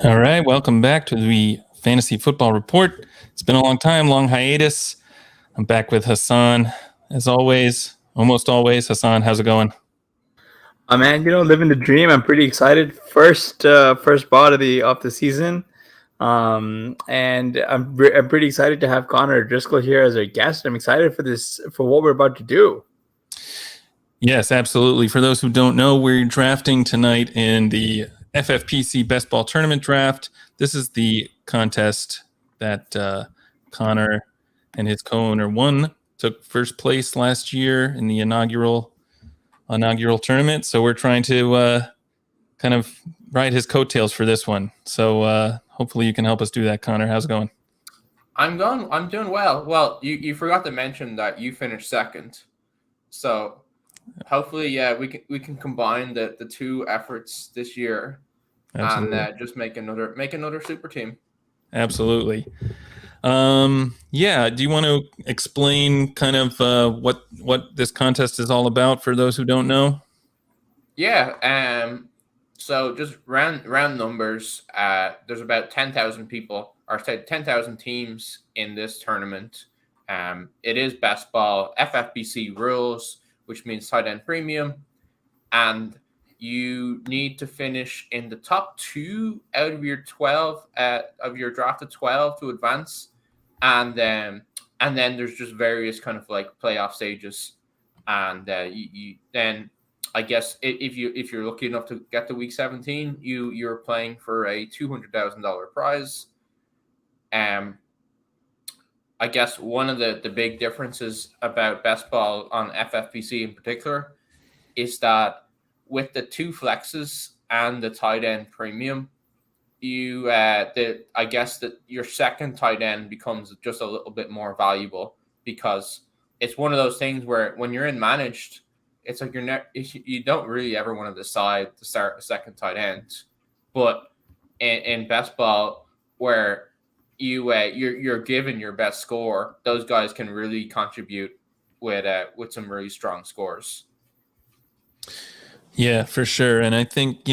All right, welcome back to the Fantasy Football Report. It's been a long time, long hiatus. I'm back with Hasan, as always, almost always. Hasan, how's it going? Man, living the dream. I'm pretty excited. First bot of the season, and I'm pretty excited to have Conor O'Driscoll here as our guest. I'm excited for what we're about to do. Yes, absolutely. For those who don't know, we're drafting tonight in the FFPC Best Ball Tournament Draft. This is the contest that Conor and his co-owner won. Took first place last year in the inaugural tournament. So we're trying to kind of ride his coattails for this one. So hopefully you can help us do that, Conor. How's it going? I'm doing well. Well, you forgot to mention that you finished second. So hopefully, yeah, we can combine the two efforts this year. Absolutely. And just make another super team. Absolutely. Yeah. Do you want to explain kind of what this contest is all about for those who don't know? Yeah. So just round numbers. There's about 10,000 people, or 10,000 teams in this tournament. It is best ball FFPC rules, which means tight end premium, and you need to finish in the top 2 out of your 12 of your drafted 12 to advance, and then there's just various kind of like playoff stages, and you then I guess if you're lucky enough to get to week 17, you're playing for a $200,000 prize. I guess one of the big differences about best ball on FFPC in particular is that with the 2 flexes and the tight end premium, I guess that your second tight end becomes just a little bit more valuable, because it's one of those things where when you're in managed, it's like you don't really ever want to decide to start a second tight end, but in best ball where you're given your best score, those guys can really contribute with some really strong scores. Yeah, for sure. And I think,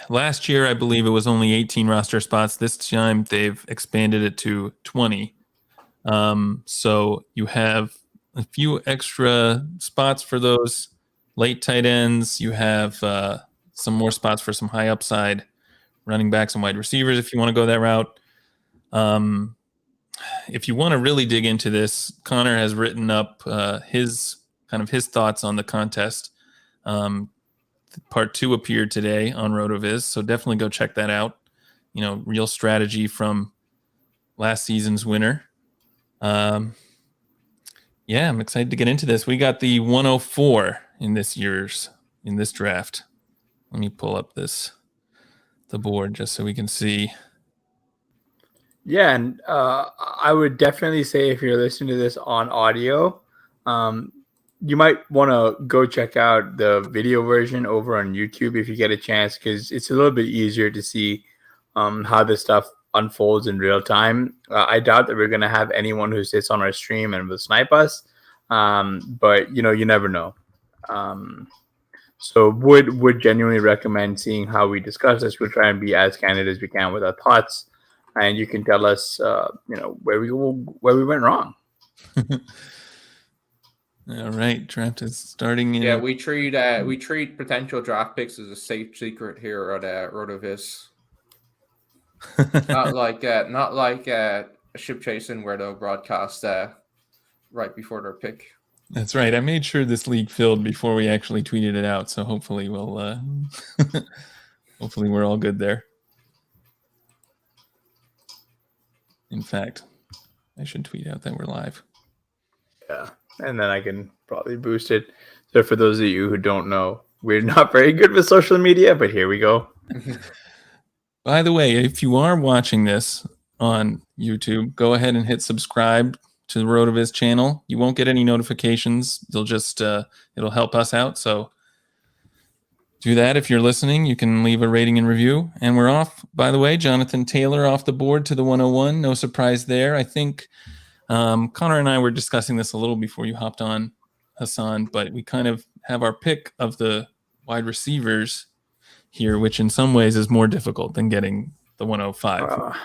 last year, I believe it was only 18 roster spots. This time they've expanded it to 20. So you have a few extra spots for those late tight ends. You have some more spots for some high upside running backs and wide receivers if you want to go that route. If you want to really dig into this, Conor has written up his thoughts on the contest. Part 2 appeared today on RotoViz, so definitely go check that out. Real strategy from last season's winner. Yeah, I'm excited to get into this. We got the 104 in this draft. Let me pull up the board just so we can see. Yeah, and I would definitely say if you're listening to this on audio, you might want to go check out the video version over on YouTube if you get a chance, because it's a little bit easier to see how this stuff unfolds in real time. I doubt that we're going to have anyone who sits on our stream and will snipe us, but you never know. So would genuinely recommend seeing how we discuss this. We'll try and be as candid as we can with our thoughts, and you can tell us where we went wrong. All right, draft is starting. Yeah, we treat potential draft picks as a safe secret here at RotoViz. not like ship chasing where they'll broadcast right before their pick. That's right. I made sure this league filled before we actually tweeted it out, so hopefully we'll hopefully we're all good there. In fact, I should tweet out that we're live. Yeah. And then I can probably boost it. So for those of you who don't know, we're not very good with social media, but here we go. By the way, if you are watching this on YouTube, go ahead and hit subscribe to the RotoViz channel. You won't get any notifications. You'll just it'll help us out. So do that. If you're listening, you can leave a rating and review. And we're off, by the way, Jonathan Taylor off the board to the 101. No surprise there. I think Connor and I were discussing this a little before you hopped on, Hasan, but we kind of have our pick of the wide receivers here, which in some ways is more difficult than getting the 105.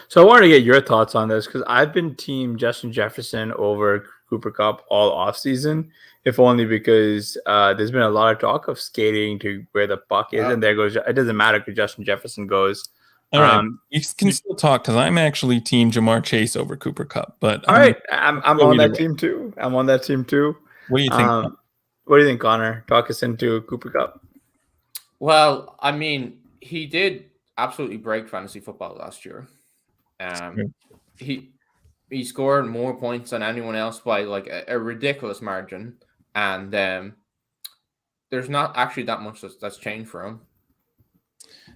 So I wanted to get your thoughts on this because I've been team Justin Jefferson over Cooper Kupp all offseason, if only because there's been a lot of talk of skating to where the puck is, and there goes. It doesn't matter because Justin Jefferson goes. All right, you can still talk because I'm actually team Jamar Chase over Cooper Kupp. But all right, I'm on that team too. I'm on that team too. What do you think? What do you think, Connor? Talk us into Cooper Kupp. Well, I mean, he did absolutely break fantasy football last year. He scored more points than anyone else by like a ridiculous margin, and there's not actually that much that's changed for him.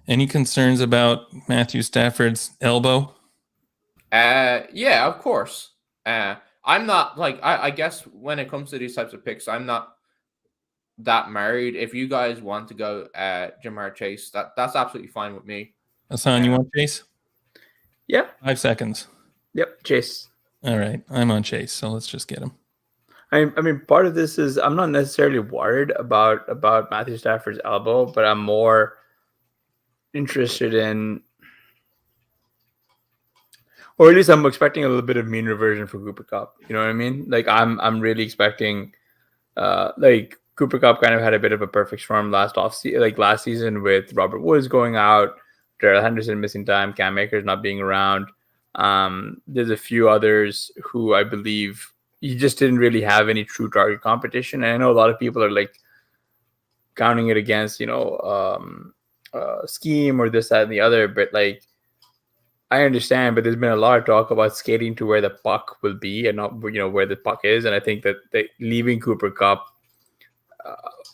Any concerns about Matthew Stafford's elbow? Yeah, of course. I'm not like I guess when it comes to these types of picks, I'm not that married. If you guys want to go Jamar Chase, that's absolutely fine with me. Hasan, you want Chase? Yeah. 5 seconds. Yep, Chase. All right, I'm on Chase, so let's just get him. I mean, part of this is I'm not necessarily worried about Matthew Stafford's elbow, but I'm more interested in, or at least I'm expecting a little bit of mean reversion for Cooper Kupp. You know what I mean? Like I'm really expecting, like Cooper Kupp kind of had a bit of a perfect storm last season with Robert Woods going out, Darrell Henderson missing time, Cam Akers not being around. There's a few others who I believe you just didn't really have any true target competition. And I know a lot of people are like counting it against, scheme or this, that, and the other. But like, I understand, but there's been a lot of talk about skating to where the puck will be and not, where the puck is. And I think that leaving Cooper Kupp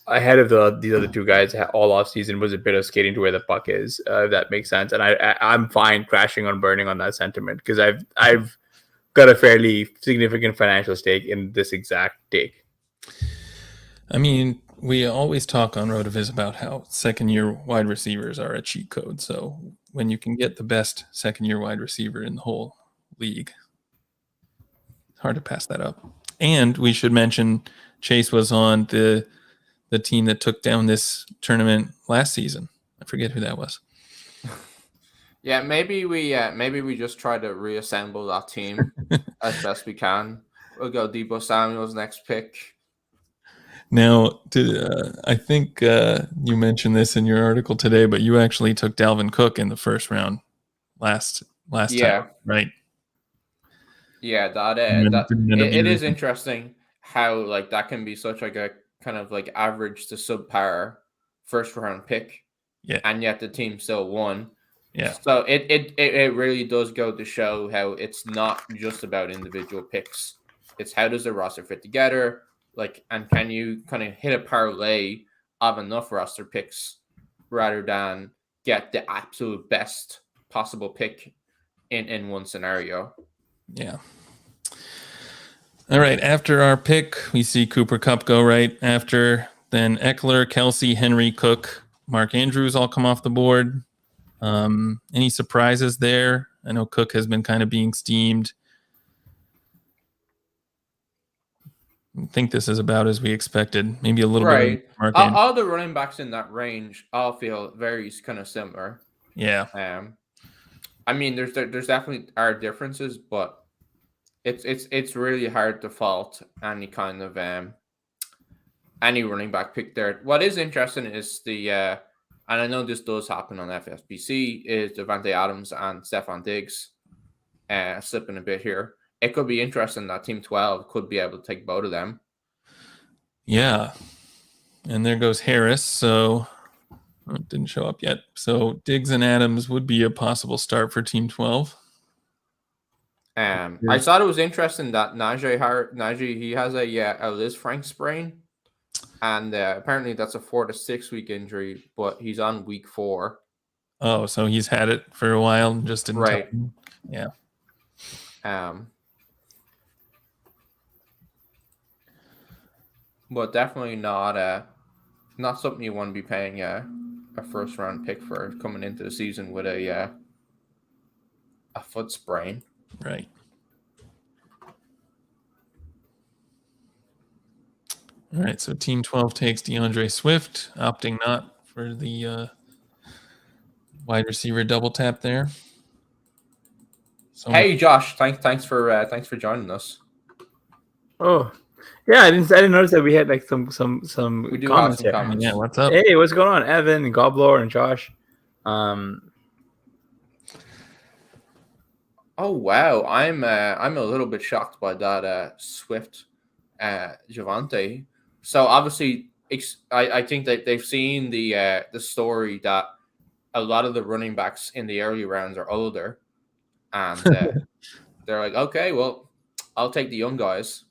ahead of these other two guys all off season was a bit of skating to where the puck is, if that makes sense. And I'm fine crashing on burning on that sentiment because I've got a fairly significant financial stake in this exact take. I mean, we always talk on RotoViz about how second-year wide receivers are a cheat code. So when you can get the best second-year wide receiver in the whole league, it's hard to pass that up. And we should mention Chase was on the team that took down this tournament last season. I forget who that was. Yeah, maybe we just try to reassemble that team as best we can. We'll go Deebo Samuel's next pick. Now, I think you mentioned this in your article today, but you actually took Dalvin Cook in the first round last time, right? Yeah, it is interesting how like that can be such like a kind of like average to subpar first round pick, and yet the team still won. Yeah. So it really does go to show how it's not just about individual picks. It's how does the roster fit together, like, and can you kind of hit a parlay of enough roster picks rather than get the absolute best possible pick in one scenario. Yeah. All right. After our pick, we see Cooper Kupp go right after. Then Eckler, Kelsey, Henry, Cook, Mark Andrews all come off the board. Any surprises there? I know Cook has been kind of being steamed. I think this is about as we expected. Maybe a little bit. All the running backs in that range all feel very kind of similar. Yeah. I mean, there's definitely are differences, but it's really hard to fault any kind of any running back pick there. What is interesting is the and I know this does happen on FFPC is Devontae Adams and Stephon Diggs slipping a bit here. It could be interesting that Team 12 could be able to take both of them. Yeah. And there goes Harris. So it didn't show up yet. So Diggs and Adams would be a possible start for Team 12. I thought it was interesting that Najee he has a Liz Frank sprain. and apparently that's a 4 to 6 week injury, but he's on week 4. Oh, so he's had it for a while and just didn't tell Right. you. Yeah. But definitely not something you want to be paying a first round pick for coming into the season with a foot sprain. Right. All right, so Team 12 takes DeAndre Swift, opting not for the wide receiver double tap there. So Hey, Josh, thanks for joining us. Oh, yeah, I didn't notice that we had like some We do comments have some here. comments. Yeah, what's up? Hey, what's going on, Evan and Goblor and Josh? Oh wow, I'm a little bit shocked by that Swift Javonte. So obviously, I think that they've seen the story that a lot of the running backs in the early rounds are older, and they're like, okay, well, I'll take the young guys.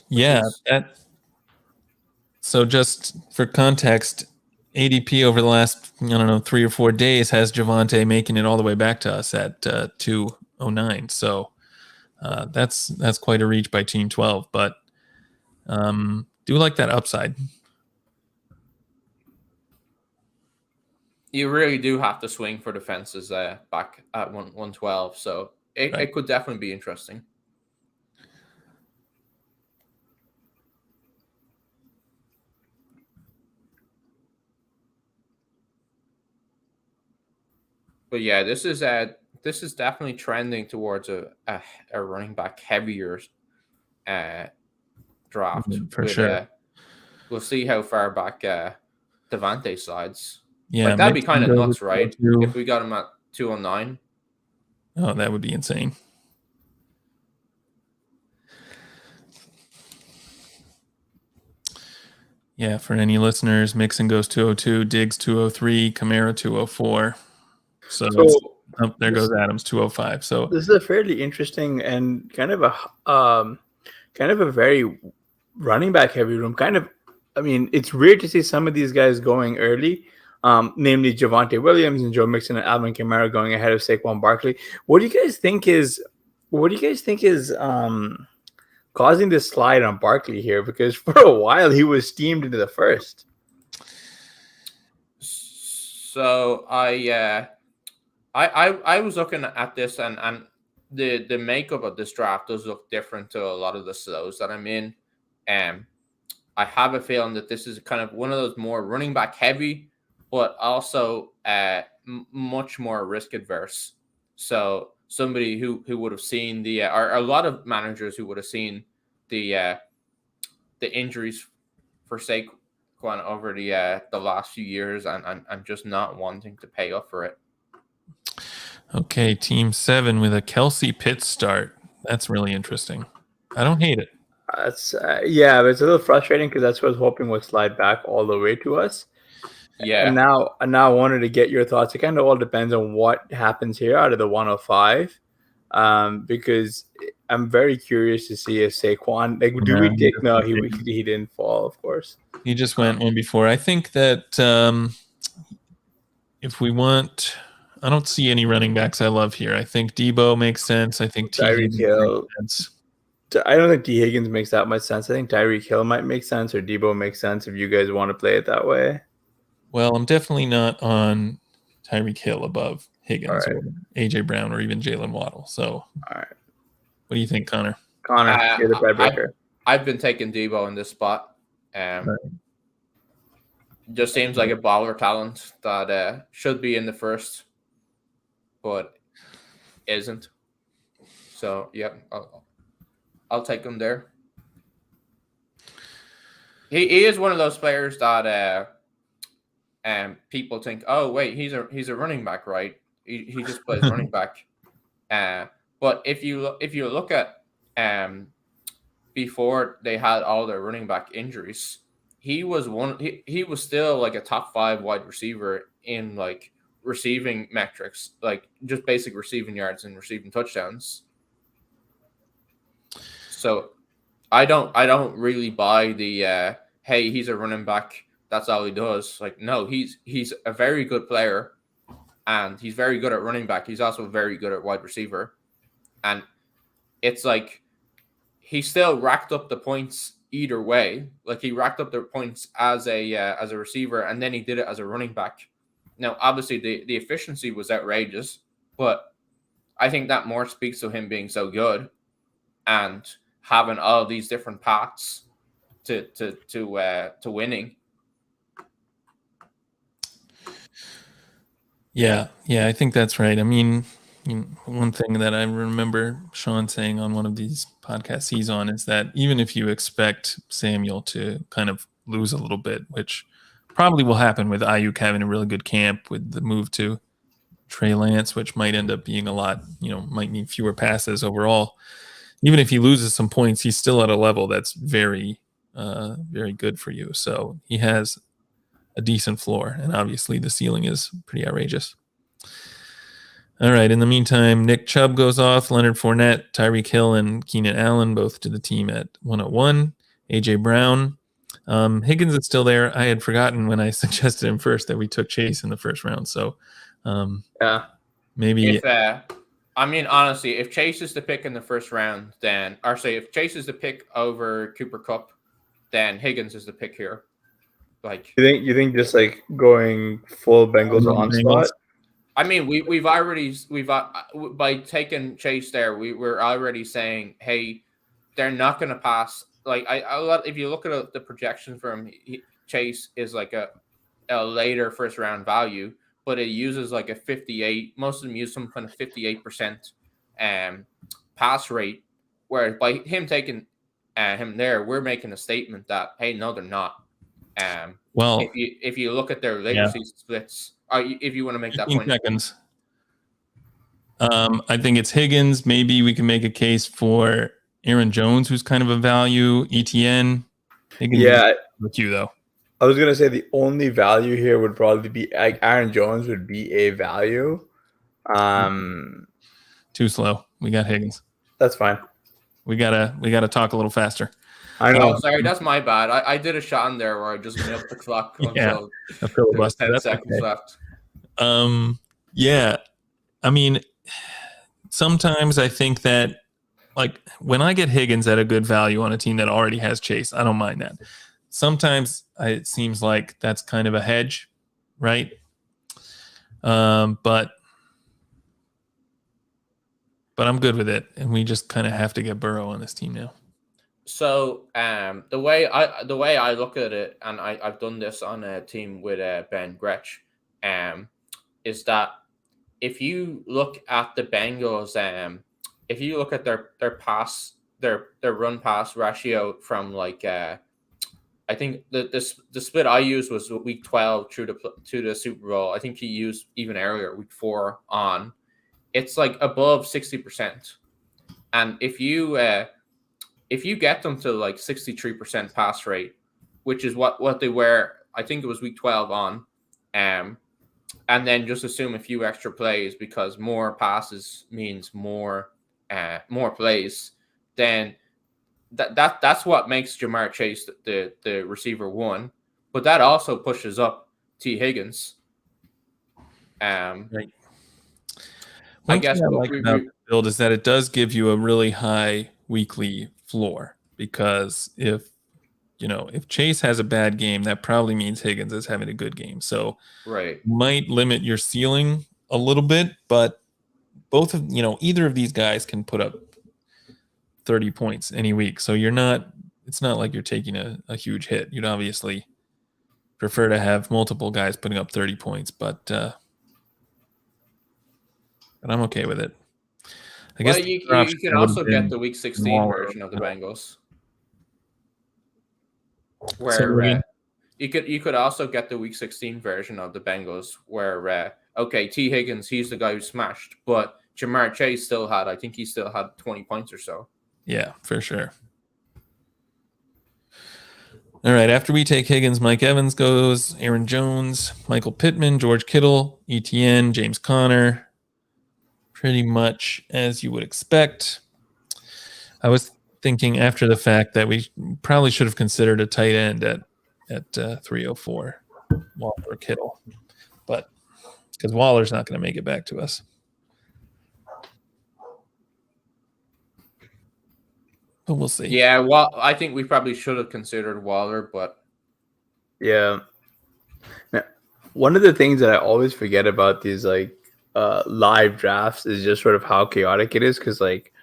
Yeah, so just for context, ADP over the last 3 or 4 days has Javonte making it all the way back to us at 209. So that's quite a reach by Team 12, but do like that upside. You really do have to swing for the fences back at 112. So it could definitely be interesting. But yeah, this is definitely trending towards a running back heavier draft. For sure. We'll see how far back Devante slides. Yeah, like that'd be kind of nuts, right? to... If we got him at 209. Oh, that would be insane. Yeah, for any listeners, Mixon goes 202, Diggs 203, Kamara 204. So there goes Adams 205. So this is a fairly interesting and kind of a very running back heavy room. I mean, it's weird to see some of these guys going early, namely Javonte Williams and Joe Mixon and Alvin Kamara going ahead of Saquon Barkley. What do you guys think is causing this slide on Barkley here? Because for a while he was steamed into the first. So I was looking at this and the makeup of this draft does look different to a lot of the slows that I'm in. I have a feeling that this is kind of one of those more running back heavy, but also much more risk adverse. So somebody who would have seen or a lot of managers who would have seen the injuries for Saquon over the last few years, and I'm just not wanting to pay up for it. Okay, Team 7 with a Kelsey Pitts start. That's really interesting. I don't hate it. It's but it's a little frustrating because that's what I was hoping would slide back all the way to us. Yeah. And now I wanted to get your thoughts. It kind of all depends on what happens here out of the 105. Because I'm very curious to see if Saquon, he didn't fall, of course. He just went one before. I think that if we want, I don't see any running backs I love here. I think Debo makes sense. I think Tyreek Hill makes sense. I don't think T. Higgins makes that much sense. I think Tyreek Hill might make sense, or Debo makes sense if you guys want to play it that way. Well, I'm definitely not on Tyreek Hill above Higgins or AJ Brown or even Jalen Waddle. So, all right. What do you think, Connor? You're the tiebreaker. I've been taking Debo in this spot. Just seems like a baller talent that should be in the first, but isn't. So, yeah, I'll take him there. He is one of those players that people think, oh wait, he's a running back, right? He just plays running back. But if you look at before they had all their running back injuries, he was still like a top 5 wide receiver in like receiving metrics, like just basic receiving yards and receiving touchdowns. So I don't really buy the hey, he's a running back. That's all he does. Like, no, he's a very good player, and he's very good at running back. He's also very good at wide receiver, and it's like he still racked up the points either way. Like, he racked up the points as a receiver, and then he did it as a running back. Now, obviously, the efficiency was outrageous, but I think that more speaks to him being so good and having all these different paths to winning. Yeah, I think that's right. I mean, one thing that I remember Sean saying on one of these podcasts he's on is that even if you expect Samuel to kind of lose a little bit, which probably will happen with Ayuk having a really good camp with the move to Trey Lance, which might end up being a lot, might need fewer passes overall. Even if he loses some points, he's still at a level that's very, very good for you. So he has a decent floor, and obviously the ceiling is pretty outrageous. All right. In the meantime, Nick Chubb goes off. Leonard Fournette, Tyreek Hill, and Keenan Allen both to the team at 101. AJ Brown. Higgins is still there. I had forgotten when I suggested him first that we took Chase in the first round. So, maybe. Honestly, if Chase is the pick in the first round, if Chase is the pick over Cooper Kupp, then Higgins is the pick here. Like, you think just like going full Bengals onslaught? I mean, we've by taking Chase there, we're already saying, hey, they're not going to pass. Like, if you look at the projection for him, Chase is like a later first round value, but it uses like a 58. Most of them use some kind of 58% pass rate. Whereas by him taking him there, we're making a statement that, hey, no, they're not. Well, if you look at their legacy splits, if you want to make that point. Seconds. I think it's Higgins. Maybe we can make a case for Aaron Jones, who's kind of a value. ETN. Higgins with you though. I was gonna say the only value here would probably be Aaron Jones would be a value. Too slow. We got Higgins. That's fine. We gotta talk a little faster. I know. Oh, sorry, that's my bad. I did a shot in there where I just milked the clock until there was 10 seconds left. Yeah. I mean, sometimes I think that, like, when I get Higgins at a good value on a team that already has Chase, I don't mind that. Sometimes it seems like that's kind of a hedge, right? But I'm good with it, and we just kind of have to get Burrow on this team now. So the way I look at it, and I've done this on a team with Ben Gretsch, is that if you look at the Bengals, if you look at their run pass ratio from like I think the split I used was week 12 to the Super Bowl. I think he used even earlier, week 4 on. It's like above 60%, and if you get them to like 63% pass rate, which is what they were, I think it was week 12 on, and then just assume a few extra plays because more passes means more plays, then that's what makes Jamar Chase the receiver 1, but that also pushes up T. Higgins. Right. I guess what I like about the build is that it does give you a really high weekly floor, because if Chase has a bad game, that probably means Higgins is having a good game. So might limit your ceiling a little bit, but either of these guys can put up 30 points any week. So it's not like you're taking a huge hit. You'd obviously prefer to have multiple guys putting up 30 points, but I'm okay with it. I guess you can also get the week 16 version of the Bengals, where you could also get the week 16 version of the Bengals, where T. Higgins, he's the guy who smashed, but Jamar Chase still had 20 points or so. Yeah, for sure. All right, after we take Higgins, Mike Evans goes, Aaron Jones, Michael Pittman, George Kittle, ETN, James Conner. Pretty much as you would expect. I was thinking after the fact that we probably should have considered a tight end at at 304, Waller or Kittle. But because Waller's not going to make it back to us. But we'll see. Yeah, well, I think we probably should have considered Waller, but yeah. Now, one of the things that I always forget about these like live drafts is just sort of how chaotic it is, because like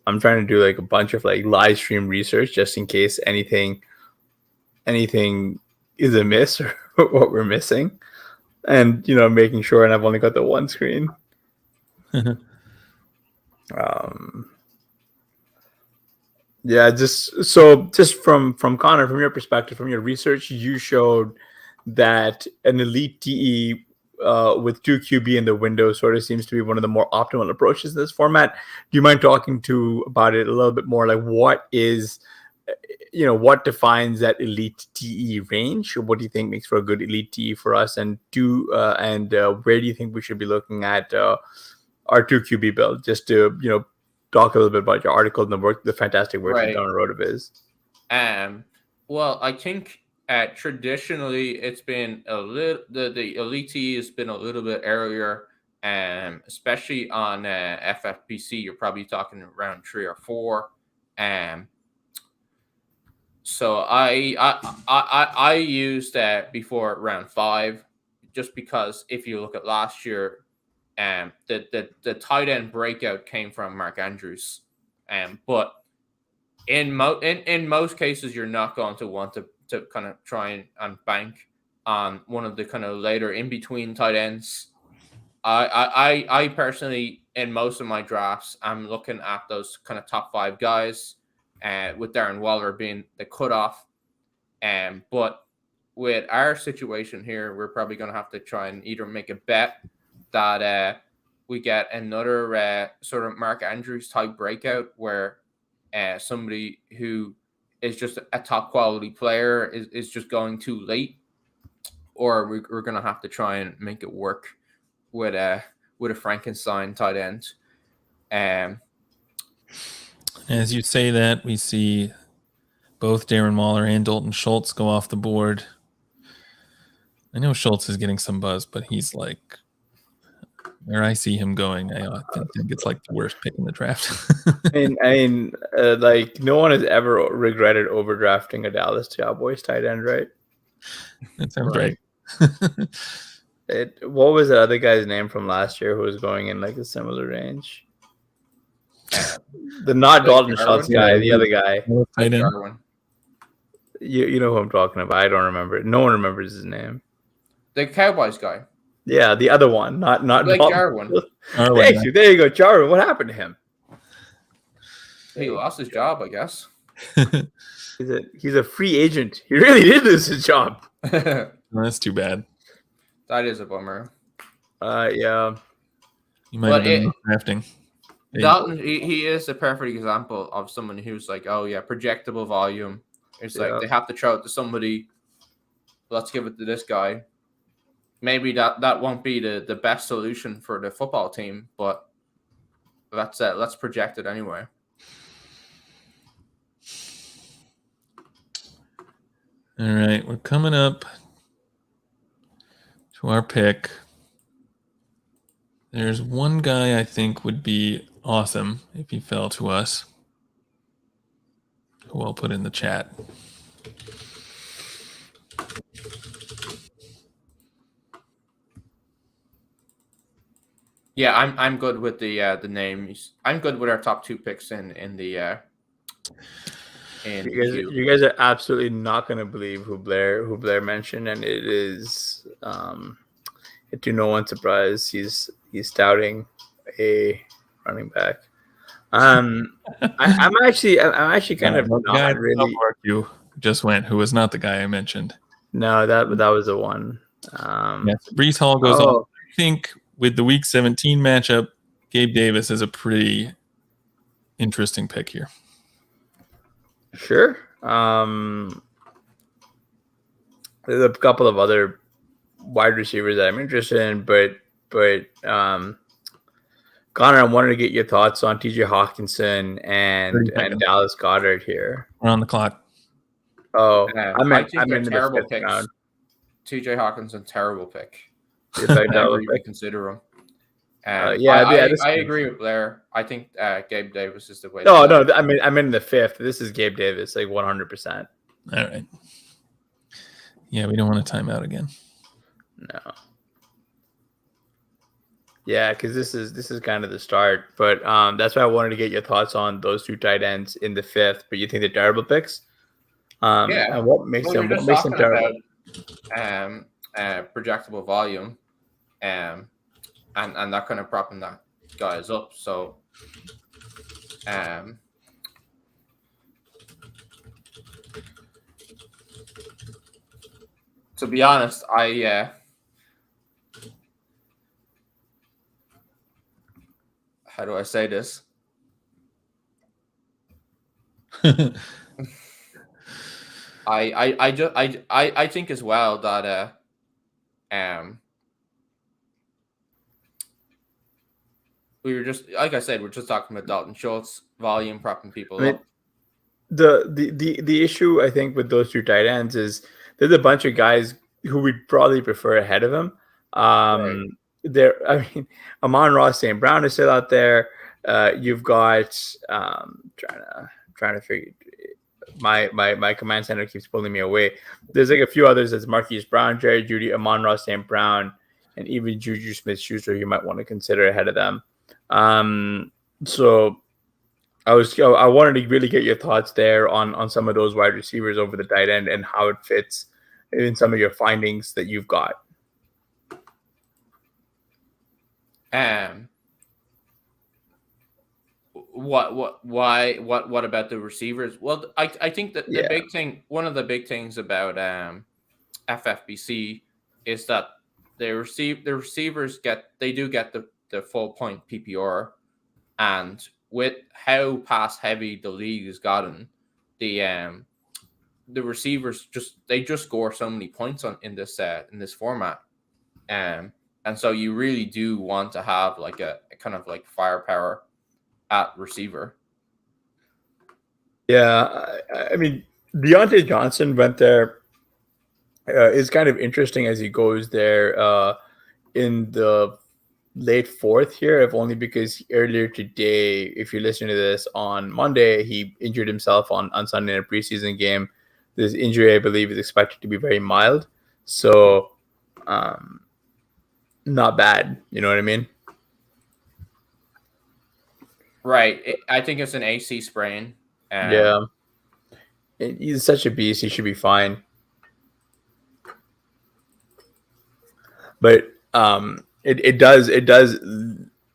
I'm trying to do like a bunch of like live stream research just in case anything is amiss or what we're missing, and making sure. And I've only got the one screen. Yeah, just from Connor, from your perspective, from your research, you showed that an elite TE with 2 QB in the window sort of seems to be one of the more optimal approaches to this format. Do you mind talking about it a little bit more? Like, what defines that elite TE range? What do you think makes for a good elite TE for us? And where do you think we should be looking at our 2 QB build? Just to talk a little bit about your article and the fantastic work you've done on RotoViz. Well, I think traditionally it's been a little the elite TE has been a little bit earlier, especially on FFPC. You're probably talking around 3 or 4. So I used before round 5, just because if you look at last year, the tight end breakout came from Mark Andrews, but in most cases you're not going to want to kind of try and bank on one of the kind of later in between tight ends. I personally, in most of my drafts, I'm looking at those kind of top 5 guys, with Darren Waller being the cutoff. But with our situation here, we're probably going to have to try and either make a bet that we get another sort of Mark Andrews type breakout where somebody who is just a top quality player is just going too late, or we're going to have to try and make it work with a Frankenstein tight end. As you say that, we see both Darren Waller and Dalton Schultz go off the board. I know Schultz is getting some buzz, but he's like, where I see him going, I think it's like the worst pick in the draft. Like no one has ever regretted overdrafting a Dallas Cowboys tight end, right? That sounds right. What was the other guy's name from last year who was going in like a similar range? The not Dalton Schultz guy, the other guy. You know who I'm talking about. I don't remember it. No one remembers his name. The Cowboys guy. Yeah, the other one, not like Jarwin. Thank you. There you go, Jarwin. What happened to him? He lost his job, I guess. He's a free agent. He really did lose his job. Well, that's too bad. That is a bummer. Yeah. You might have been drafting. Dalton, he is a perfect example of someone who's like, oh yeah, projectable volume. It's like they have to throw it to somebody. Let's give it to this guy. Maybe that won't be the best solution for the football team, but let's project it anyway. All right, we're coming up to our pick. There's one guy I think would be awesome if he fell to us, who I'll put in the chat. Yeah, I'm good with the names. I'm good with our top 2 picks in the. You guys are absolutely not going to believe who Blair mentioned, and it is to no one's surprise he's touting a running back. I'm actually kind of not really. You just went. Who was not the guy I mentioned? No, that was the one. Breece Hall goes off. I think with the Week 17 matchup, Gabe Davis is a pretty interesting pick here. Sure. There's a couple of other wide receivers that I'm interested in, but Connor, I wanted to get your thoughts on TJ Hockenson and Dallas Goedert here. We're on the clock. Oh, I think I'm they're in the terrible 5th picks. round. TJ Hockenson, terrible pick. If I Never double even pick. consider him. This I agree with Blair. I think Gabe Davis is the way. No, I'm in the 5th. This is Gabe Davis, like 100%. All right. Yeah, we don't want to time out again. No. Yeah, because this is kind of the start, but that's why I wanted to get your thoughts on those 2 tight ends in the 5th. But you think they're terrible picks? And what makes them terrible? Projectable volume, and that kind of propping that guys up. So, to be honest, how do I say this? I think as well that we were just, like I said, we're just talking about Dalton Schultz, volume propping people up. The issue I think with those 2 tight ends is there's a bunch of guys who we'd probably prefer ahead of him. Right. Amon-Ra St. Brown is still out there. You've got trying to figure. My command center keeps pulling me away. There's like a few others. There's Marquise Brown, Jerry Jeudy, Amon-Ra St. Brown, and even Juju Smith-Schuster. You might want to consider ahead of them. So I wanted to really get your thoughts there on some of those wide receivers over the tight end and how it fits in some of your findings that you've got. What about the receivers? Well, I think that the big thing, one of the big things about FFPC is that the receivers get the full point PPR, and with how pass heavy the league has gotten, the receivers just score so many points in this format, and so you really do want to have like a kind of like firepower at receiver. Yeah, I mean, Deontay Johnson went there. Is kind of interesting as he goes there in the late 4th here, if only because earlier today, if you're listening to this on Monday, he injured himself on Sunday in a preseason game. This injury, I believe, is expected to be very mild. So, not bad. You know what I mean? Right. I think it's an AC sprain. Yeah. He's such a beast. He should be fine. But it does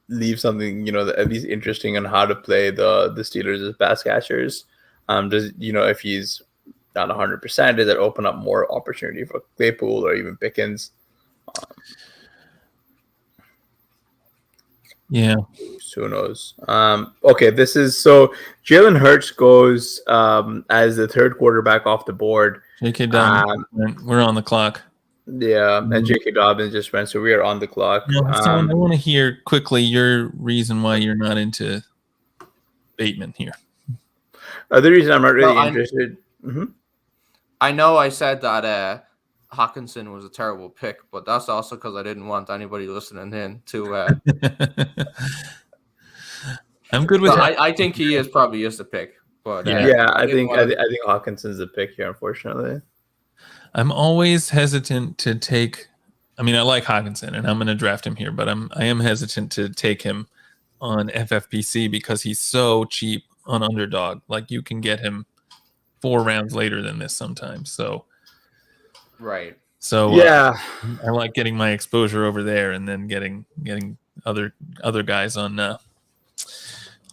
leave something, at least interesting on how to play the Steelers as pass catchers. If he's not 100%, does it open up more opportunity for Claypool or even Pickens? Yeah. Who knows? Okay, so Jalen Hurts goes as the 3rd quarterback off the board. J.K. Dobbins, we're on the clock. Yeah, and J.K. Dobbins just went, so we are on the clock. I want to hear quickly your reason why you're not into Bateman here. The reason I'm not really interested. I know I said that Hockenson was a terrible pick, but that's also because I didn't want anybody listening in to. I'm good with. I think he probably is the pick, but I think Hockenson's the pick here, unfortunately. I'm always hesitant to take. I mean, I like Hockenson, and I'm going to draft him here, but I am hesitant to take him on FFPC because he's so cheap on Underdog. Like you can get him 4 rounds later than this sometimes. So, right. So I like getting my exposure over there, and then getting other guys on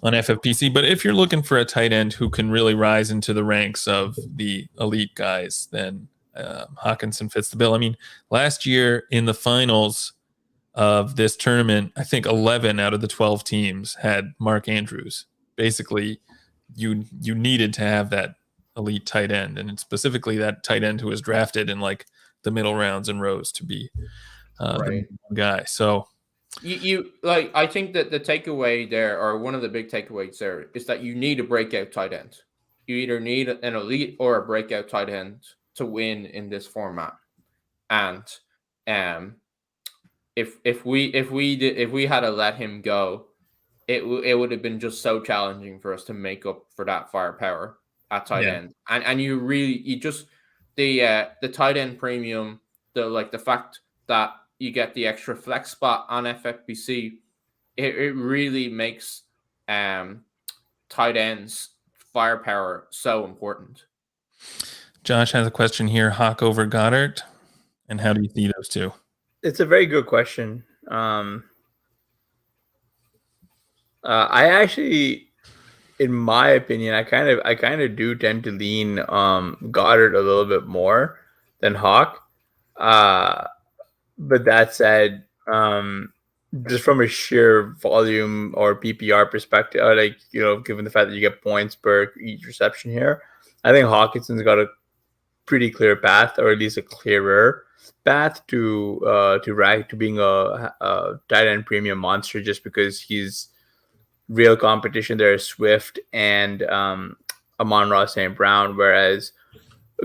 FFPC. But if you're looking for a tight end who can really rise into the ranks of the elite guys, then Hockenson fits the bill. I mean, last year in the finals of this tournament, I think 11 out of the 12 teams had Mark Andrews. Basically, you needed to have that elite tight end, and specifically that tight end who was drafted in like the middle rounds and rows to be the guy. So you like, I think that the takeaway there, or one of the big takeaways there, is that you need a breakout tight end. you either need an elite or a breakout tight end to win in this format. And if we had to let him go, it would have been just so challenging for us to make up for that firepower at tight end. And you just the tight end premium, the fact that you get the extra flex spot on FFPC, it really makes tight ends firepower so important. Josh has a question here: Hawk over Goddard, and how do you see those two? It's a very good question. I actually, in my opinion, I kind of do tend to lean Goddard a little bit more than Hawk. But that said, just from a sheer volume or PPR perspective, like, you know, given the fact that you get points per each reception here, I think Hockenson's got a pretty clear path, or at least a clearer path to being a tight end premium monster, just because he's real competition there is Swift and Amon-Ra St. Brown, whereas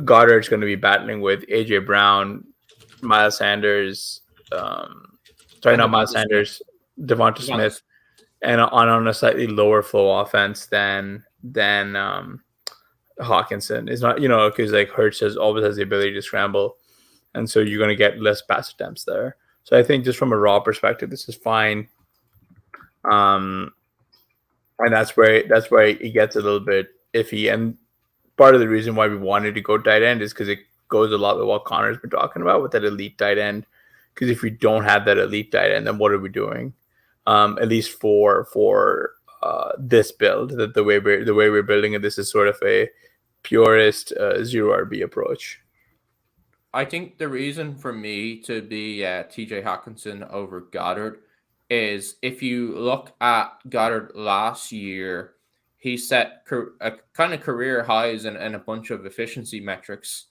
Goddard's going to be battling with AJ Brown, Miles Sanders, Devonta Smith, and on a slightly lower flow offense than Hockenson. Is not, you know, because like Hurts always has the ability to scramble, and so you're going to get less pass attempts there. So I think just from a raw perspective, this is fine. And that's where it gets a little bit iffy. And part of the reason why we wanted to go tight end is because it goes a lot with what Connor's been talking about with that elite tight end. Because if we don't have that elite tight end, then what are we doing? At least for this build, that the way we're building it, this is sort of a purist zero RB approach. I think the reason for me to be TJ Hockenson over Goddard is, if you look at Goddard last year, he set a kind of career highs and a bunch of efficiency metrics.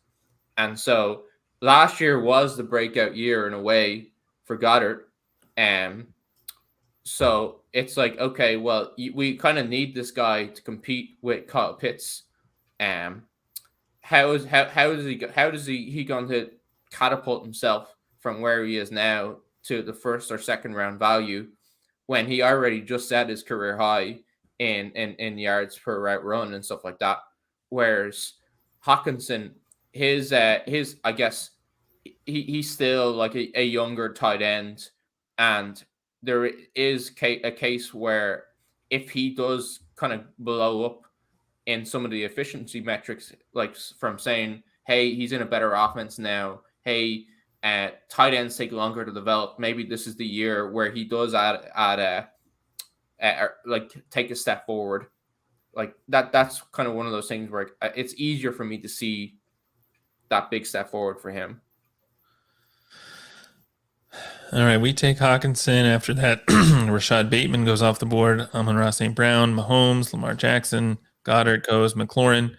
And so last year was the breakout year in a way for Goddard. So it's like, okay, well, we kind of need this guy to compete with Kyle Pitts. How is he going to catapult himself from where he is now to the first or second round value when he already just set his career high in yards per route run and stuff like that? Whereas Hockenson, his I guess he's still like a younger tight end, and there is a case where if he does kind of blow up in some of the efficiency metrics, like from saying, hey, he's in a better offense now, hey, tight ends take longer to develop, maybe this is the year where he does take a step forward. Like that's kind of one of those things where it's easier for me to see that big step forward for him. All right, we take Hockenson. After that, Rashad Bateman goes off the board. Amon-Ra St. Brown, Mahomes, Lamar Jackson, Goddard goes, McLaurin,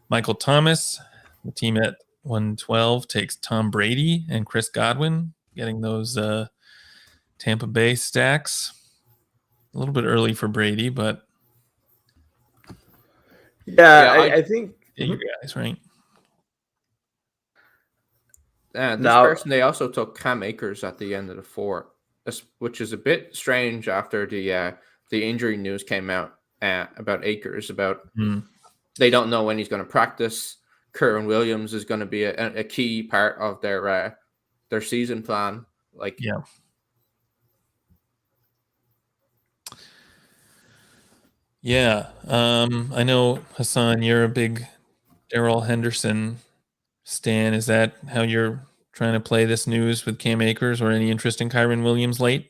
Michael Thomas. The team at 112 takes Tom Brady and Chris Godwin, getting those Tampa Bay stacks. A little bit early for Brady, but I think you guys, right? Person, they also took Cam Akers at the end of the four, which is a bit strange after the injury news came out about Akers. They don't know when he's going to practice. Kerwin Williams is going to be a key part of their season plan. I know, Hasan, you're a big Darrell Henderson stan. Is that how you're trying to play this news with Cam Akers, or any interest in Kyren Williams late?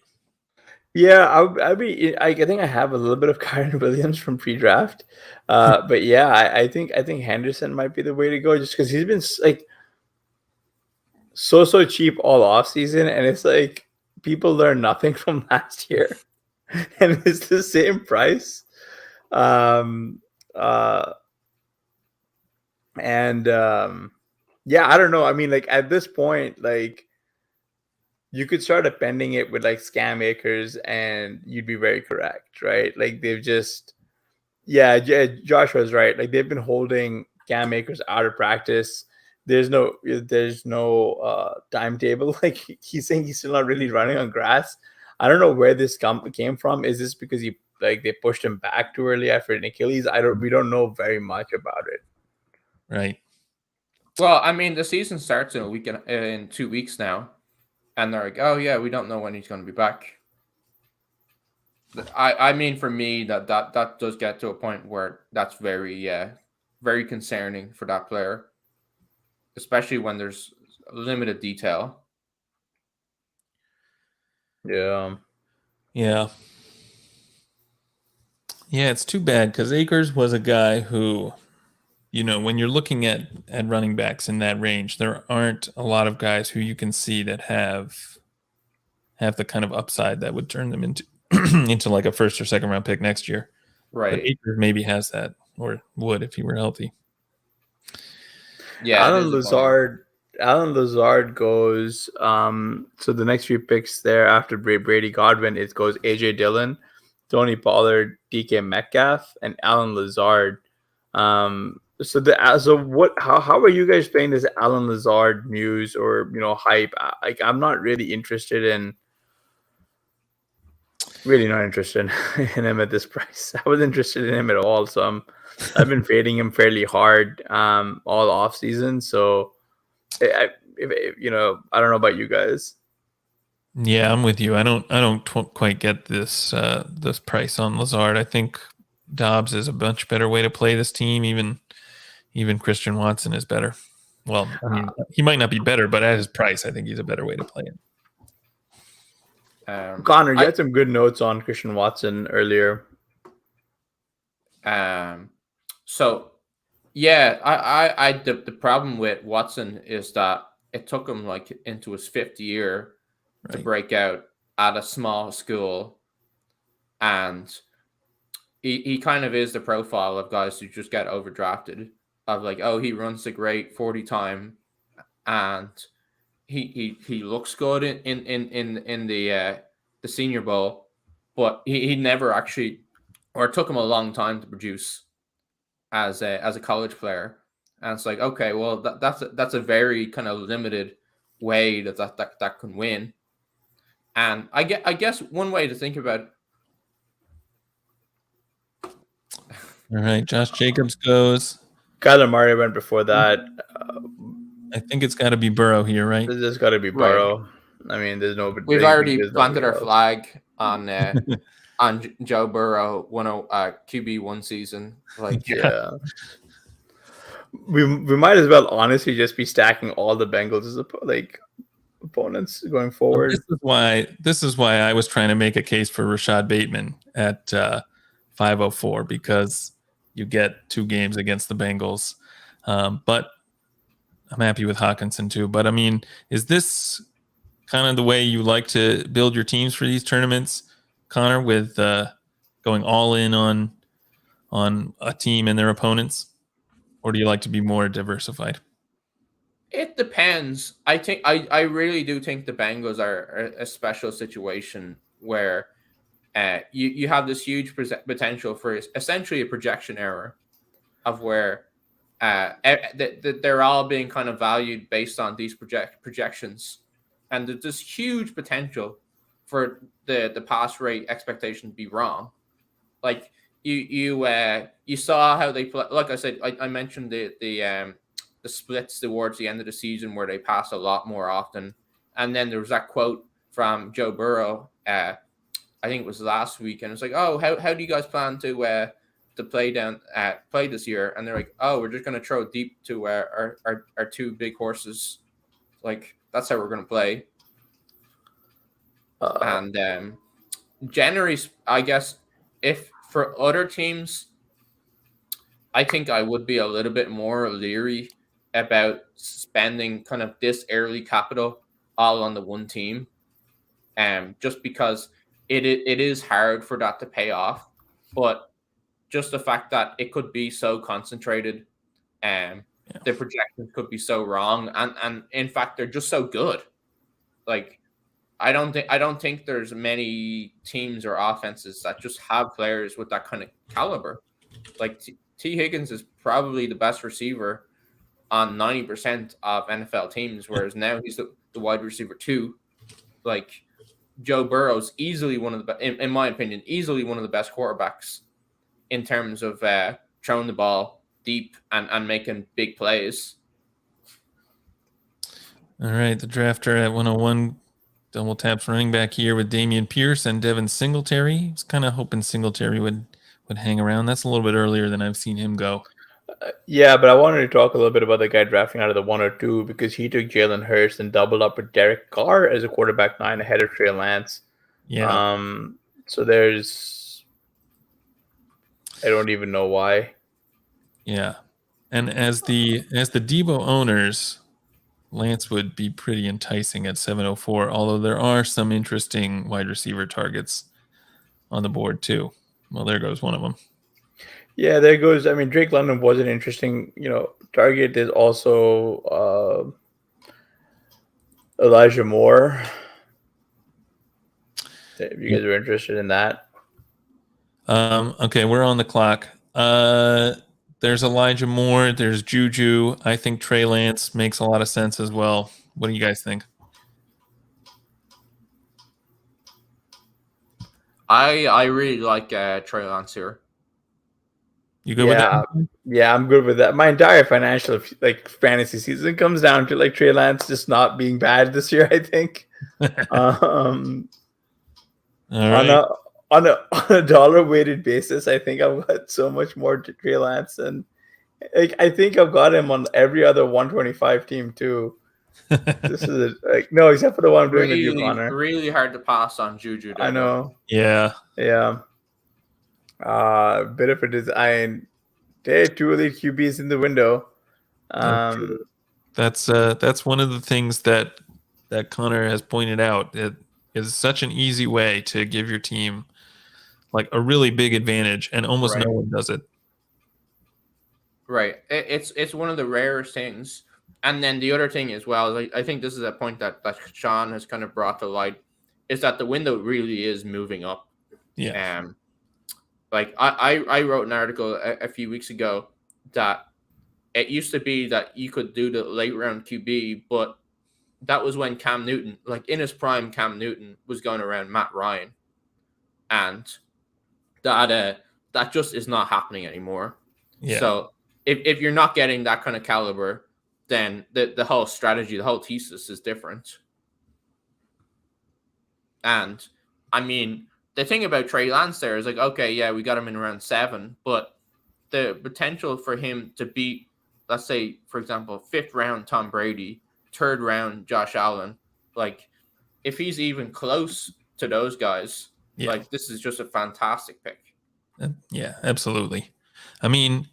Yeah, I think I have a little bit of Kyren Williams from pre-draft, but yeah, I think Henderson might be the way to go, just because he's been like so cheap all off season, and it's like people learn nothing from last year, and it's the same price. Yeah, I don't know. I mean, like at this point, like you could start appending it with like scam Akers and you'd be very correct, right? Like they've just Yeah, Josh was right. Like they've been holding Cam Akers out of practice. There's no timetable. Like he's saying he's still not really running on grass. I don't know where this came from. Is this because they pushed him back too early after an Achilles? We don't know very much about it. Right. Well, I mean, the season starts in 2 weeks now, and they're like, "Oh yeah, we don't know when he's going to be back." I mean, for me, that does get to a point where that's very very concerning for that player, especially when there's limited detail. Yeah. Yeah. Yeah, it's too bad because Akers was a guy who, when you're looking at running backs in that range, there aren't a lot of guys who you can see that have the kind of upside that would turn them into into like a first or second round pick next year. Right. But Akers maybe has that, or would if he were healthy. Yeah. Alan Lazard goes. So the next few picks there after Brady Godwin, it goes AJ Dillon, Tony Pollard, DK Metcalf, and Alan Lazard. So what? How are you guys playing this Alan Lazard news or hype? Like I'm not really interested in. Really not interested in him at this price. I wasn't interested in him at all. So I've been fading him fairly hard all off season. So I don't know about you guys. Yeah, I'm with you. I don't quite get this price on Lazard. I think Dobbs is a much better way to play this team. Even Christian Watson is better. Well, I mean, he might not be better, but at his price, I think he's a better way to play it. Connor, you had some good notes on Christian Watson earlier. So yeah, I the problem with Watson is that it took him like into his 5th year to break out at a small school, and he kind of is the profile of guys who just get overdrafted. Of like, oh, he runs a great 40 time, and he looks good in the Senior Bowl, but he never actually, or it took him a long time to produce as a college player. And it's like, okay, well that's a very kind of limited way that can win. And I guess one way to think about it. All right, Josh Jacobs goes. Kyler Murray went before that. I think it's got to be Burrow here, right? There's got to be Burrow. Right. I mean, there's no. We've already planted our flag on Joe Burrow QB one season. Like, yeah. We might as well honestly just be stacking all the Bengals as opponents going forward. Well, this is why I was trying to make a case for Rashad Bateman at 504 because you get 2 games against the Bengals. But I'm happy with Hockenson too. But I mean, is this kind of the way you like to build your teams for these tournaments, Connor, with going all in on a team and their opponents? Or do you like to be more diversified? It depends. I think I really do think the Bengals are a special situation where you have this huge potential for essentially a projection error of where they're all being kind of valued based on these projections, and there's this huge potential for the pass rate expectation to be wrong. Like you saw how they play. Like I said, I mentioned the splits towards the end of the season where they pass a lot more often, and then there was that quote from Joe Burrow. I think it was last week, and it's like, oh, how do you guys plan to play this year? And they're like, oh, we're just going to throw deep to our 2 big horses. Like, that's how we're going to play. And generally, I guess, if for other teams, I think I would be a little bit more leery about spending kind of this early capital all on the one team. Just because it is hard for that to pay off. But just the fact that it could be so concentrated, the projections could be so wrong, and in fact they're just so good. Like, I don't think there's many teams or offenses that just have players with that kind of caliber. Like T. Higgins is probably the best receiver on 90% of NFL teams, whereas now he's the wide receiver 2. Like Joe Burrow's easily one of the in my opinion, easily one of the best quarterbacks in terms of throwing the ball deep and making big plays. All right, the drafter at 101 double taps running back here with Damian Pierce and Devin Singletary. I was kind of hoping Singletary would hang around. That's a little bit earlier than I've seen him go. Yeah, but I wanted to talk a little bit about the guy drafting out of the 1 or 2 because he took Jalen Hurts and doubled up with Derek Carr as a quarterback 9 ahead of Trey Lance. Yeah. So there's, I don't even know why. Yeah. And as the Debo owners, Lance would be pretty enticing at 704, although there are some interesting wide receiver targets on the board too. Well, there goes one of them. Yeah, there goes. I mean, Drake London was an interesting, target. There's also Elijah Moore. If you guys are interested in that. Okay, we're on the clock. There's Elijah Moore. There's Juju. I think Trey Lance makes a lot of sense as well. What do you guys think? I really like Trey Lance here. You good with that? Yeah, I'm good with that. My entire financial fantasy season comes down to Trey Lance just not being bad this year, I think. All right. On a dollar weighted basis, I think I've got so much more to Trey Lance, and I think I've got him on every other 125 team too. This is no, except for the one I'm doing with you, Connor. Really hard to pass on Juju. I know. Yeah. Bit of a design. There are 2 elite QBs in the window. That's one of the things that Connor has pointed out. It is such an easy way to give your team a really big advantage, and almost no one does it. Right. It's one of the rarest things. And then the other thing as well, I think this is a point that Sean has kind of brought to light, is that the window really is moving up. Yeah. I wrote an article a few weeks ago that it used to be that you could do the late round QB, but that was when Cam Newton, in his prime, Cam Newton was going around Matt Ryan, and that just is not happening anymore. Yeah. So if you're not getting that kind of caliber, then the whole strategy, the whole thesis is different. And I mean, the thing about Trey Lance there is okay, yeah, we got him in round 7, but the potential for him to beat, let's say, for example, 5th round Tom Brady, 3rd round Josh Allen, if he's even close to those guys, this is just a fantastic pick. Yeah, absolutely. I mean,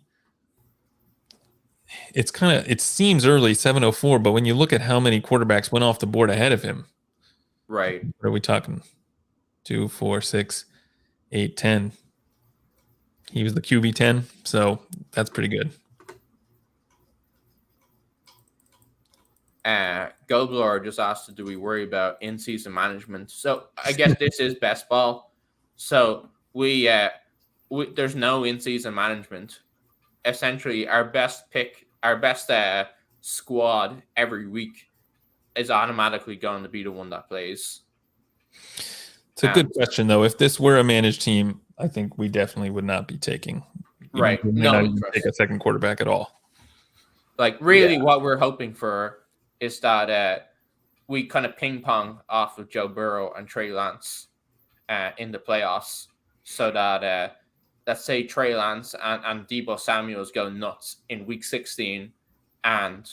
it seems early, 704, but when you look at how many quarterbacks went off the board ahead of him, right? What are we talking? 2, 4, 6, 8, 10. He was the QB 10, so that's pretty good. Goldblur just asked, do we worry about in-season management? So I guess this is best ball. So we there's no in-season management. Essentially, our best pick, our best squad every week is automatically going to be the one that plays. It's a good question, though. If this were a managed team, I think we definitely would not be taking. Right. We may not even take a second quarterback at all. What we're hoping for is that we kind of ping pong off of Joe Burrow and Trey Lance in the playoffs, so that let's say Trey Lance and Deebo Samuels go nuts in week 16, and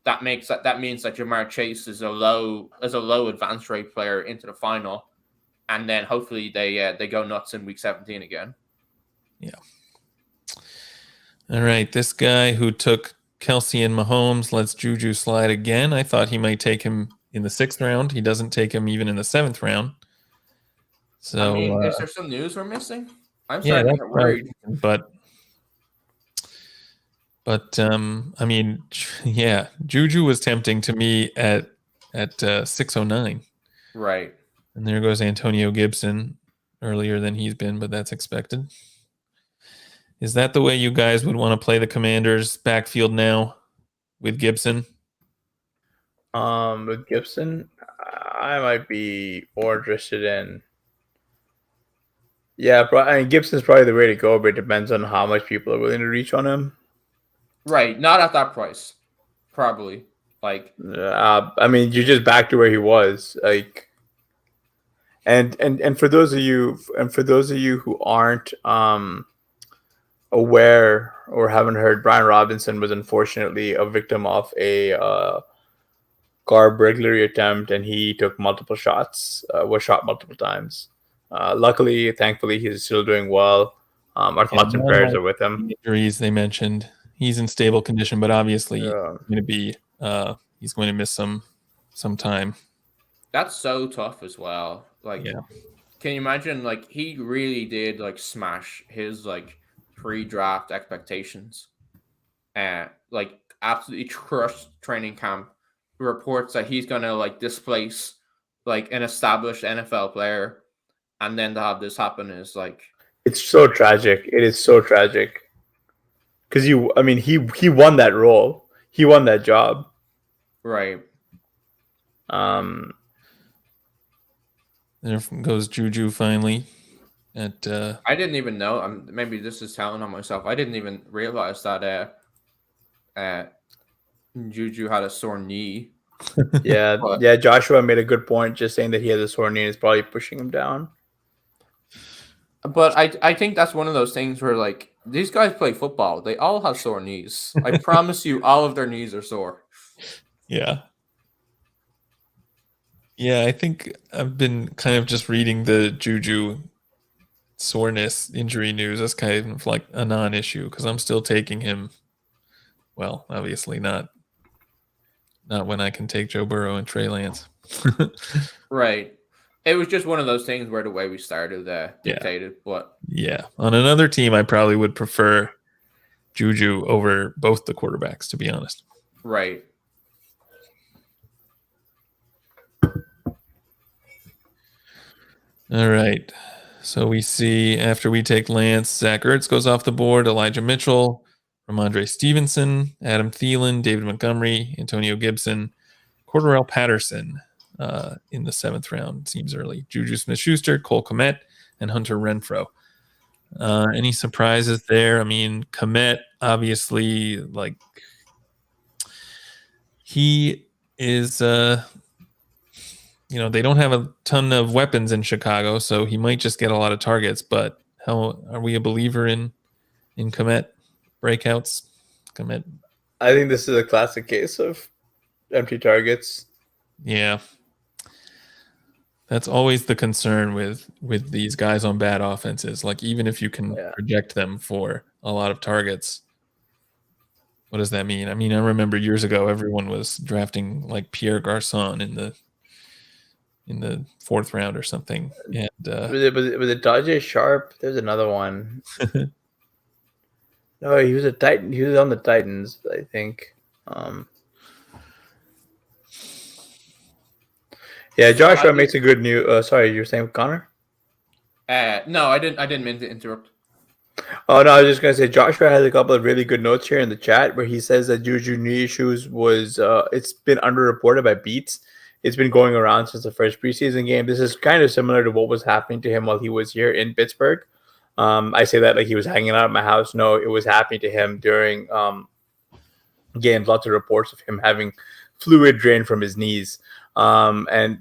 that means that Jamar Chase is a low advance rate player into the final, and then hopefully they go nuts in week 17 again. Yeah. All right, this guy who took Kelsey and Mahomes lets Juju slide again. I thought he might take him in the 6th round. He doesn't take him even in the 7th round. So, I mean, is there some news we're missing? I'm starting to get worried. But I mean, yeah, Juju was tempting to me at 609. Right. And there goes Antonio Gibson, earlier than he's been, but that's expected. Is that the way you guys would want to play the Commanders backfield now with Gibson? With Gibson, I might be more interested in. Yeah, I mean, Gibson's probably the way to go, but it depends on how much people are willing to reach on him. Right, not at that price, probably. Like, I mean, you're just back to where he was, like. And for those of you who aren't aware or haven't heard, Brian Robinson was unfortunately a victim of a car burglary attempt, and he took multiple shots. Was shot multiple times. Luckily, thankfully, he's still doing well. Our thoughts and prayers are with him. Injuries they mentioned. He's in stable condition, but obviously Yeah. he's going to miss some time. that's so tough as well. Like, Yeah. can you imagine? Like, he really did like smash his like pre-draft expectations, and like absolutely crushed training camp. Reports that he's gonna like displace like an established NFL player, and then to have this happen is like, It's so tragic. It is so tragic. Because he won that role. He won that job. right. There goes Juju finally. At I didn't even know. Maybe this is telling on myself. I didn't even realize that Juju had a sore knee. Yeah, But- yeah. Joshua made a good point, just saying that he has a sore knee and is probably pushing him down. But I think that's one of those things where like these guys play football. They all have sore knees. I promise you, all of their knees are sore. Yeah. Yeah, I think I've been kind of just reading the Juju soreness injury news. That's kind of like a non-issue because I'm still taking him. Well, obviously not when I can take Joe Burrow and Trey Lance. Right. It was just one of those things where the way we started dictated. But Yeah. On another team, I probably would prefer Juju over both the quarterbacks, to be honest. right. All right. So we see after we take Lance, Zach Ertz goes off the board, Elijah Mitchell, Ramondre Stevenson, Adam Thielen, David Montgomery, Antonio Gibson, Cordarrelle Patterson in the 7th round. Seems early. Juju Smith-Schuster, Cole Kmet, and Hunter Renfrow. Any surprises there? I mean, Kmet, obviously, like, he is... they don't have a ton of weapons in Chicago, so he might just get a lot of targets. But how are we a believer in Kmet breakouts? Kmet, I think this is a classic case of empty targets. yeah, that's always the concern with these guys on bad offenses. Like even if you can project them for a lot of targets, what does that mean? I mean, I remember years ago everyone was drafting like Pierre Garçon in the 4th round or something. And Was it Dodge Sharp? There's another one. No, he was a Titan. He was on the Titans, I think. Yeah, Joshua makes a good new. Sorry, you were saying Connor? No, I didn't mean to interrupt. Oh no, I was just gonna say Joshua has a couple of really good notes here in the chat where he says that Juju knee issues was it's been underreported by Beats. It's been going around since the first preseason game. This is kind of similar to what was happening to him while he was here in Pittsburgh. I say that like he was hanging out at my house. No, it was happening to him during games. Lots of reports of him having fluid drain from his knees. And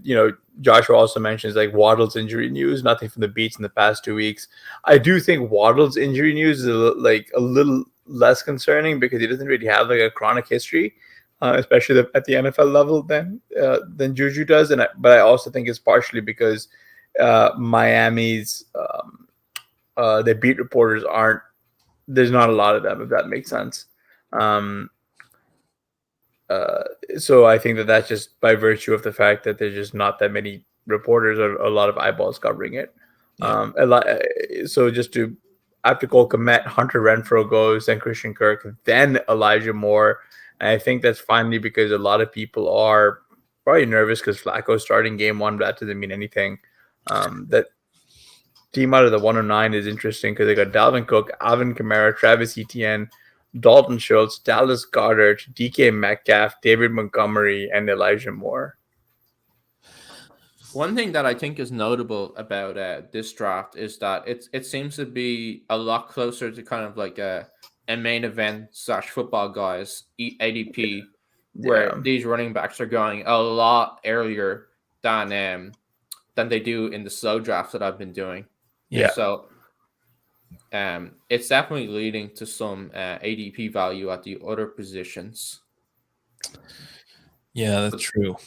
Joshua also mentions like Waddle's injury news. Nothing from the Beats in the past 2 weeks. I do think Waddle's injury news is a little less concerning because he doesn't really have like a chronic history. Especially at the NFL level than Juju does, but I also think it's partially because Miami's their beat reporters aren't. There's not a lot of them, if that makes sense. So I think that's just by virtue of the fact that there's just not that many reporters or a lot of eyeballs covering it. Yeah. So just to after Cole Kmet, Hunter Renfrow goes, then Christian Kirk, then Elijah Moore. And I think that's finally because a lot of people are probably nervous because Flacco's starting game 1, but that doesn't mean anything. That team out of the 109 is interesting because they got Dalvin Cook, Alvin Kamara, Travis Etienne, Dalton Schultz, Dallas Goedert, DK Metcalf, David Montgomery, and Elijah Moore. One thing that I think is notable about this draft is that it seems to be a lot closer to kind of like a main event / football guys ADP, where these running backs are going a lot earlier than they do in the slow drafts that I've been doing. Yeah. So it's definitely leading to some ADP value at the other positions. Yeah, that's true.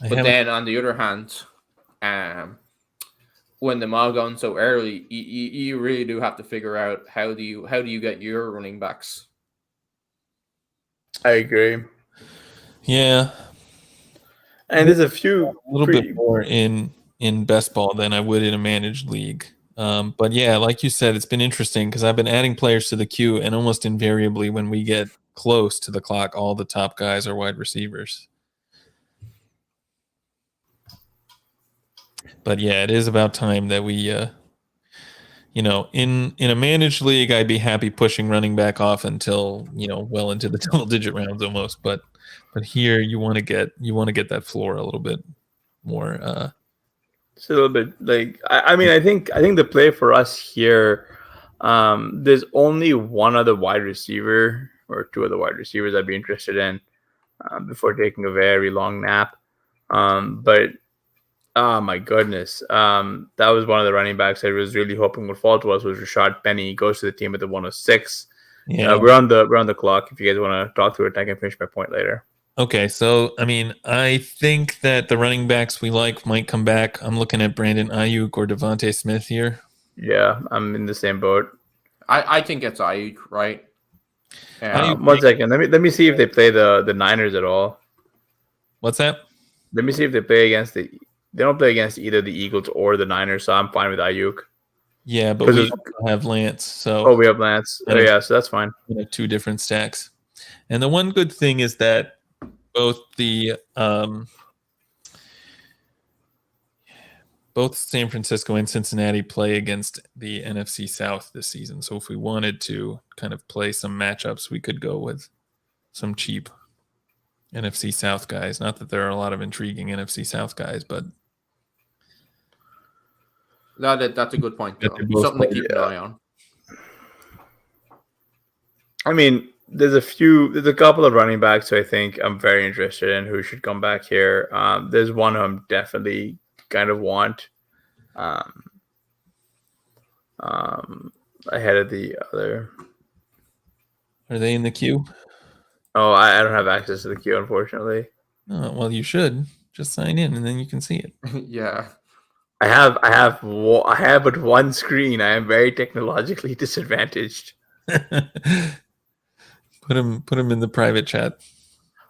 But then on the other hand, when them all going so early, you really do have to figure out how do you get your running backs. I agree. Yeah. And there's a little bit more in best ball than I would in a managed league. But yeah, like you said, it's been interesting because I've been adding players to the queue, and almost invariably when we get close to the clock, all the top guys are wide receivers. But yeah, it is about time that we, in a managed league, I'd be happy pushing running back off until, well into the double-digit rounds almost. But here you want to get that floor a little bit more. It's a little bit like I think the play for us here, there's only one other wide receiver or two other wide receivers I'd be interested in before taking a very long nap. But oh my goodness, that was one of the running backs I was really hoping would fall to us was Rashad Penny. He goes to the team at the 106. Yeah, we're on the clock. If you guys want to talk through it, I can finish my point later. Okay, so I think that the running backs we like might come back. I'm looking at Brandon Ayuk or Devontae Smith here. Yeah, I'm in the same boat. I think it's Ayuk, right? One second. Let me see if they play the Niners at all. What's that? Let me see if they play against They don't play against either the Eagles or the Niners, so I'm fine with Ayuk. Yeah, but we have Lance. So we have Lance. Oh yeah, so that's fine. We have two different stacks. And the one good thing is that both San Francisco and Cincinnati play against the NFC South this season. So if we wanted to kind of play some matchups, we could go with some cheap NFC South guys. Not that there are a lot of intriguing NFC South guys, but that's a good point, though. Something to keep an eye on. I mean, there's a couple of running backs who I think I'm very interested in who should come back here. There's one who I'm definitely kind of want ahead of the other. Are they in the queue? Oh, I don't have access to the queue, unfortunately. Oh, well, you should just sign in and then you can see it. Yeah. I have but one screen. I am very technologically disadvantaged. Put him in the private chat.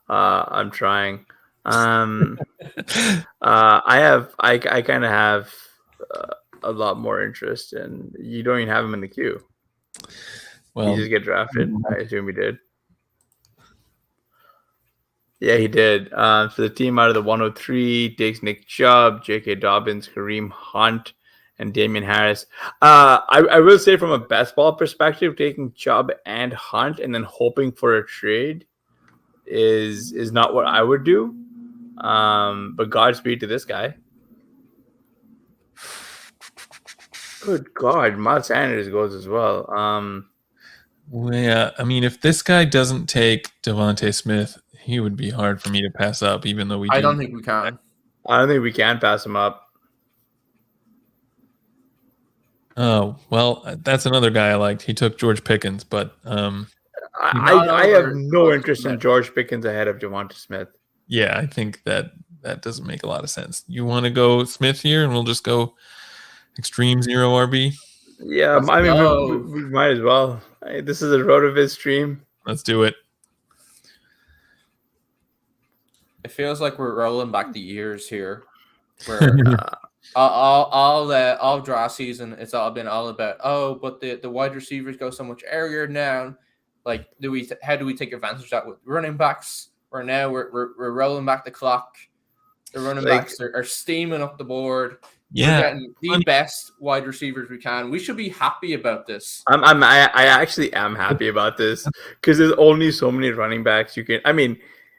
I'm trying. I kind of have a lot more interest in. You don't even have him in the queue. Well, he just get drafted. I assume he did. Yeah, he did. So the team out of the 103 takes Nick Chubb, J.K. Dobbins, Kareem Hunt, and Damian Harris. I will say from a best ball perspective, taking Chubb and Hunt and then hoping for a trade is not what I would do. But Godspeed to this guy. Good God, Miles Sanders goes as well. Yeah, I mean, if this guy doesn't take Devontae Smith, he would be hard for me to pass up, even though I don't think we can. I don't think we can pass him up. Oh, well, that's another guy I liked. He took George Pickens, but I have no interest in George Pickens ahead of Devonta Smith. Yeah, I think that doesn't make a lot of sense. You want to go Smith here, and we'll just go extreme zero RB? Yeah, I mean, we might as well. This is a RotoViz stream. Let's do it. It feels like we're rolling back the years here. Where all draft season, it's all been all about, but the wide receivers go so much earlier now. Like, how do we take advantage of that with running backs? Where now we're rolling back the clock. The running backs are steaming up the board. We're getting the best wide receivers we can. We should be happy about this. I actually am happy about this because there's only so many running backs you can. I mean,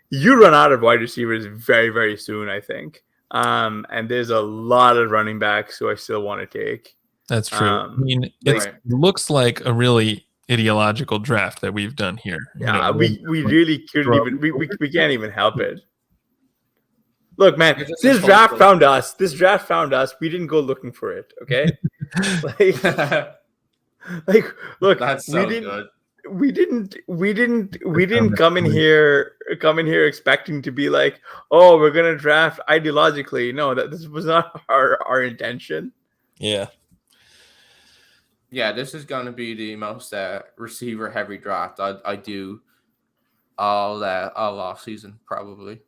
you run out of wide receivers very, very soon, I think. And there's a lot of running backs who I still want to take. That's true. I mean, it looks like a really ideological draft that we've done here. Yeah, we really couldn't even we can't even help it. Look, man, this draft found us. We didn't go looking for it. Okay, look, that's so good. We didn't come in here expecting to be like, oh, we're gonna draft ideologically. No, this was not our intention. Yeah. Yeah, this is going to be the most receiver-heavy draft I do all off season probably.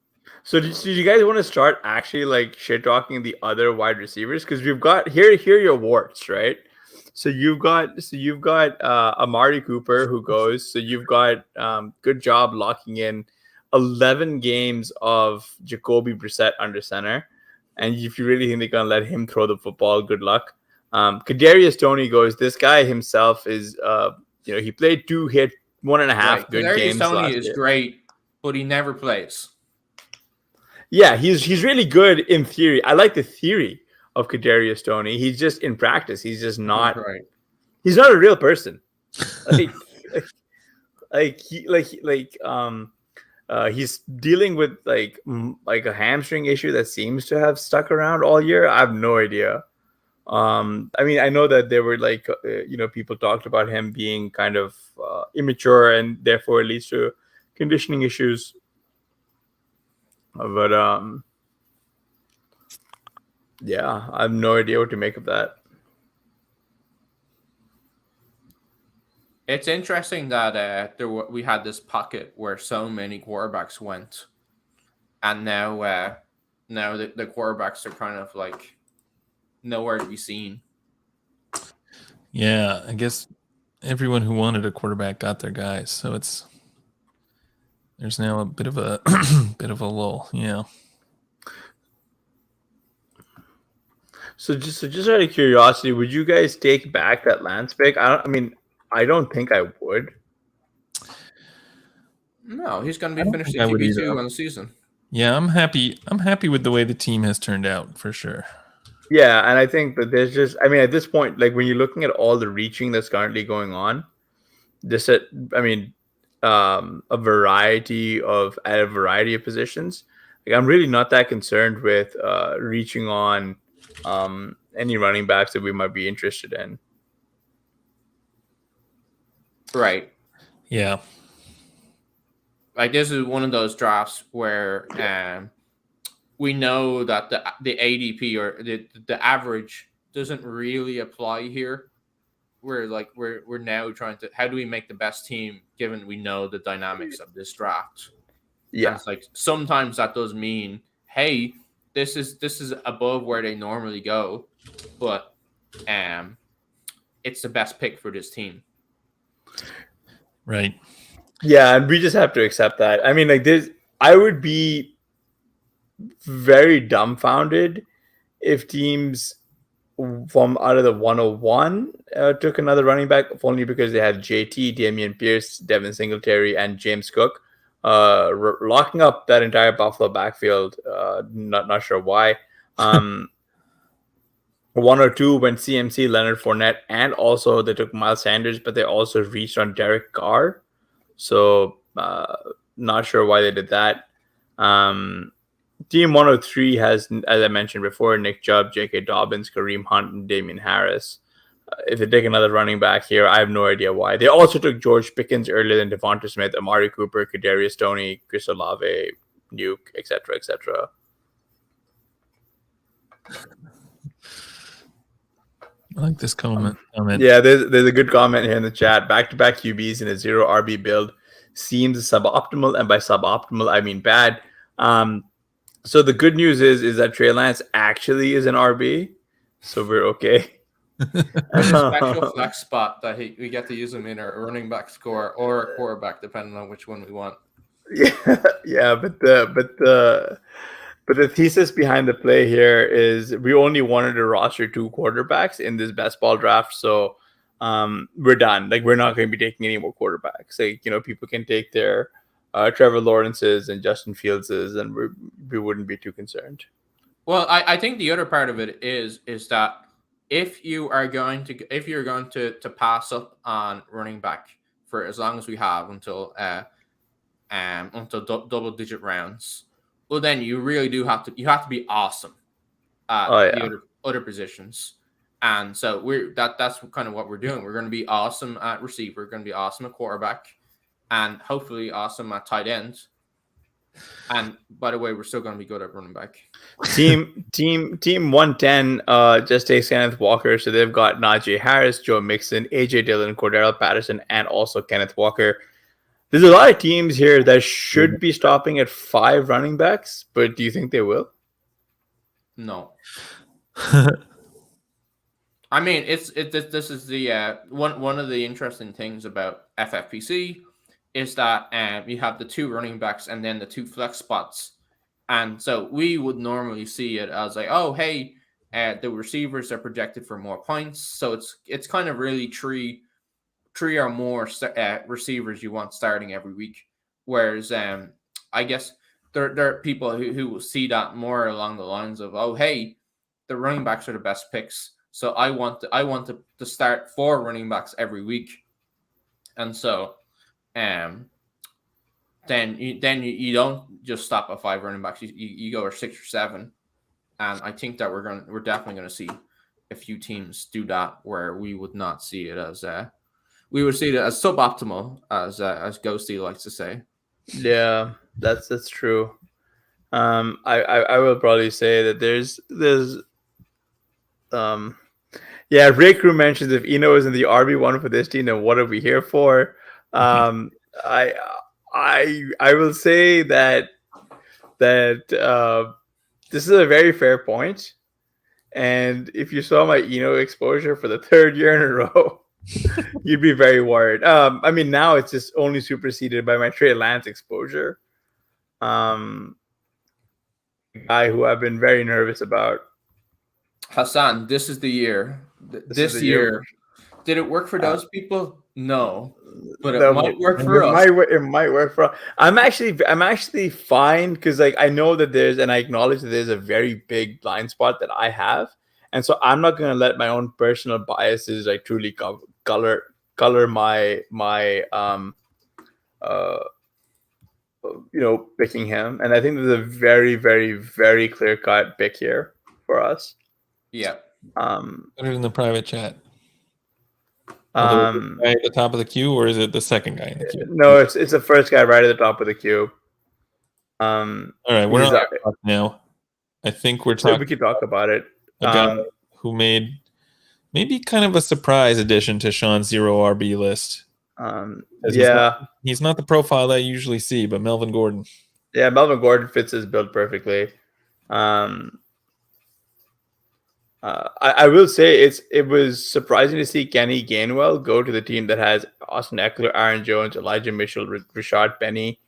So, do you guys want to start actually like shit talking the other wide receivers? Because we've got here are your warts, right? So you've got Amari Cooper who goes. So you've got good job locking in 11 games of Jacoby Brissett under center, and if you really think they're gonna let him throw the football, good luck. Kadarius Toney goes. This guy himself is, he played 1.5 good Kadarius games. Toney is great, but he never plays. Yeah, he's really good in theory. I like the theory of Kadarius Toney. He's just in practice. He's just not. Right. He's not a real person. He's dealing with like a hamstring issue that seems to have stuck around all year. I have no idea. I mean, I know that there were people talked about him being kind of immature and therefore it leads to conditioning issues. But yeah, I have no idea what to make of that. It's interesting that we had this pocket where so many quarterbacks went, and now the quarterbacks are kind of like nowhere to be seen. Yeah, I guess everyone who wanted a quarterback got their guys, so there's now a bit of a lull. Yeah. So just out of curiosity, would you guys take back that Lance pick? I don't think I would. No, he's going to be finishing QB2 on the season. Yeah, I'm happy. I'm happy with the way the team has turned out for sure. Yeah, and I think that there's just, at this point, like when you're looking at all the reaching that's currently going on, a variety of positions. Like I'm really not that concerned with reaching on any running backs that we might be interested in. Right. Yeah. Like this is one of those drafts where we know that the ADP or the average doesn't really apply here. We're now trying to, how do we make the best team given we know the dynamics of this draft? Yeah. And it's like sometimes that does mean, hey, this is above where they normally go, but it's the best pick for this team. Right. Yeah, and we just have to accept that. I mean, like this, I would be very dumbfounded if teams from out of the 101 took another running back, if only because they had JT, Dameon Pierce, Devin Singletary, and James Cook locking up that entire Buffalo backfield. Not sure why. 102 went CMC, Leonard Fournette, and also they took Miles Sanders, but they also reached on Derek Carr. So not sure why they did that. Team 103 has, as I mentioned before, Nick Chubb, J.K. Dobbins, Kareem Hunt, and Damian Harris. If they take another running back here, I have no idea why. They also took George Pickens earlier than Devonta Smith, Amari Cooper, Kadarius Toney, Chris Olave, Nuke, etc., etc. I like this comment. Yeah, there's a good comment here in the chat. Back-to-back QBs in a 0 RB build seems suboptimal, and by suboptimal, I mean bad. So the good news is that Trey Lance actually is an RB, so we're okay. There's a special flex spot that we get to use him in our running back score or a quarterback, depending on which one we want. Yeah, but the But the thesis behind the play here is we only wanted to roster 2 quarterbacks in this best ball draft. So we're done. Like, we're not going to be taking any more quarterbacks. Like, people can take their Trevor Lawrence's and Justin Fields's, and we wouldn't be too concerned. Well, I think the other part of it is that if you're going to pass up on running back for as long as we have until double digit rounds, well, then you really do have to be awesome at the other positions. And so that's kind of what we're doing. We're going to be awesome at receiver, we're going to be awesome at quarterback, and hopefully awesome at tight end. And by the way, we're still going to be good at running back. Team 110 just takes Kenneth Walker, so they've got Najee Harris, Joe Mixon, AJ Dillon, Cordero Patterson, and also Kenneth Walker. There's a lot of teams here that should be stopping at 5 running backs, but do you think they will? No. I mean, this is the one of the interesting things about FFPC is that you have the 2 running backs and then the 2 flex spots. And so we would normally see it as like, oh, hey, the receivers are projected for more points. So it's kind of really 3 or more receivers you want starting every week. Whereas I guess there are people who will see that more along the lines of, oh, hey, the running backs are the best picks. So I want to start 4 running backs every week. And so then you don't just stop at 5 running backs. You go or 6 or 7, and I think that we're definitely going to see a few teams do that where we would not see it as we would see it as suboptimal, as Ghosty likes to say. Yeah, that's true. I will probably say that there's Ray Crew mentions if Eno is in the RB1 for this team, then what are we here for? I will say that this is a very fair point. And if you saw my Eno exposure for the 3rd year in a row, you'd be very worried. I mean, now it's just only superseded by my Trey Lance exposure. Guy who I've been very nervous about. Hasan, this is the year. This year. Did it work for those people? No, but it might work for us. It might work for us. I'm actually fine because I know that and I acknowledge that there's a very big blind spot that I have, and so I'm not going to let my own personal biases truly color my picking him. And I think there's a very, very, very clear cut pick here for us. Yeah. Put it in the private chat. Guy at the top of the queue, or is it the second guy in the queue? No, it's the first guy right at the top of the queue. All right, we're on now. I think we're talking. We can talk about it. A guy who made maybe kind of a surprise addition to Sean's 0 RB list. He's not the profile that you usually see, but Melvin Gordon. Yeah, Melvin Gordon fits his build perfectly. I will say it was surprising to see Kenny Gainwell go to the team that has Austin Eckler, Aaron Jones, Elijah Mitchell, Rashad Penny,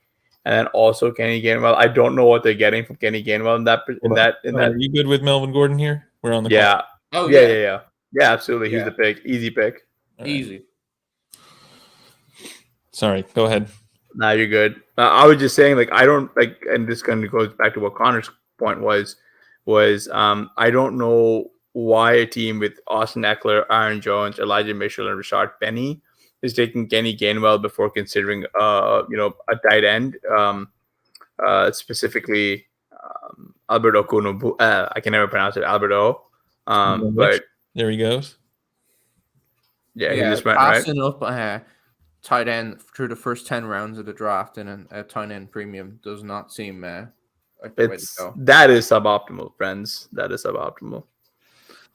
and then also Kenny Gainwell. I don't know what they're getting from Kenny Gainwell in that. Are you good with Melvin Gordon here? We're on the call. Oh yeah, absolutely. He's the pick, easy pick, easy. Sorry, go ahead. Nah, you're good. I was just saying, I don't and this kind of goes back to what Connor's point was I don't know why a team with Austin Eckler, Aaron Jones, Elijah Mitchell, and Rashad Penny is taking Kenny Gainwell before considering a tight end, specifically Alberto Kuno. I can never pronounce it, Alberto. But there he goes. Yeah, he just went right. Up tight end through the first 10 rounds of the draft in a tight end premium does not seem like the way to go. That is suboptimal, friends. That is suboptimal.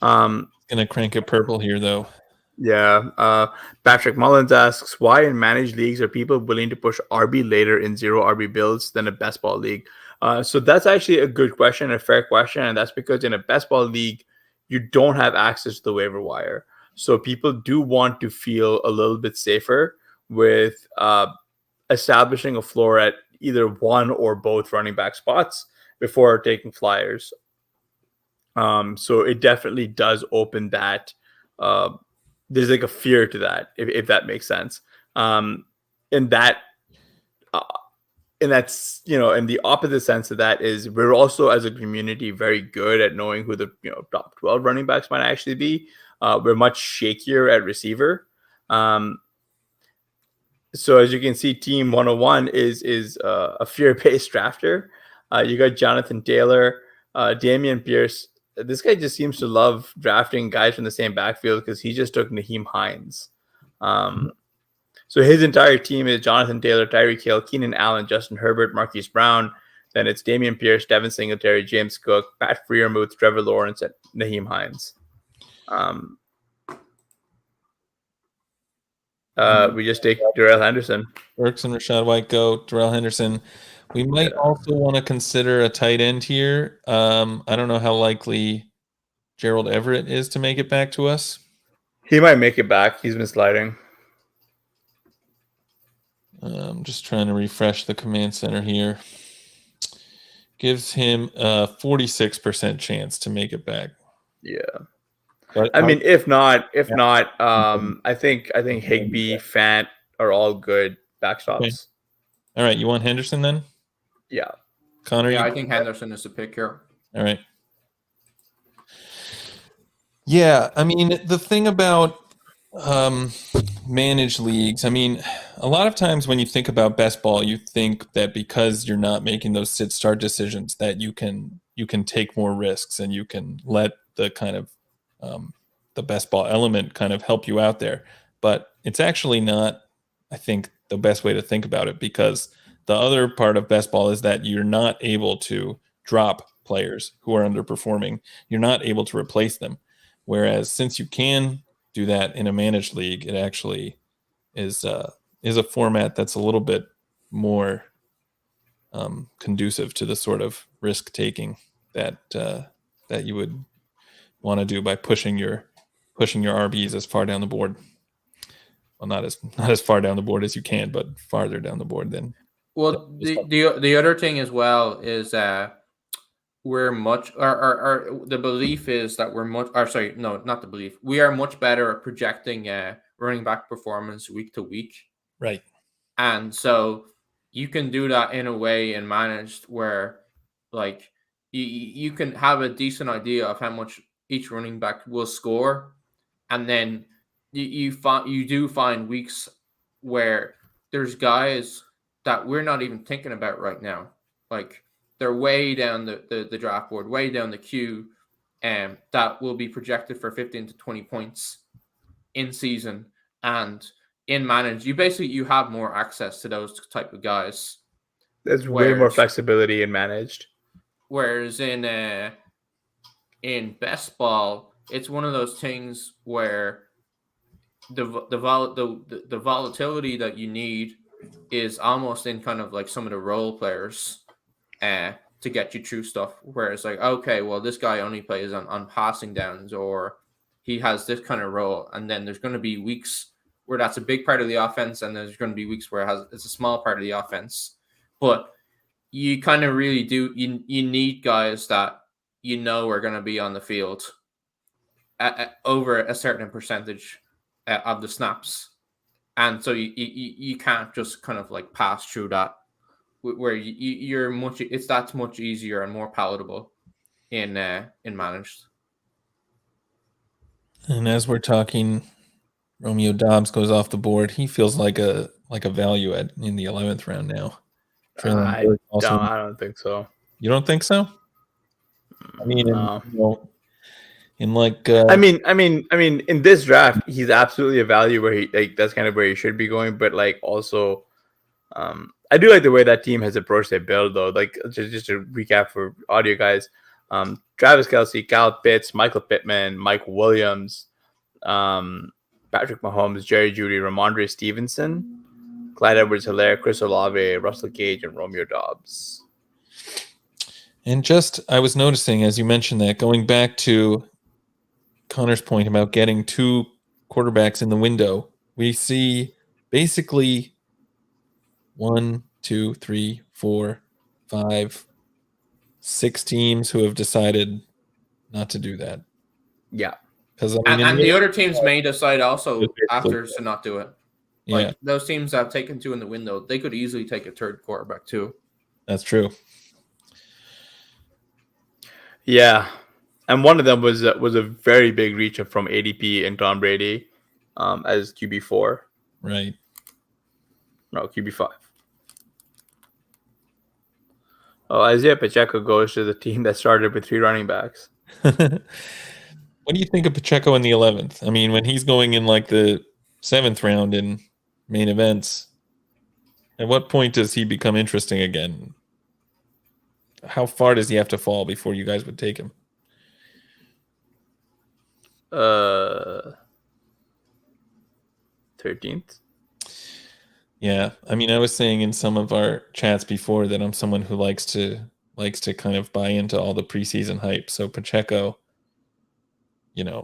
Gonna crank it purple here though. Yeah. Patrick Mullins asks, why in managed leagues are people willing to push RB later in 0 RB builds than a best ball league? So that's actually a good question, a fair question, and that's because in a best ball league you don't have access to the waiver wire. So people do want to feel a little bit safer with establishing a floor at either one or both running back spots. before taking flyers. So it definitely does open that. There's like a fear to that, if that makes sense. And that, and that's, in the opposite sense of that is we're also as a community very good at knowing who the top 12 running backs might actually be. We're much shakier at receiver. So as you can see, Team 101 is a fear-based drafter. You got Jonathan Taylor, Damian Pierce. This guy just seems to love drafting guys from the same backfield because he just took Naheem Hines. So his entire team is Jonathan Taylor, Tyreek Hill, Keenan Allen, Justin Herbert, Marquise Brown. Then it's Damian Pierce, Devin Singletary, James Cook, Pat Freiermuth, Trevor Lawrence, and Naheem Hines. We just take Darrell Henderson. Burks and Rashad White go. Darrell Henderson. We might also want to consider a tight end here. I don't know how likely Gerald Everett is to make it back to us. He might make it back. He's been sliding. I'm just trying to refresh the command center here. Gives him a 46% chance to make it back. Yeah. But I mean, if not, I think Higbee, Fant are all good backstops. Okay. All right, you want Henderson then? Yeah. Connor? Yeah, I think Henderson is the pick here. All right. Yeah, I mean, the thing about managed leagues, I mean, a lot of times when you think about best ball, you think that because you're not making those sit-start decisions that you can take more risks and you can let the kind of the best ball element kind of help you out there. But it's actually not, I think, the best way to think about it, because the other part of best ball is that you're not able to drop players who are underperforming. You're not able to replace them. Whereas since you can do that in a managed league, it actually is a format that's a little bit more conducive to the sort of risk taking that you would want to do by pushing your RBs as far down the board. Well, not as far down the board as you can, but farther down the board than. Well, the other thing as well is we're much or the belief is that we're much, or sorry, no, not the belief. We are much better at projecting running back performance week to week. Right. And so you can do that in a way in managed where like you can have a decent idea of how much each running back will score, and then you do find weeks where there's guys that we're not even thinking about right now, like they're way down the draft board, way down the queue, that will be projected for 15 to 20 points in season. And in managed, you have more access to those type of guys. There's way more flexibility in managed. Whereas in best ball, it's one of those things where the volatility that you need is almost in kind of like some of the role players to get you through stuff. Whereas like, okay, well, this guy only plays on passing downs, or he has this kind of role, and then there's going to be weeks where that's a big part of the offense, and there's going to be weeks where it's a small part of the offense. But you kind of really do you need guys that are going to be on the field over a certain percentage of the snaps, and so you can't just kind of like pass through that, where that's much easier and more palatable in managed. And as we're talking, Romeo Doubs goes off the board. He feels like a value in the 11th round now. I don't think so. You don't think so? I mean, no. In like, I mean, in this draft, he's absolutely a value where that's kind of where he should be going. But like, also, I do like the way that team has approached their build, though. Like, just to recap for audio guys, Travis Kelce, Kyle Pitts, Michael Pittman, Mike Williams, Patrick Mahomes, Jerry Jeudy, Ramondre Stevenson, Clyde Edwards-Helaire, Chris Olave, Russell Gage, and Romeo Doubs. And I was noticing, as you mentioned that, going back to Connor's point about getting two quarterbacks in the window, we see basically 1, 2, 3, 4, 5, 6 teams who have decided not to do that. Yeah. Because and the other teams may decide also It's basically- after to not do it. Yeah, Like those teams that have taken 2 in the window, they could easily take a third quarterback too. that's true. Yeah. And one of them was a very big reach from ADP and Tom Brady as QB4. Right. No, QB5. Oh, Isaiah Pacheco goes to the team that started with 3 running backs. What do you think of Pacheco in the 11th? I mean, when he's going in like the 7th round in main events, at what point does he become interesting again? How far does he have to fall before you guys would take him? 13th. Yeah, I mean, I was saying in some of our chats before that I'm someone who likes to kind of buy into all the preseason hype. So Pacheco,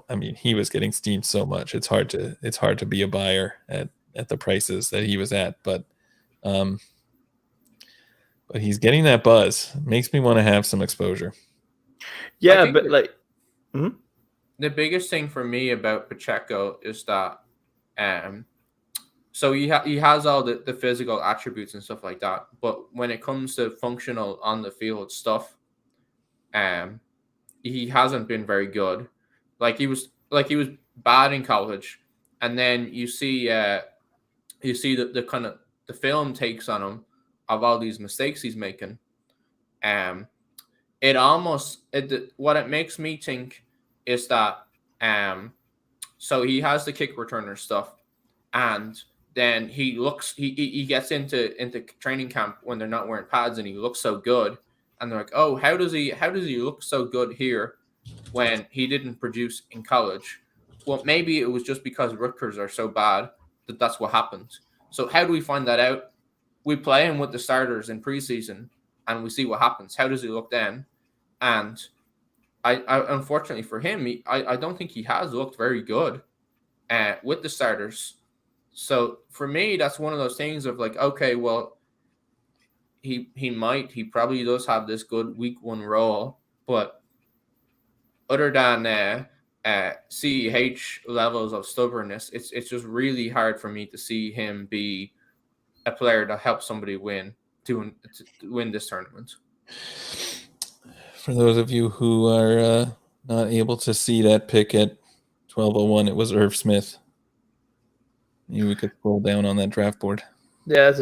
I mean, he was getting steamed so much. It's hard to be a buyer at the prices that he was at, but he's getting that buzz. It makes me want to have some exposure. Yeah, but like the biggest thing for me about Pacheco is that so he has all the physical attributes and stuff like that, but when it comes to functional on the field stuff, he hasn't been very good. Like he was bad in college, and then you see the kind of the film takes on him of all these mistakes he's making. What it makes me think is that so he has the kick returner stuff, and then he gets into training camp when they're not wearing pads, and he looks so good, and they're like, oh, how does he look so good here when he didn't produce in college? Well, maybe it was just because Rutgers are so bad that's what happened. So how do we find that out? We play him with the starters in preseason, and we see what happens. How does he look then? And I unfortunately for him, I don't think he has looked very good with the starters. So for me, that's one of those things of like, okay, well, he probably does have this good week 1 role, but other than CEH levels of stubbornness, it's just really hard for me to see him be a player that helps somebody win to win this tournament. For those of you who are not able to see that pick at 12:01, it was Irv Smith. Maybe we could scroll down on that draft board. Yeah,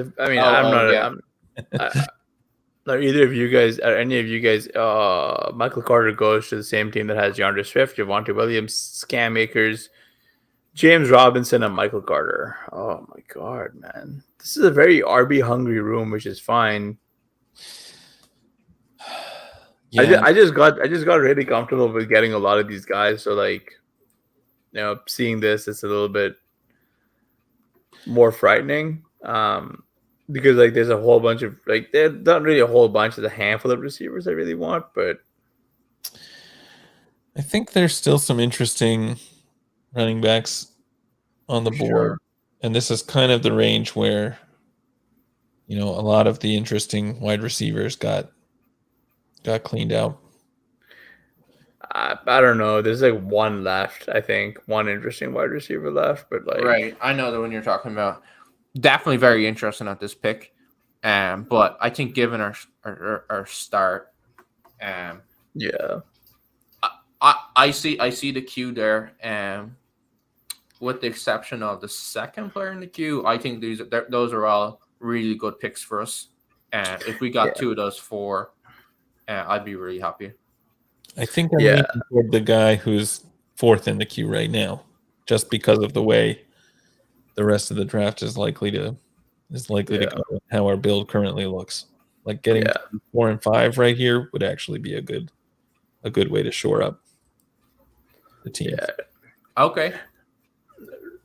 not either of you guys or any of you guys. Michael Carter goes to the same team that has DeAndre Swift, Javonte Williams, Scam Makers, James Robinson, and Michael Carter. Oh my God, man. This is a very RB hungry room, which is fine. Yeah. I just got really comfortable with getting a lot of these guys. So like, seeing this, it's a little bit more frightening. Because like there's a whole bunch of like there's not really a whole bunch, there's a handful of receivers I really want, but I think there's still some interesting running backs on the board. Sure. And this is kind of the range where a lot of the interesting wide receivers got cleaned out. I don't know. There's like one left, I think. One interesting wide receiver left, but like right. I know the one you're talking about. Definitely very interesting at this pick. But I think given our start, yeah. I see the queue there. With the exception of the second player in the queue, I think those are all really good picks for us. If we got 2 of those 4, I'd be really happy. I think I'm leaning toward the guy who's 4th in the queue right now, just because of the way the rest of the draft is likely to go, how our build currently looks. Like getting 4 and 5 right here would actually be a good way to shore up the team. Yeah. Okay.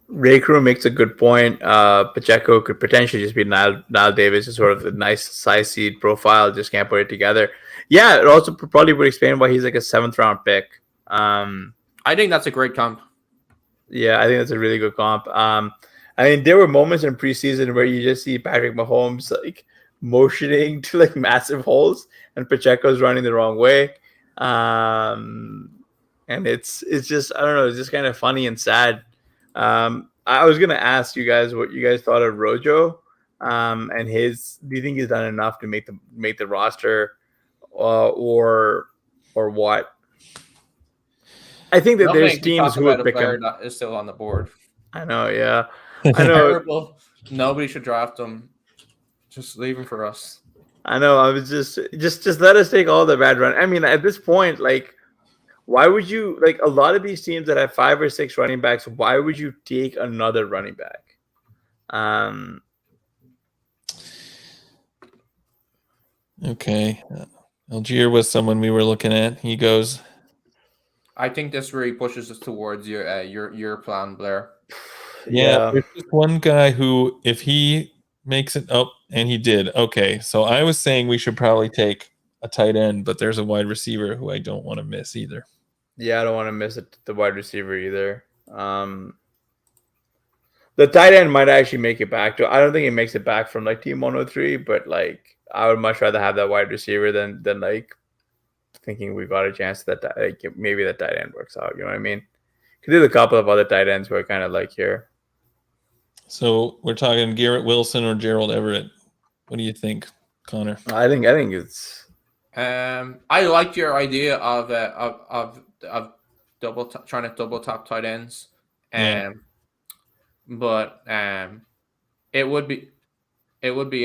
Ray Crew makes a good point. Pacheco could potentially just be Niall Davis, is sort of a nice size seed profile, just can't put it together. Yeah, it also probably would explain why he's like a 7th round pick. I think that's a great comp. Yeah, I think that's a really good comp. I mean, there were moments in preseason where you just see Patrick Mahomes like motioning to like massive holes, and Pacheco's running the wrong way. And it's just, I don't know, it's just kind of funny and sad. I was gonna ask you guys what you guys thought of Rojo, and his. Do you think he's done enough to make the roster, or what? I think that there's teams who would pick him. That is still on the board. I know, yeah, I know. Terrible. Nobody should draft him. Just leave him for us. I know. I was just let us take all the bad run. I mean, at this point, like, why would you, like, a lot of these teams that have 5 or 6 running backs? Why would you take another running back? Okay, Algier was someone we were looking at. He goes. I think this really pushes us towards your plan, Blair. Yeah, there's just one guy who, if he makes it up, and he did. Okay, so I was saying we should probably take a tight end, but there's a wide receiver who I don't want to miss either. Yeah, I don't want to miss the wide receiver either. The tight end might actually make it back. I don't think he makes it back from like team 103, but like I would much rather have that wide receiver than like thinking we got a chance that like maybe that tight end works out. You know what I mean? Because there's a couple of other tight ends who I kind of like here. So we're talking Garrett Wilson or Gerald Everett. What do you think, Connor? I think it's. I liked your idea of trying to double top tight ends, but it would be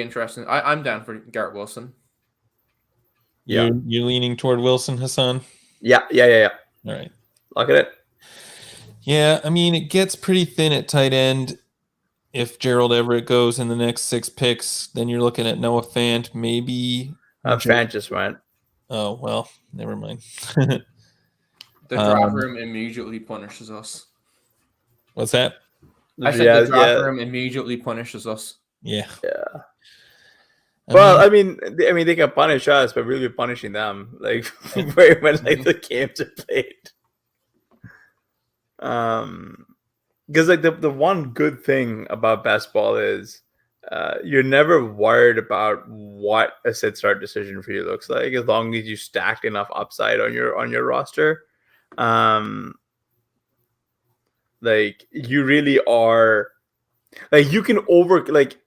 interesting. I'm down for Garrett Wilson. Yeah, you leaning toward Wilson, Hasan? Yeah. All right, look at it. Yeah, I mean it gets pretty thin at tight end. If Gerald Everett goes in the next 6 picks, then you're looking at Noah Fant, maybe. Fant just went. Oh, well, never mind. The draft room immediately punishes us. What's that? I said the draft room immediately punishes us. Yeah. I mean, they can punish us, but we'll be punishing them. Like when like the games are played. Because like the one good thing about basketball is you're never worried about what a sit start decision for you looks like, as long as you stacked enough upside on your roster. Like you really are, like you can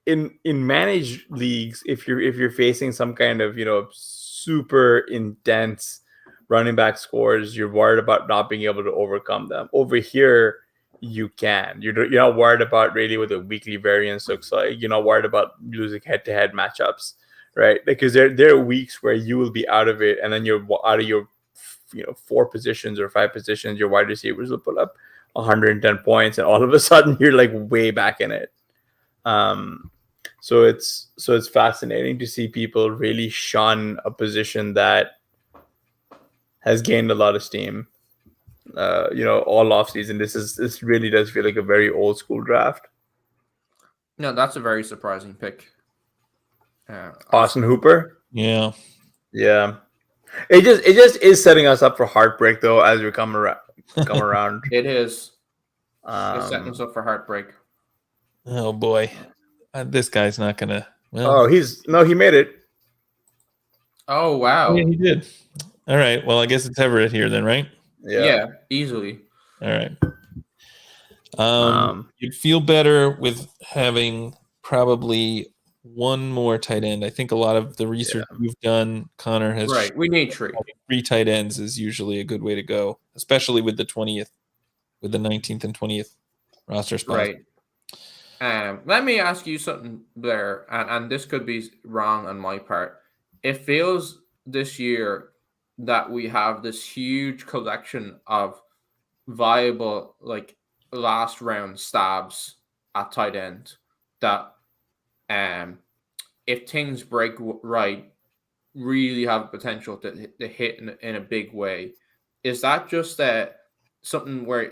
in managed leagues, if you're facing some kind of super intense running back scores, you're worried about not being able to overcome them. Over here, you can. You're not worried about really what the weekly variance looks like. You're not worried about losing head-to-head matchups, right? Because there are weeks where you will be out of it, and then you're out of your 4 positions or 5 positions. Your wide receivers will put up 110 points, and all of a sudden you're like way back in it. So it's fascinating to see people really shun a position that has gained a lot of steam. All off season. This really does feel like a very old school draft. No, that's a very surprising pick. Austin Hooper. Yeah. It just is setting us up for heartbreak though as we come around. It is. It's setting us up for heartbreak. Oh boy, this guy's not gonna. Well, he made it. Oh wow. Yeah, he did. All right. Well, I guess it's Everett here then, right? Yeah, easily. All right. You'd feel better with having probably one more tight end. I think a lot of the research you've done, Connor, has right. We need 3 tight ends is usually a good way to go, especially with the 20th, with the 19th and 20th roster spots. Right. Let me ask you something, Blair, and this could be wrong on my part. It feels this year that we have this huge collection of viable, like, last round stabs at tight end that, if things break right, really have potential to hit in a big way. Is that just something where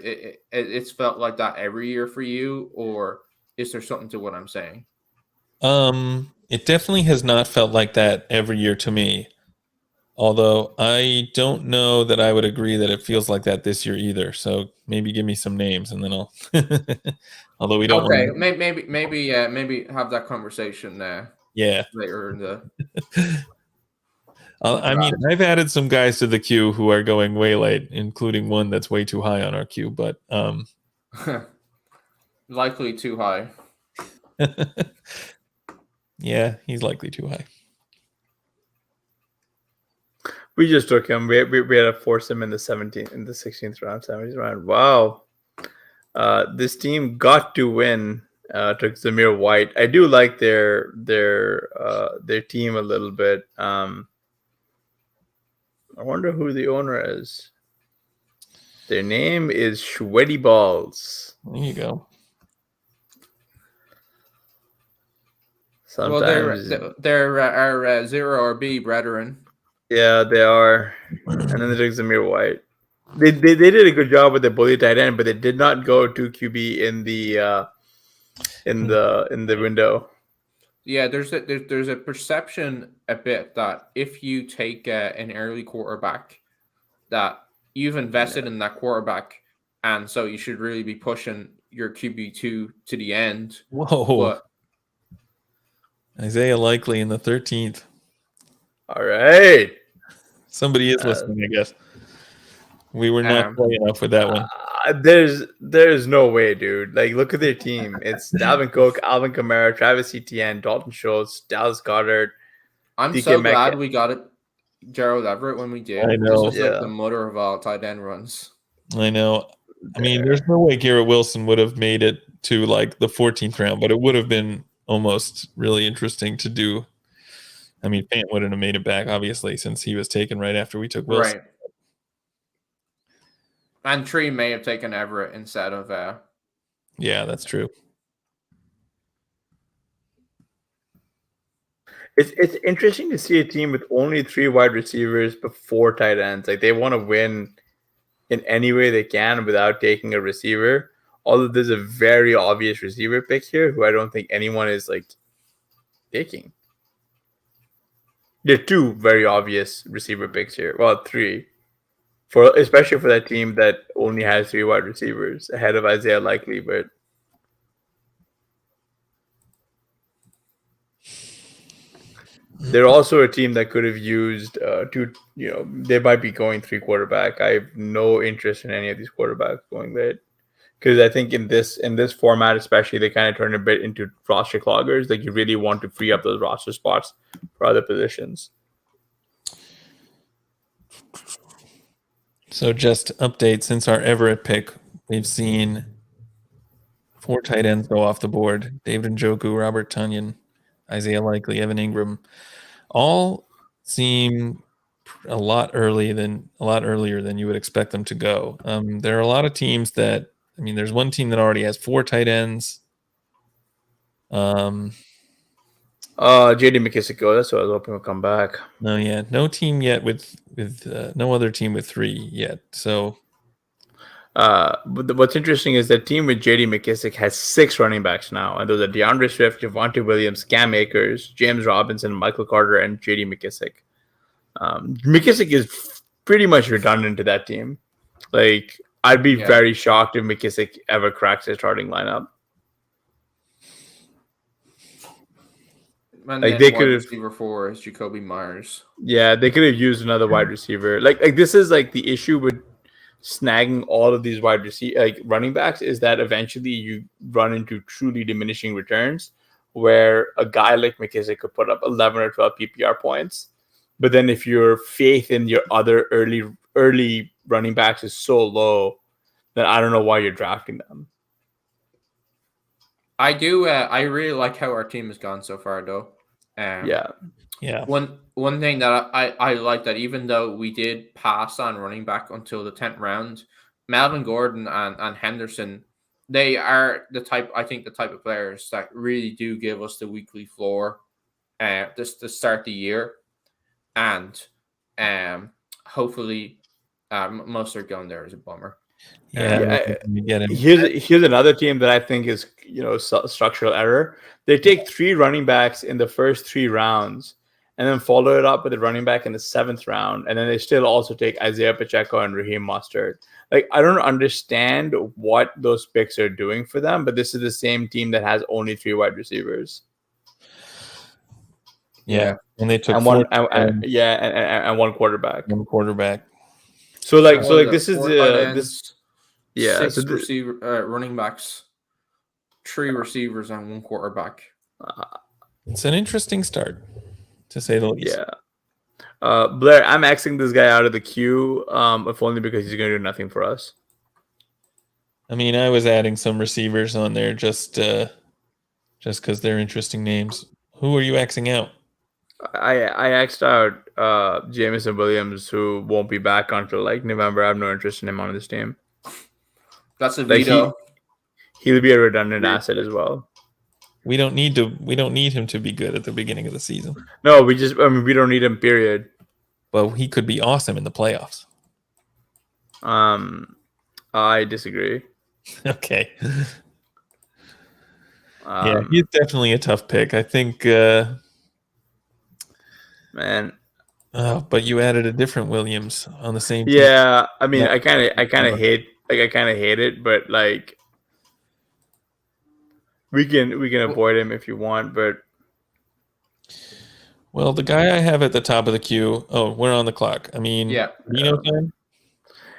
it's felt like that every year for you, or is there something to what I'm saying? It definitely has not felt like that every year to me. Although I don't know that I would agree that it feels like that this year either. So maybe give me some names and then I'll. Although we don't. Okay, maybe have that conversation there. Yeah. later in the. I mean, I've added some guys to the queue who are going way late, including one that's way too high on our queue. But likely too high. yeah, he's likely too high. We just took him. We had to force him in the 16th round, 17th round. Wow. This team got to win. Took Zamir White. I do like their team a little bit. I wonder who the owner is. Their name is Sweaty Balls. There you go. Sometimes, well, they're our 0RB brethren. Yeah, they are. And then they took Zamir White. They did a good job with the bully tight end, but they did not go to QB in the window. Yeah, there's a perception a bit that if you take an early quarterback, that you've invested in that quarterback, and so you should really be pushing your QB2 to the end. Whoa! But Isaiah Likely in the 13th. All right. Somebody is listening, I guess. We were not playing enough with that one. There's no way, dude. Like, look at their team. It's Dalvin Cook, Alvin Kamara, Travis Etienne, Dalton Schultz, Dallas Goedert. I'm so glad we got it, Gerald Everett, when we did. I know. This is like the mother of all tight end runs. I know. I mean, there's no way Garrett Wilson would have made it to like the 14th round, but it would have been almost really interesting to do. I mean, Fant wouldn't have made it back, obviously, since he was taken right after we took Wilson. Right. And Tree may have taken Everett instead of. Yeah, that's true. It's interesting to see a team with only 3 wide receivers but 4 tight ends. Like, they want to win in any way they can without taking a receiver. Although there's a very obvious receiver pick here who I don't think anyone is like taking. There are 2 very obvious receiver picks here. Well, 3. Especially for that team that only has 3 wide receivers ahead of Isaiah Likely, but they're also a team that could have used 2. They might be going 3 quarterback. I have no interest in any of these quarterbacks going late because I think in this format, especially, they kind of turn a bit into roster cloggers. Like, you really want to free up those roster spots for other positions. So just update, since our Everett pick, we've seen 4 tight ends go off the board. David Njoku, Robert Tonyan, Isaiah Likely, Evan Ingram, all seem a lot earlier than you would expect them to go. There are a lot of teams that, I mean, there's one team that already has 4 tight ends. JD McKissick, that's what I was hoping would come back. No team yet with no other team with 3 yet. So, but what's interesting is that team with JD McKissick has 6 running backs now, and those are DeAndre Swift, Javonte Williams, Cam Akers, James Robinson, Michael Carter, and JD McKissick. McKissick is pretty much redundant to that team. Like, I'd be very shocked if McKissick ever cracks his starting lineup. And like, they could have receiver 4 is Jacoby Myers. Yeah, they could have used another wide receiver. Like this is like the issue with snagging all of these running backs is that eventually you run into truly diminishing returns where a guy like McKissick could put up 11 or 12 PPR points. But then if your faith in your other early running backs is so low, then I don't know why you're drafting them. I do. I really like how our team has gone so far, though. Yeah. One thing that I like, that even though we did pass on running back until the 10th round, Melvin Gordon and Henderson, they are the type of players that really do give us the weekly floor just to start the year. And hopefully Mostert going there is a bummer. Here's another team that I think is structural error. They take 3 running backs in the first 3 rounds and then follow it up with a running back in the 7th round, and then they still also take Isaiah Pacheco and Raheem Mostert. Like, I don't understand what those picks are doing for them, but this is the same team that has only 3 wide receivers. Yeah, and they took and one and one quarterback. one quarterback. So like What is it? this is 4 tight this ends, yeah. 6 So running backs, 3 receivers, and 1 quarterback. It's an interesting start, to say the least. yeah. Blair, I'm Xing this guy out of the queue, if only because he's going to do nothing for us. I mean, I was adding some receivers on there just because they're interesting names. Who are you Xing out? I X'd out Jameson Williams, who won't be back until like November. I have no interest in him on this team. That's a Like veto. he'll be a redundant asset as well. We don't need him to be good at the beginning of the season. No, we don't need him, period. But he could be awesome in the playoffs. I disagree. Okay. Yeah, he's definitely a tough pick. I think man. But you added a different Williams on the same team. Yeah, I mean, I kind of hate it, but like we can avoid him if you want, but well, the guy I have at the top of the queue. Oh, we're on the clock. I mean, Yeah. time.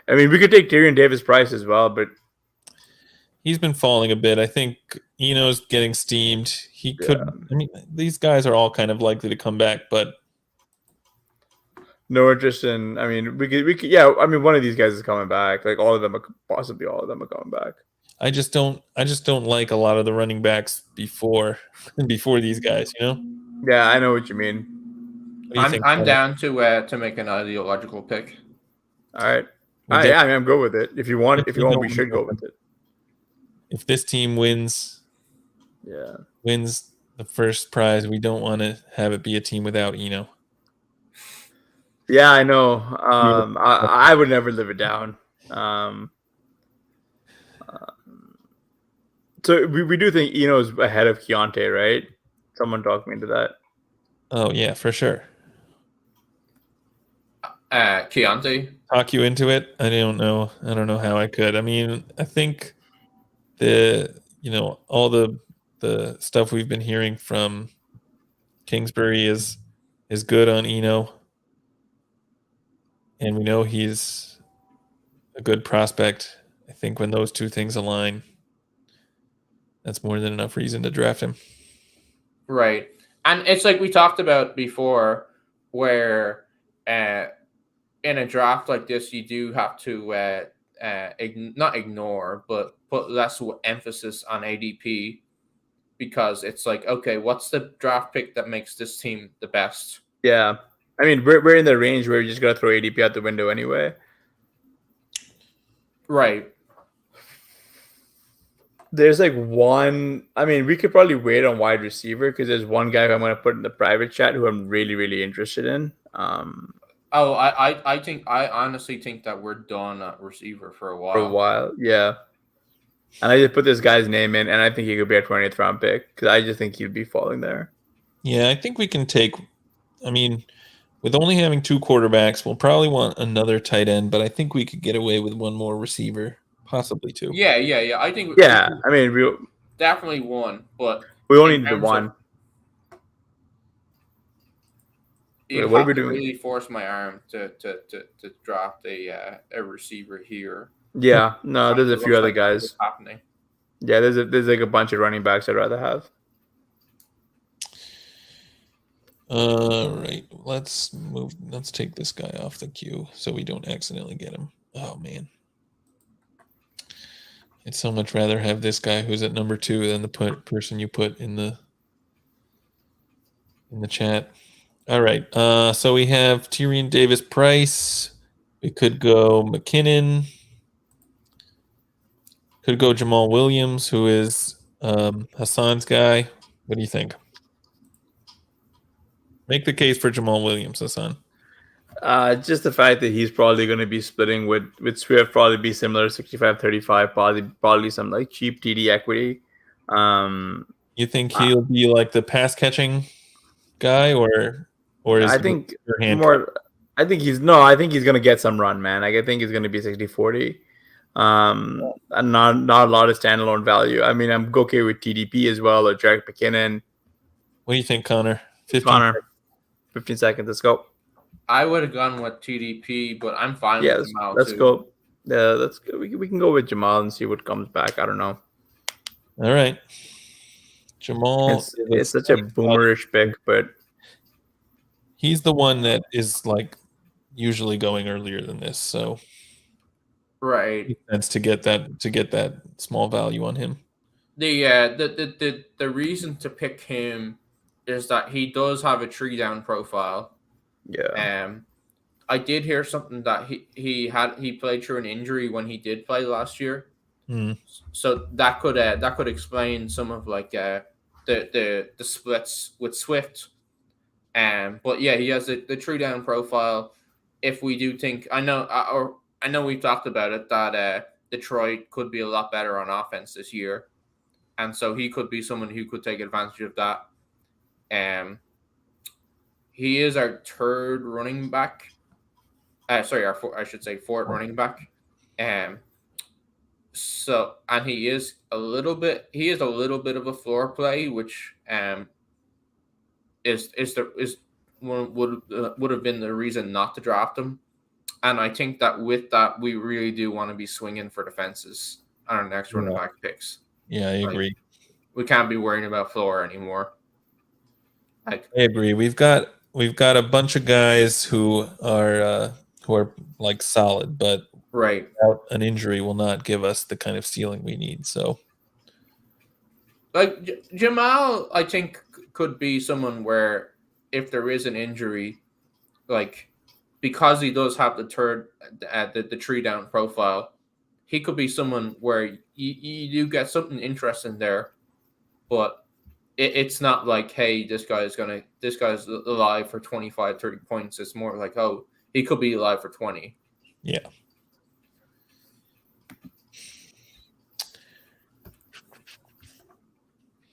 I mean, we could take Tyrion Davis-Price as well, but he's been falling a bit. I think Eno's getting steamed. He could. I mean, these guys are all kind of likely to come back, but no interest in. I mean, we could. Yeah, I mean, one of these guys is coming back. Like possibly all of them are coming back. I just don't like a lot of the running backs before these guys. Yeah, I know what you mean. I'm down to make an ideological pick. All right. Yeah, I mean, I'm good with it. If you want, we should go with it. If this team wins the first prize, we don't want to have it be a team without Eno. Yeah, I know. I would never live it down. So we do think Eno's ahead of Keontae, right? Someone talked me into that. Oh yeah, for sure. Keontae. Talk you into it? I don't know how I could. I mean, I think all the stuff we've been hearing from Kingsbury is good on Eno, and we know he's a good prospect. I think when those two things align, that's more than enough reason to draft him. Right. And it's like we talked about before, where in a draft like this, you do have to not ignore, but put less emphasis on ADP, because it's like, okay, what's the draft pick that makes this team the best? Yeah. I mean, we're in the range where you just got to throw ADP out the window anyway. Right. There's like one. I mean, we could probably wait on wide receiver because there's one guy who I'm going to put in the private chat who I'm really, really interested in. I honestly think that we're done at receiver for a while. Yeah. And I just put this guy's name in, and I think he could be a 20th round pick because I just think he'd be falling there. Yeah, I think we can take. I mean, with only having 2 quarterbacks, we'll probably want another tight end, but I think we could get away with one more receiver. Possibly 2. Yeah. I think. Yeah, I mean, we definitely 1, but we only need the 1. You what have are we to doing? really force my arm to draft a receiver here. Yeah, no, there's a few other guys happening. Yeah, there's like a bunch of running backs I'd rather have. All right, let's take this guy off the queue so we don't accidentally get him. Oh man. I'd so much rather have this guy who's at number 2 than the person you put in the chat. All right. So we have Tyrion Davis-Price. We could go McKinnon. Could go Jamal Williams, who is Hasan's guy. What do you think? Make the case for Jamal Williams, Hasan. Just the fact that he's probably going to be splitting with Swift, probably be similar 65-35, probably some like cheap TD equity. You think he'll be like the pass catching guy, or is I think more? I think he's going to get some run, man. Like, I think he's going to be 60-40. And not a lot of standalone value. I mean, I'm okay with TDP as well, or Jarek McKinnon. What do you think, Connor? 15. Connor. 15 seconds. Let's go. I would have gone with TDP, but I'm fine Yeah, with Jamal let's too. go. Yeah, let's go. We can go with Jamal and see what comes back. I don't know. All right. Jamal. It's such a boomerish pick, but he's the one that is like usually going earlier than this, so right. makes sense to get that small value on him. The reason to pick him is that he does have a 3-down profile. Yeah. I did hear something that he played through an injury when he did play last year, so that could explain some of like the splits with Swift. But yeah, he has the 3-down profile. If we do think, I know we've talked about it that Detroit could be a lot better on offense this year, and so he could be someone who could take advantage of that. He is our third running back. Fourth running back. So, and he is a little bit of a floor play, which would have been the reason not to draft him. And I think that with that, we really do want to be swinging for the fences on our next running back picks. Yeah, I agree. We can't be worrying about floor anymore. I agree. We've got a bunch of guys who are like solid, but right, an injury will not give us the kind of ceiling we need. So, like Jamal, I think could be someone where if there is an injury, like because he does have the 3-down profile, he could be someone where you do get something interesting there, but it's not like, hey, this guy's alive for 25, 30 points. It's more like, oh, he could be alive for 20. Yeah.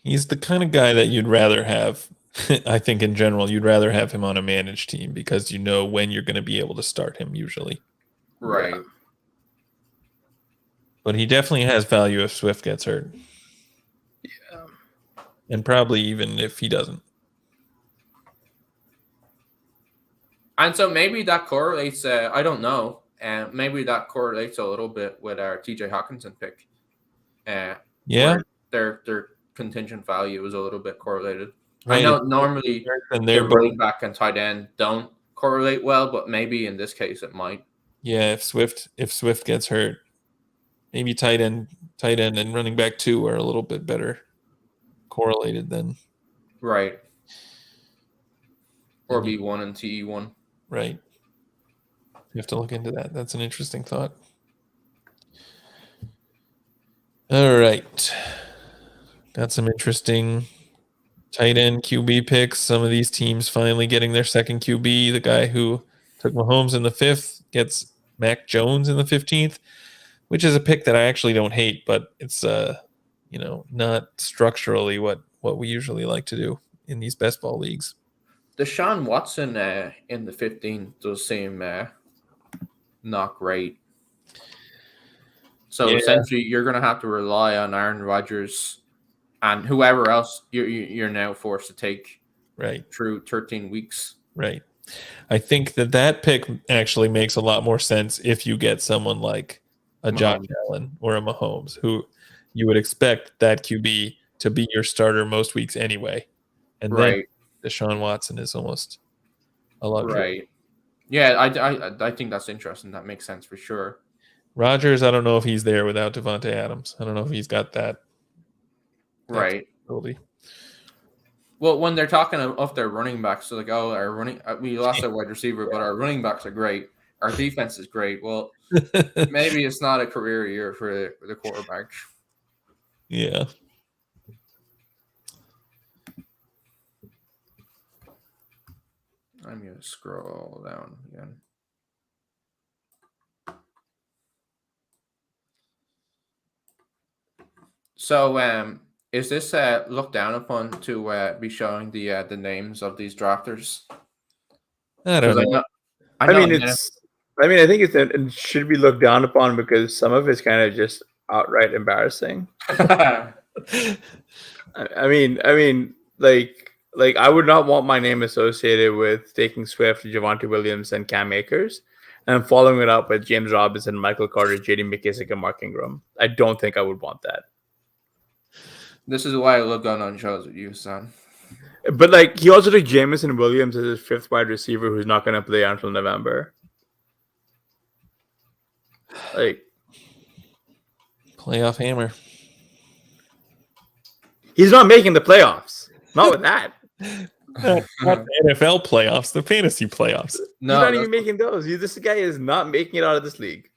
He's the kind of guy that you'd rather have. I think in general, you'd rather have him on a managed team because you know when you're going to be able to start him usually. Right. Yeah. But he definitely has value if Swift gets hurt. Yeah. And probably even if he doesn't. And so maybe that correlates, I don't know, and maybe that correlates a little bit with our TJ Hockenson pick. Yeah. Their contingent value is a little bit correlated. Right. I know normally their running back and tight end don't correlate well, but maybe in this case it might. Yeah, if Swift gets hurt, maybe tight end and running back 2 are a little bit better correlated than right. Or B1 and TE1. Right. You have to look into that. That's an interesting thought. All right. Got some interesting tight end QB picks. Some of these teams finally getting their second QB. The guy who took Mahomes in the 5th gets Mac Jones in the 15th, which is a pick that I actually don't hate, but it's not structurally what we usually like to do in these best ball leagues. Deshaun Watson in the 15th does seem not great. So essentially, you're going to have to rely on Aaron Rodgers and whoever else you're now forced to take through 13 weeks. Right. I think that pick actually makes a lot more sense if you get someone like a Josh Allen or a Mahomes, who you would expect that QB to be your starter most weeks anyway. And then Deshaun Watson is almost a luxury. Right. Yeah, I think that's interesting. That makes sense for sure. Rodgers, I don't know if he's there without Devontae Adams. I don't know if he's got that. Right. Ability. Well, when they're talking of their running backs, so like, oh, we lost our wide receiver, but our running backs are great. Our defense is great. Well, maybe it's not a career year for the quarterback. Yeah. I'm going to scroll down again. So, is this looked down upon to be showing the names of these drafters? I don't know. I think it should be looked down upon because some of it's kind of just outright embarrassing. I mean, like like I would not want my name associated with taking Swift, Javonte Williams, and Cam Akers, and following it up with James Robinson, Michael Carter, J.D. McKissick, and Mark Ingram. I don't think I would want that. This is why I love going on shows with you, son. But like he also took Jamison Williams as his fifth wide receiver, who's not going to play until November. Like Playoff hammer. he's not making the playoffs. Not with that. Not the NFL playoffs, the fantasy playoffs. No, He's not even making those. This guy is not making it out of this league.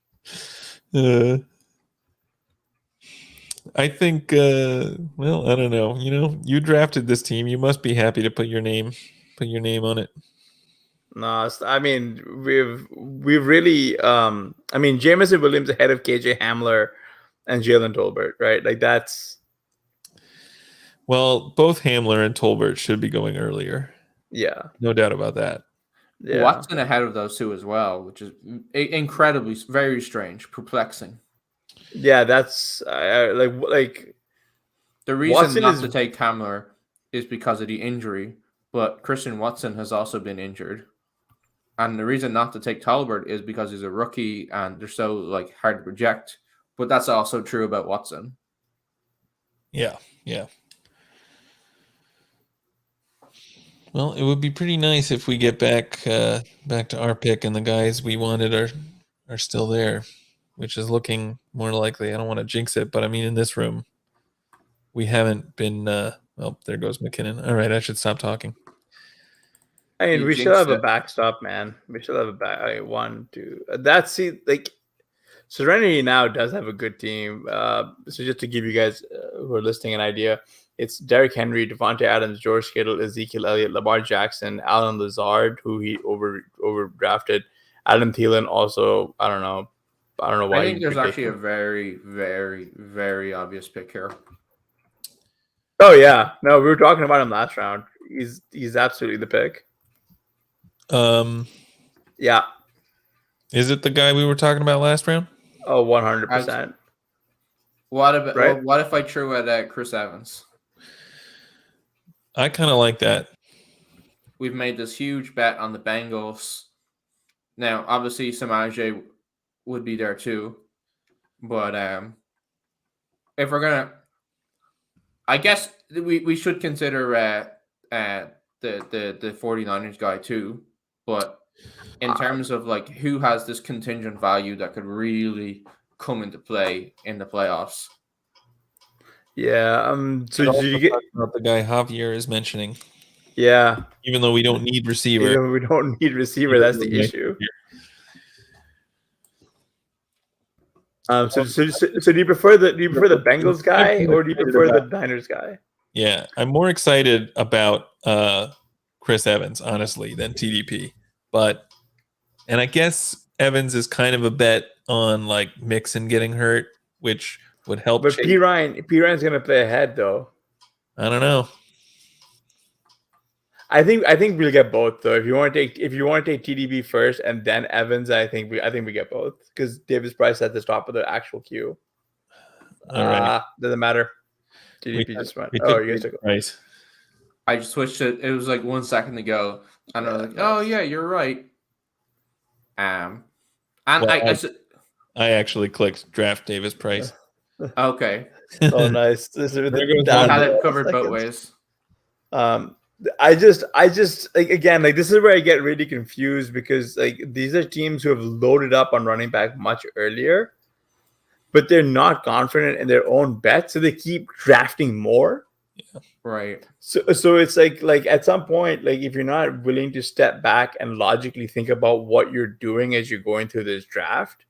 I think, well, I don't know. You know, you drafted this team. You must be happy to put your name on it. No, I mean we've really I mean Jamison Williams ahead of KJ Hamler and Jalen Tolbert, right? Like that's Well, both Hamler and Tolbert should be going earlier. yeah. No doubt about that. Yeah. Watson ahead of those two as well, which is incredibly very strange, perplexing. Yeah, that's like The reason Watson not is- to take Hamler is because of the injury, but Christian Watson has also been injured. And the reason not to take Tolbert is because he's a rookie and they're so like hard to project. But that's also true about Watson. Yeah. Well, it would be pretty nice if we get back to our pick and the guys we wanted are still there, which is looking more likely. I don't want to jinx it, but I mean, in this room, we haven't been. Well, there goes McKinnon. All right, I should stop talking. I mean, You we should jinxed have a it. backstop, man. We should have a back. One, two. That's like Serenity now does have a good team. So just to give you guys who are listening an idea, it's Derrick Henry, Devontae Adams, George Kittle, Ezekiel Elliott, Lamar Jackson, Alan Lazard, who he overdrafted, Adam Thielen. Also, I don't know why. I think you there's picked actually a him. very, very, very obvious pick here. Oh yeah, no, we were talking about him last round. He's absolutely the pick. Yeah. Is it the guy we were talking about last round? Oh, 100%. What about Right. what if I threw at Chris Evans? I kind of like that. We've made this huge bet on the Bengals. Now, obviously, Samaje would be there too, but if we're gonna, I guess we should consider the 49ers guy too. But in terms of like who has this contingent value that could really come into play in the playoffs. Yeah. So Also did you get? talk about the guy Javier is mentioning, Yeah. even though we don't need receiver. Even we don't need receiver. That's the issue. So do you prefer the Bengals guy or do you prefer the Niners guy? Yeah, I'm more excited about Chris Evans, honestly, than TDP. And I guess Evans is kind of a bet on like Mixon getting hurt, which would help. But P Ryan's gonna play ahead though. I don't know. I think we'll get both though. If you want to take TDB first and then Evans, I think we get both because Davis Price at the top of the actual queue. All right, Doesn't matter. TDP just went. we Oh, took you guys took it. Price. I just switched it. It was like 1 second ago, and I was like, "Oh yeah, you're right." And Well, I I actually clicked draft Davis Price. okay, Oh, nice. This is There goes I down had to it covered both ways. I just like again, like this is where I get really confused because like these are teams who have loaded up on running back much earlier, but they're not confident in their own bet, so they keep drafting more. Right. So it's like at some point, like if you're not willing to step back and logically think about what you're doing as you're going through this draft,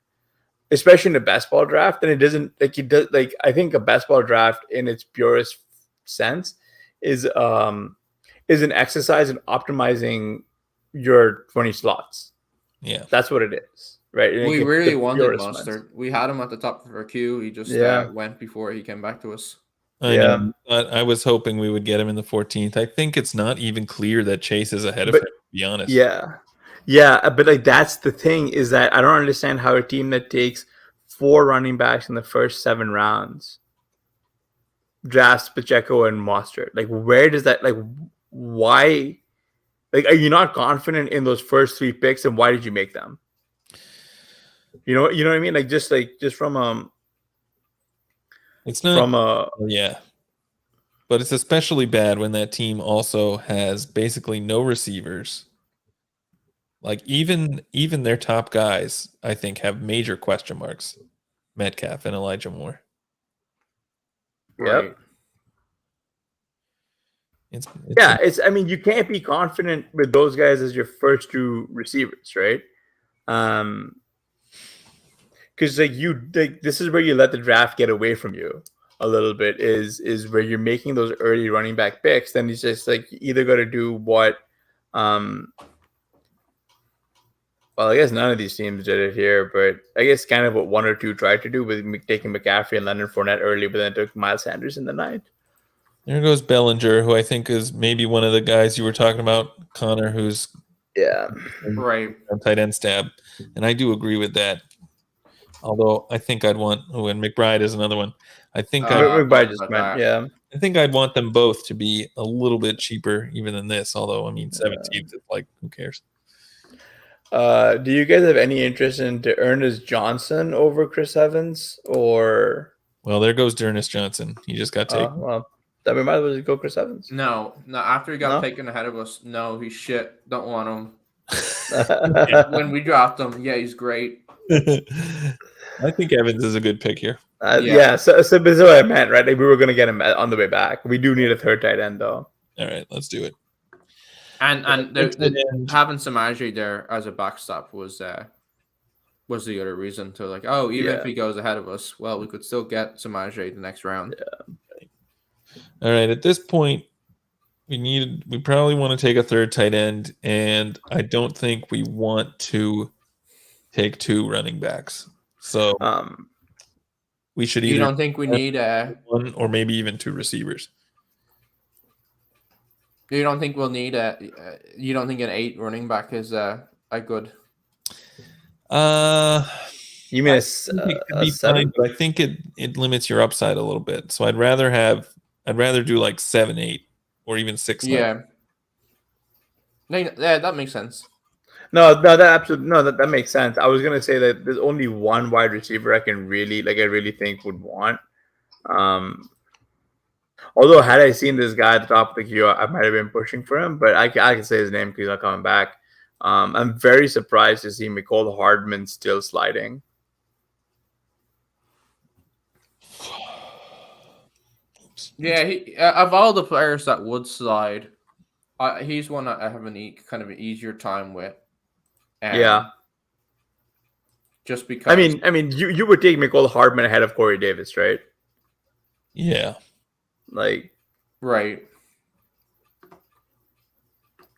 especially in a best ball draft, then it doesn't like it does like I think a best ball draft in its purest sense is an exercise in optimizing your 20 slots. Yeah, That's what it is, right? We really wanted purest Mustard. We had him at the top of our queue. He just went before he came back to us. I know. But I was hoping we would get him in the 14th. I think it's not even clear that Chase is ahead of him, to be honest. Yeah, but like that's the thing is that I don't understand how a team that takes 4 running backs in the first 7 rounds drafts Pacheco and Mostert. Like, where does that why? Like, are you not confident in those first 3 picks, and why did you make them? You know what I mean? Just from It's not yeah. But it's especially bad when that team also has basically no receivers. Like even their top guys, I think, have major question marks. Metcalf and Elijah Moore. Right. It's I mean, you can't be confident with those guys as your first 2 receivers, right? Because this is where you let the draft get away from you a little bit, is where you're making those early running back picks. Then it's just like, you either got to do what well, I guess none of these teams did it here, but I guess kind of what 1 or 2 tried to do with taking McCaffrey and Leonard Fournette early, but then took Miles Sanders in the 9th. There goes Bellinger, who I think is maybe one of the guys you were talking about, Connor, who's right on tight end stab, and I do agree with that. Although I think I'd want, and McBride is another one. I think McBride just meant, I think I'd want them both to be a little bit cheaper even than this. Although, I mean, 17th is like, who cares? Do you guys have any interest in Ernest Johnson over Chris Evans, or? Well, there goes Ernest Johnson. He just got taken. Well, then we might as well go Chris Evans. No. After he got taken ahead of us, no, he's shit. Don't want him. When we dropped him, yeah, he's great. I think Evans is a good pick here. So this is what I meant, right? Like, we were going to get him on the way back. We do need a 3rd tight end, though. All right, let's do it. And having Samaje there as a backstop was the other reason to, like, even if he goes ahead of us, well, we could still get Samaje the next round. Yeah. All right, at this point, we probably want to take a 3rd tight end, and I don't think we want to take 2 running backs. So we should either. You don't think we need 1 or maybe even 2 receivers? You don't think we'll need you don't think an 8 running back is a good? You mean a 7? But I think it limits your upside a little bit. So I'd rather do like 7, 8, or even 6. Yeah. Yeah, that makes sense. No, that makes sense. I was gonna say that there's only 1 wide receiver I really think would want. Although, had I seen this guy at the top of the queue, I might have been pushing for him, but I can say his name because he's not coming back. I'm very surprised to see Mecole Hardman still sliding. Yeah, of all the players that would slide, he's one that I have kind of an easier time with. Just because. I mean, you would take Mecole Hardman ahead of Corey Davis, right? Yeah. Like, right.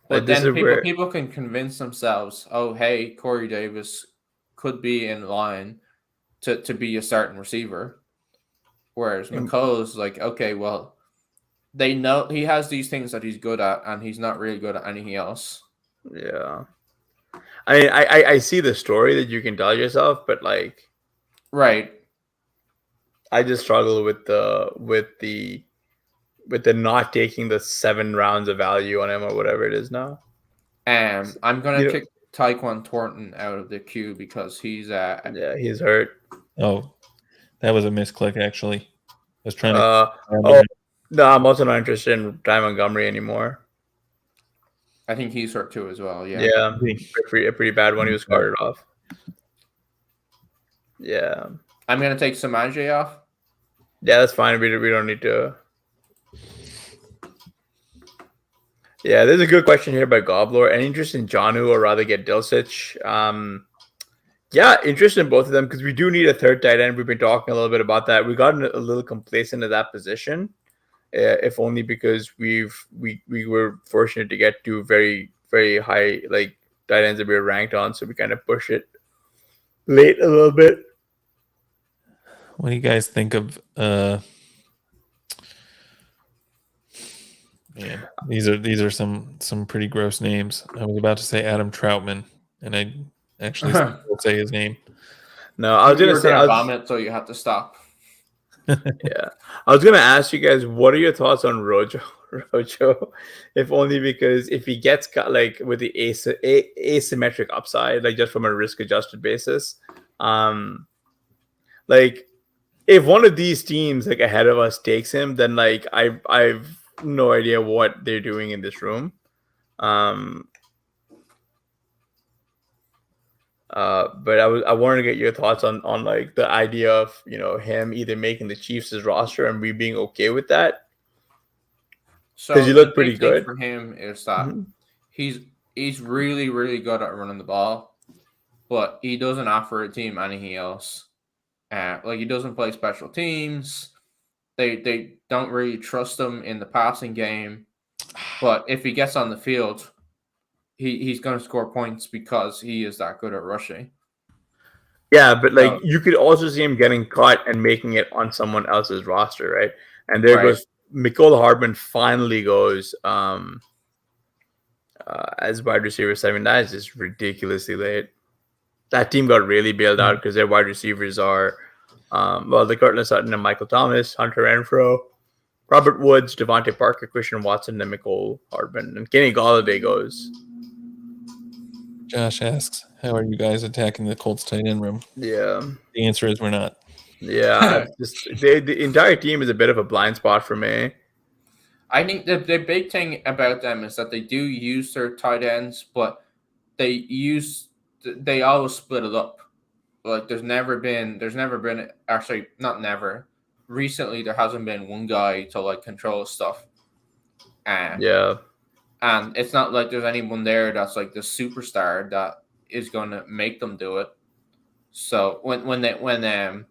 But then people can convince themselves, oh, hey, Corey Davis could be in line to be a starting receiver. Whereas McColl's like, okay, well, they know he has these things that he's good at, and he's not really good at anything else. Yeah. I see the story that you can tell yourself, but like, right. I just struggle with the not taking the 7 rounds of value on him or whatever it is now. I'm gonna kick Tyquan Thornton out of the queue because he's he's hurt. Oh, that was a misclick actually. I was trying to. No, I'm also not interested in Ty Montgomery anymore. I think he's hurt too as well. Yeah. Yeah, a pretty bad one. He was carted off. Yeah. I'm gonna take Samaje off. Yeah, that's fine. We don't need to. Yeah, there's a good question here by Gobbler. Any interest in Jonnu or rather get Dulcich? Yeah, interest in both of them because we do need a 3rd tight end. We've been talking a little bit about that. We got a little complacent at that position, if only because we were fortunate to get 2 very, very high like tight ends that we were ranked on, so we kind of push it late a little bit. What do you guys think of? Man, these are some pretty gross names. I was about to say Adam Troutman, and I actually will say his name. No, I was gonna say vomit, so you have to stop. Yeah, I was gonna ask you guys, what are your thoughts on Rojo? If only because if he gets cut like with the asymmetric upside, like just from a risk adjusted basis, um, like if one of these teams like ahead of us takes him, then like I've no idea what they're doing in this room. But I wanted to get your thoughts on like the idea of him either making the Chiefs' roster and we being okay with that because So you the look pretty big thing good. for him is that Mm-hmm. he's really, really good at running the ball, but he doesn't offer a team anything else. Like he doesn't play special teams. They don't really trust him in the passing game. But if he gets on the field, he's going to score points because he is that good at rushing. Yeah, but like So, you could also see him getting cut and making it on someone else's roster, right? And there right. goes Mecole Hardman finally goes as wide receiver 7. That is just ridiculously late. That team got really bailed out because their wide receivers are the Cortland Sutton and Michael Thomas, Hunter Renfro, Robert Woods, Devontae Parker, Christian Watson, and Mecole Hardman. And Kenny Golladay goes. Josh asks, "How are you guys attacking the Colts tight end room?" Yeah. The answer is we're not. Yeah, the entire team is a bit of a blind spot for me. I think the big thing about them is that they do use their tight ends, but they always split it up. Like there's never been actually not never. Recently there hasn't been one guy to like control stuff. Yeah. And it's not like there's anyone there that's like the superstar that is going to make them do it. So when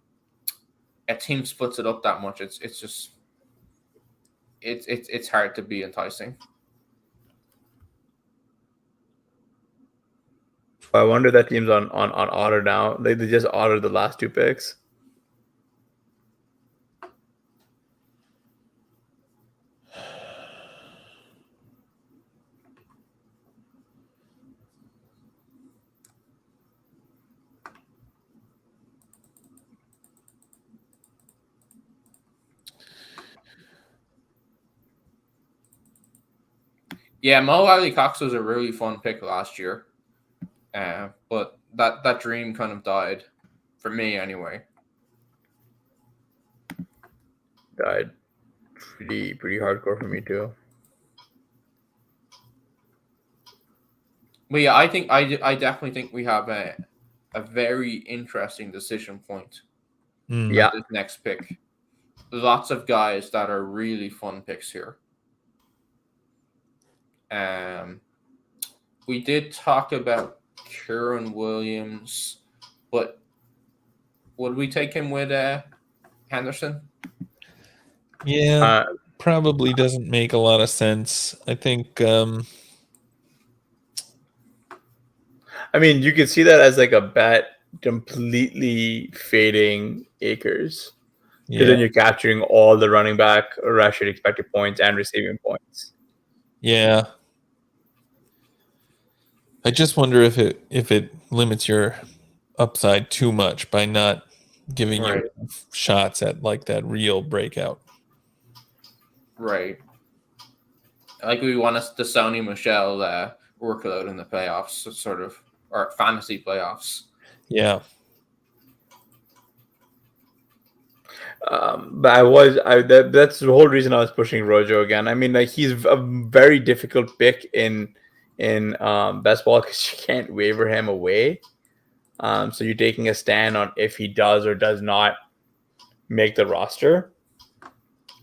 a team splits it up that much, it's just it's hard to be enticing. I wonder that team's on auto now. They just autoed the last 2 picks. Yeah, Mo Alley Cox was a really fun pick last year, but that dream kind of died for me anyway. Died pretty hardcore for me too. But yeah, I definitely think we have a very interesting decision point. Yeah. This next pick. Lots of guys that are really fun picks here. We did talk about Kieran Williams, but would we take him with Henderson? Yeah, probably doesn't make a lot of sense. I think. I mean, you could see that as like a bet completely fading Akers. Because then you're capturing all the running back rushing expected points and receiving points. Yeah. I just wonder if it limits your upside too much by not giving you shots at like that real breakout. Right. Like we want the Sony Michel workload in the playoffs, sort of, or fantasy playoffs. Yeah. But that's the whole reason I was pushing Rojo again. I mean, like he's a very difficult pick in best ball because you can't waiver him away. So you're taking a stand on if he does or does not make the roster.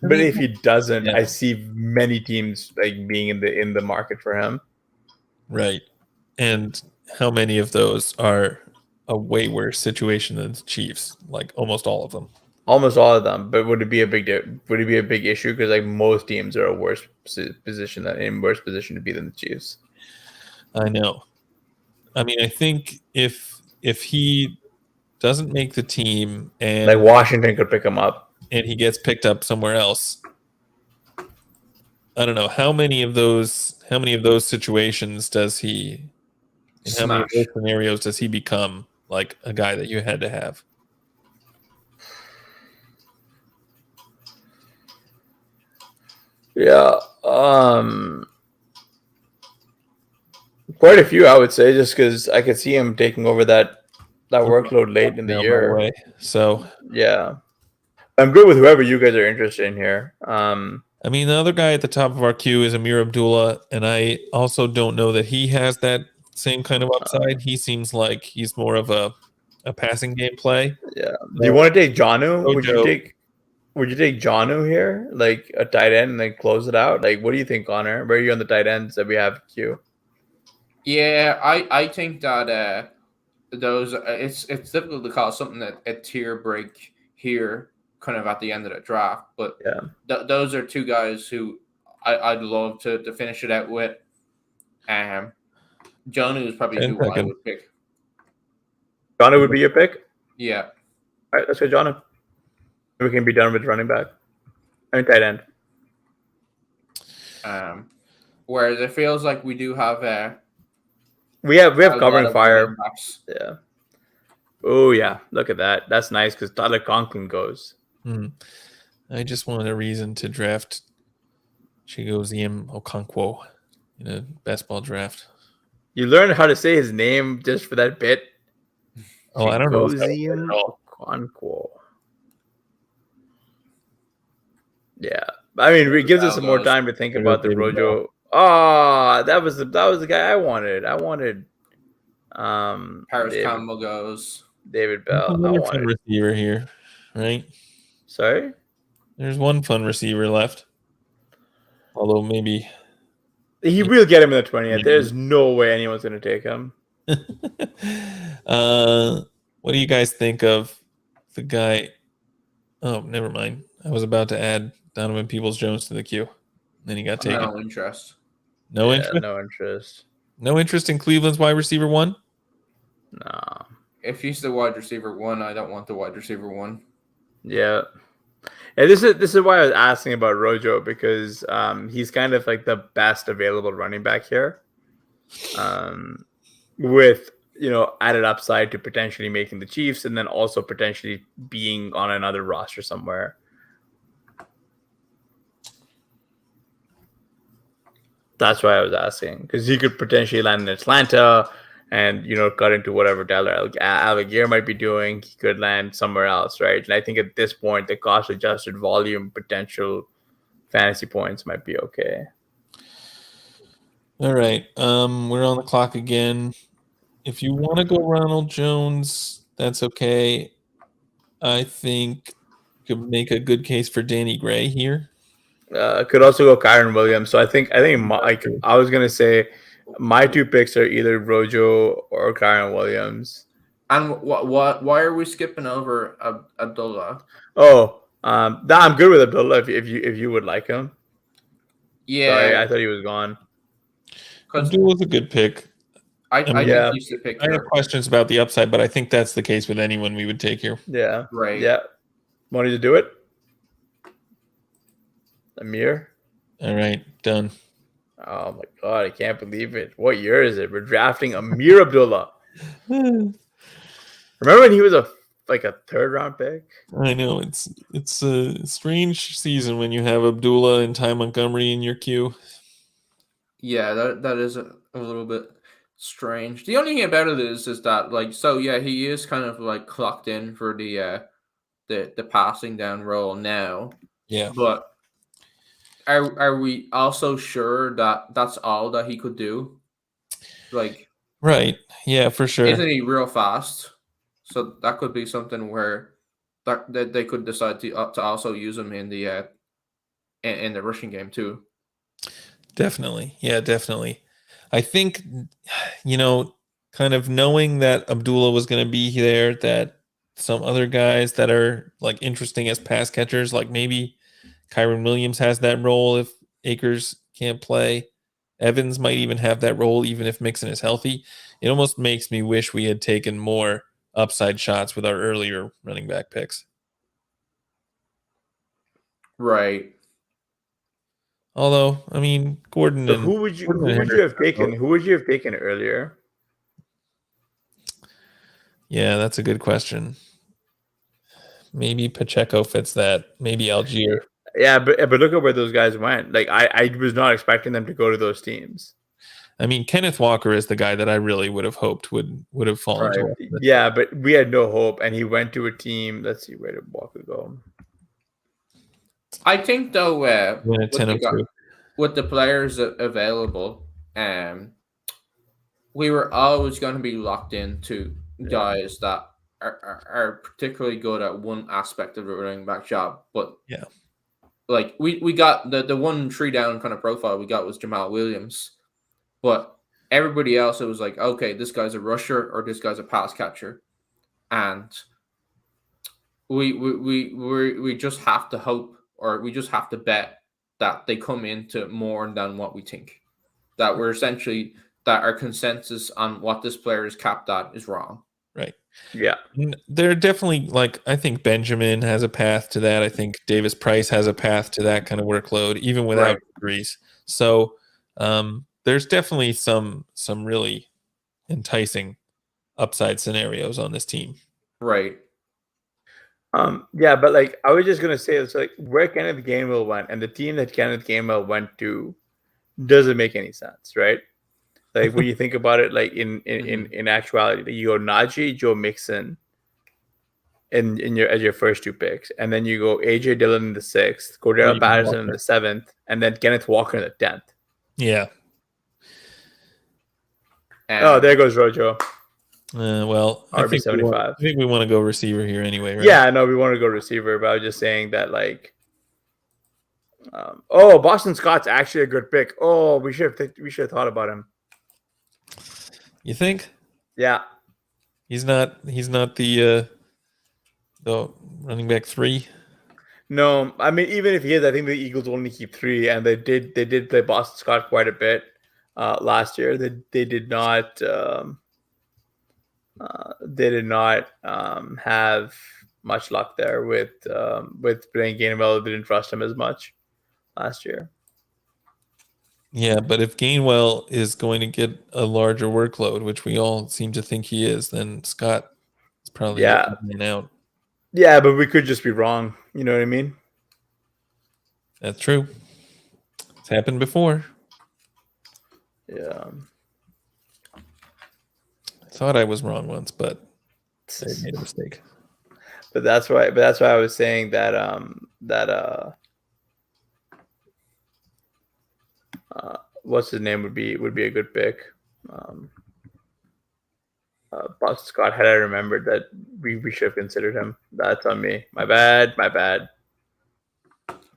But if he doesn't, I see many teams like being in the market for him. Right. And how many of those are a way worse situation than the Chiefs? Like almost all of them. Almost all of them. But would it be a big issue? Because like most teams are in worse position to be than the Chiefs. I know. I mean, I think if he doesn't make the team and like Washington could pick him up and he gets picked up somewhere else, I don't know how many of those situations does he in how many of those scenarios does he become like a guy that you had to have? Yeah. Quite a few, I would say, just because I could see him taking over that workload late in the Down, by the year. way. So Yeah. I'm good with whoever you guys are interested in here. I mean, the other guy at the top of our queue is Amir Abdullah, and I also don't know that he has that same kind of upside. He seems like he's more of a passing game play. Yeah. Do you want to take Janu? Would you Ojo, take Janu here, like a tight end, and then close it out? Like, what do you think, Connor? Where are you on the tight ends that we have queue? Yeah, I think that those it's difficult to call something that a tier break here, kind of at the end of the draft. But Yeah. those are two guys who I'd love to finish it out with. Jonu is probably who I would pick. Janu would be your pick? Yeah. All right, let's go Janu. We can be done with running back. I mean, tight end. Whereas it feels like we do have we have covering fire. Backs. Yeah. Oh yeah, look at that. That's nice because Tyler Conklin goes. I just wanted a reason to draft Chigoziem Okonkwo in a best ball draft. You learned how to say his name just for that bit. Oh, I don't know. Okonkwo. Yeah, I mean, it gives us some more time to think about the Rojo. Oh, that was the guy I wanted. Paris Campbell goes. David Bell. Another fun receiver here, right? Sorry? There's one fun receiver left. Although maybe we'll get him in the 20th. There's no way anyone's going to take him. What do you guys think of the guy? Oh, never mind. I was about to add Donovan Peoples-Jones to the queue. Then he got taken. No interest. No interest. No interest in Cleveland's wide receiver 1? No. If he's the wide receiver 1, I don't want the wide receiver 1. Yeah. Yeah, this is why I was asking about Rojo, because he's kind of like the best available running back here. With added upside to potentially making the Chiefs and then also potentially being on another roster somewhere. That's why I was asking, because he could potentially land in Atlanta and cut into whatever Tyler Algier might be doing. He could land somewhere else, right? And I think at this point, the cost adjusted volume potential fantasy points might be okay. All right, we're on the clock again. If you want to go Ronald Jones, that's okay. I think you could make a good case for Danny Gray here. Could also go Kyron Williams. So I think I was gonna say my two picks are either Rojo or Kyron Williams. And why are we skipping over Abdullah? Oh, I'm good with Abdullah if you would like him. Yeah, sorry, I thought he was gone. Abdullah's a good pick. I think he's the pick. I have questions about the upside, but I think that's the case with anyone we would take here. Yeah. Right. Yeah. Want to do it? Amir? All right, done. Oh my god, I can't believe it. What year is it? We're drafting Amir Abdullah. Remember when he was a third round pick? I know it's a strange season when you have Abdullah and Ty Montgomery in your queue. Yeah, that is a little bit strange. The only thing about it is that he is kind of clocked in for the passing down role now. Yeah. But are we also sure that that's all that he could do? Right. Yeah, for sure. Isn't he real fast? So that could be something where that they could decide to also use him in the rushing game too. Definitely. Yeah, definitely. I think, kind of knowing that Abdullah was going to be there, that some other guys that are interesting as pass catchers, like maybe Kyron Williams has that role if Akers can't play. Evans might even have that role even if Mixon is healthy. It almost makes me wish we had taken more upside shots with our earlier running back picks. Right. Although, I mean, Gordon. So who would you have taken? Who would you have taken earlier? Yeah, that's a good question. Maybe Pacheco fits that. Maybe Algier. Yeah, but look at where those guys went. Like I was not expecting them to go to those teams. I mean, Kenneth Walker is the guy that I really would have hoped would have fallen to us. Yeah, but we had no hope, and he went to a team. Let's see, where did Walker go? I think though, Win a with the players available, we were always going to be locked into guys that are particularly good at one aspect of the running back job. But yeah, like we got the one tree down kind of profile we got was Jamal Williams, but everybody else it was like, okay, this guy's a rusher or this guy's a pass catcher, and we just have to hope or we just have to bet that they come into more than what we think. That we're essentially that our consensus on what this player is capped at is wrong. Right. Yeah. They're definitely I think Benjamin has a path to that. I think Davis Price has a path to that kind of workload, even without injuries. So there's definitely some really enticing upside scenarios on this team. Right. Yeah, but like I was just gonna say, it's like where Kenneth Gainwell went and the team that Kenneth Gainwell went to doesn't make any sense, right? Like when you think about it, like in actuality, like you go Najee, Joe Mixon, in your first two picks, and then you go AJ Dillon in the 6th, Cordell Patterson in the 7th, and then Kenneth Walker in the 10th. Yeah. Oh, there goes Rojo. Well, I think we want to go receiver here anyway, right? Yeah, no, we want to go receiver, but I was just saying that like, Boston Scott's actually a good pick. Oh, we should have thought about him. You think? Yeah. He's not the running back 3. No, I mean even if he is, I think the Eagles only keep 3, and they did play Boston Scott quite a bit last year. They did not have much luck there with playing Gainwell. They didn't trust him as much last year. Yeah, but if Gainwell is going to get a larger workload, which we all seem to think he is, then Scott is probably getting out. Yeah, but we could just be wrong. You know what I mean? That's true. It's happened before. Yeah. I thought I was wrong once, but I made a mistake. But that's why I was saying that what's his name would be a good pick. Boston Scott, had I remembered that we should have considered him. That's on me. My bad.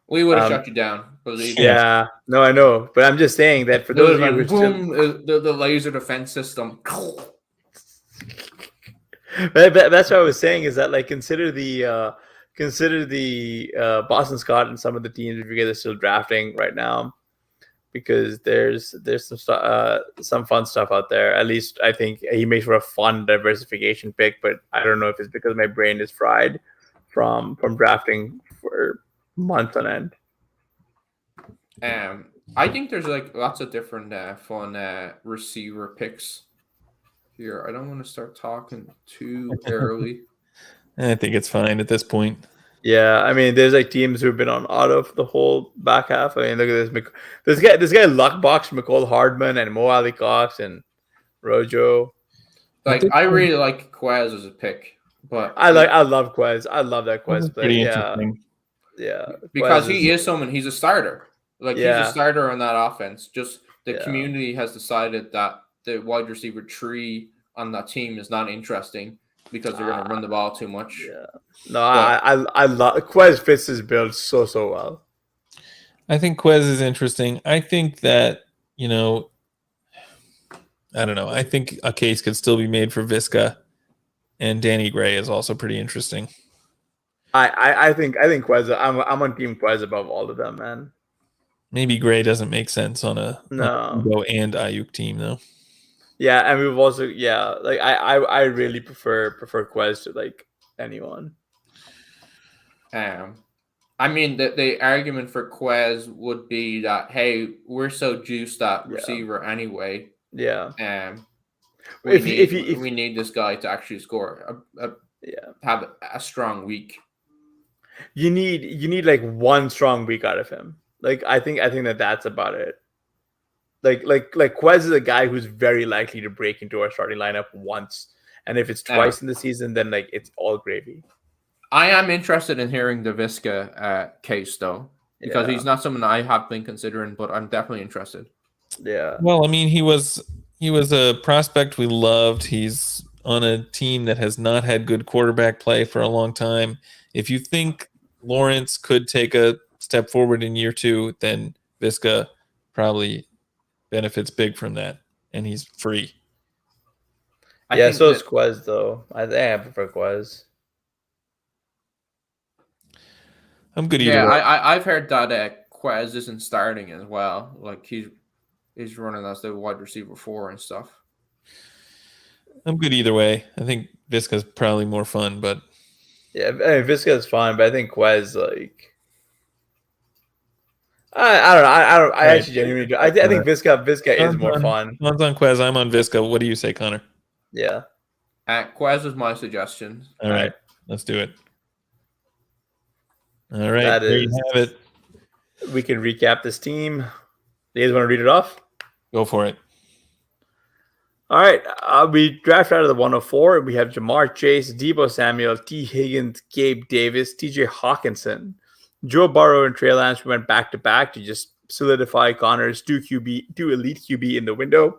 We would have shut you down. Believe yeah. No, I know. But I'm just saying that for those of you who the laser defense system. That's what I was saying is that like consider the Boston Scott and some of the teams if you guys are still drafting right now, because there's some fun stuff out there. At least I think he makes for a fun diversification pick, but I don't know if it's because my brain is fried from drafting for months on end. I think there's like lots of different fun receiver picks here. I don't want to start talking too early. I think it's fine at this point. Yeah, I mean, there's like teams who've been on auto for the whole back half. I mean, look at this guy Luckbox, McCall Hardman, and Mo Ali Cox and Rojo. Like, I really like Quez as a pick, but I love Quez. I love that Quez play. Yeah, because he's a starter. Like he's a starter on that offense. Just the community has decided that the wide receiver tree on that team is not interesting because they're going to run the ball too much. Yeah. No, I love Quez fits his build so well. I think Quez is interesting. I think that, I don't know. I think a case could still be made for Visca, and Danny Gray is also pretty interesting. I think Quez. I'm on team Quez above all of them, man. Maybe Gray doesn't make sense on a Go and Ayuk team though. Yeah, and we've also like I really prefer Quez to like anyone. I mean the argument for Quez would be that hey, we're so juiced at receiver anyway. Yeah. We need this guy to actually score have a strong week. You need like one strong week out of him. Like I think that's about it. Like Quez is a guy who's very likely to break into our starting lineup once, and if it's twice in the season, then like it's all gravy. I am interested in hearing the Visca case though, because he's not someone I have been considering, but I'm definitely interested. Yeah. Well, I mean, he was a prospect we loved. He's on a team that has not had good quarterback play for a long time. If you think Lawrence could take a step forward in year 2, then Visca probably benefits big from that, and he's free. Yeah, so is Quez though. I prefer Quez. I'm good either way. I've heard that Quez isn't starting as well. Like he's running as the wide receiver 4 and stuff. I'm good either way. I think Visca's probably more fun, but yeah, I mean, Visca's fun, but I think Quez like I don't know. I actually genuinely do. I think Visca is more fun. One's on Quez. I'm on Visca. What do you say, Connor? Yeah. Quez was my suggestion. All right. Let's do it. All right. There you have it. We can recap this team. You guys want to read it off? Go for it. All right. We drafted out of the 104. We have Jamar Chase, Deebo Samuel, T. Higgins, Gabe Davis, TJ Hockenson, Joe Burrow, and Trey Lance. We went back to back to just solidify Connor's two elite QB in the window.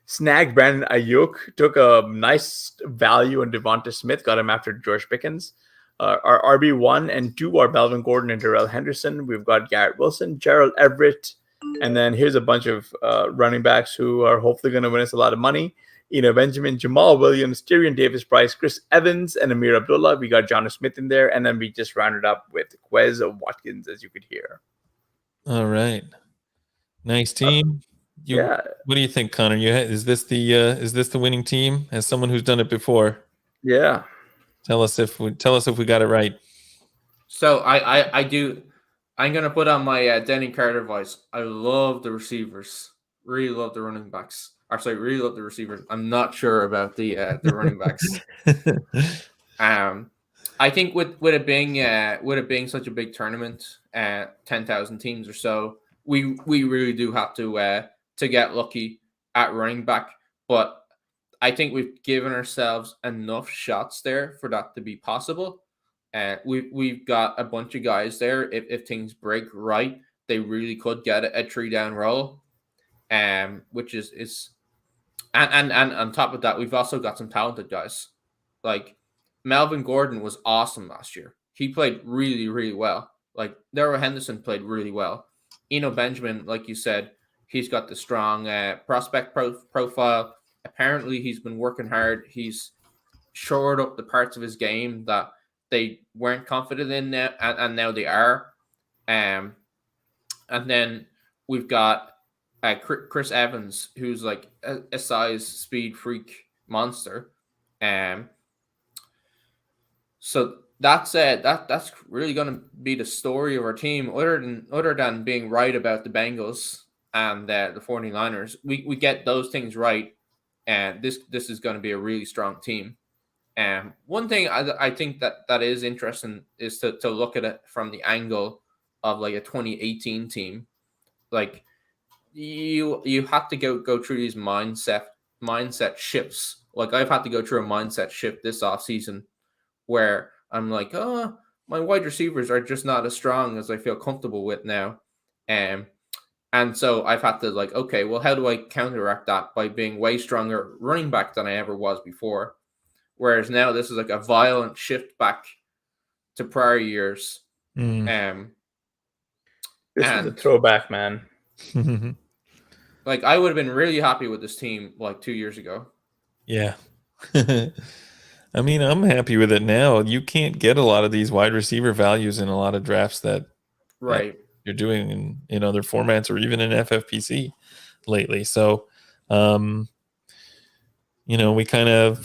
Snagged Brandon Ayuk, took a nice value on Devonta Smith, got him after George Pickens. Our RB1 and 2 are Melvin Gordon and Darrell Henderson. We've got Garrett Wilson, Gerald Everett, and then here's a bunch of running backs who are hopefully going to win us a lot of money. Benjamin, Jamal Williams, Tyrion Davis-Price, Chris Evans, and Amir Abdullah. We got Jonnu Smith in there, and then we just rounded up with Quez Watkins, as you could hear. All right, nice team. Yeah. What do you think, Connor? Is this the winning team? As someone who's done it before, yeah. Tell us if we got it right. So I do. I'm gonna put on my Denny Carter voice. I love the receivers. Really love the running backs. Really love the receivers. I'm not sure about the running backs. I think with it being such a big tournament, 10,000 teams or so, we really do have to get lucky at running back. But I think we've given ourselves enough shots there for that to be possible. We've got a bunch of guys there. If things break right, they really could get a 3-down roll. Which is and on top of that, we've also got some talented guys. Like Melvin Gordon was awesome last year. He played really, really well. Like Darrell Henderson played really well. Benjamin, like you said, he's got the strong prospect profile. Apparently, he's been working hard. He's shored up the parts of his game that they weren't confident in now, and now they are. And then we've got Chris Evans, who's like a size speed freak monster. So that's really going to be the story of our team. Other than being right about the Bengals and the 49ers, we get those things right. And this is going to be a really strong team. One thing I think that is interesting is to look at it from the angle of like a 2018 team. Like you have to go through these mindset shifts. Like I've had to go through a mindset shift this offseason where I'm like, oh, my wide receivers are just not as strong as I feel comfortable with now. And so I've had to like, okay, well, how do I counteract that by being way stronger running back than I ever was before? Whereas now this is like a violent shift back to prior years. This is a throwback, man. Like I would have been really happy with this team like 2 years ago. Yeah. I mean, I'm happy with it now. You can't get a lot of these wide receiver values in a lot of drafts that you're doing in other formats or even in FFPC lately. So, we kind of,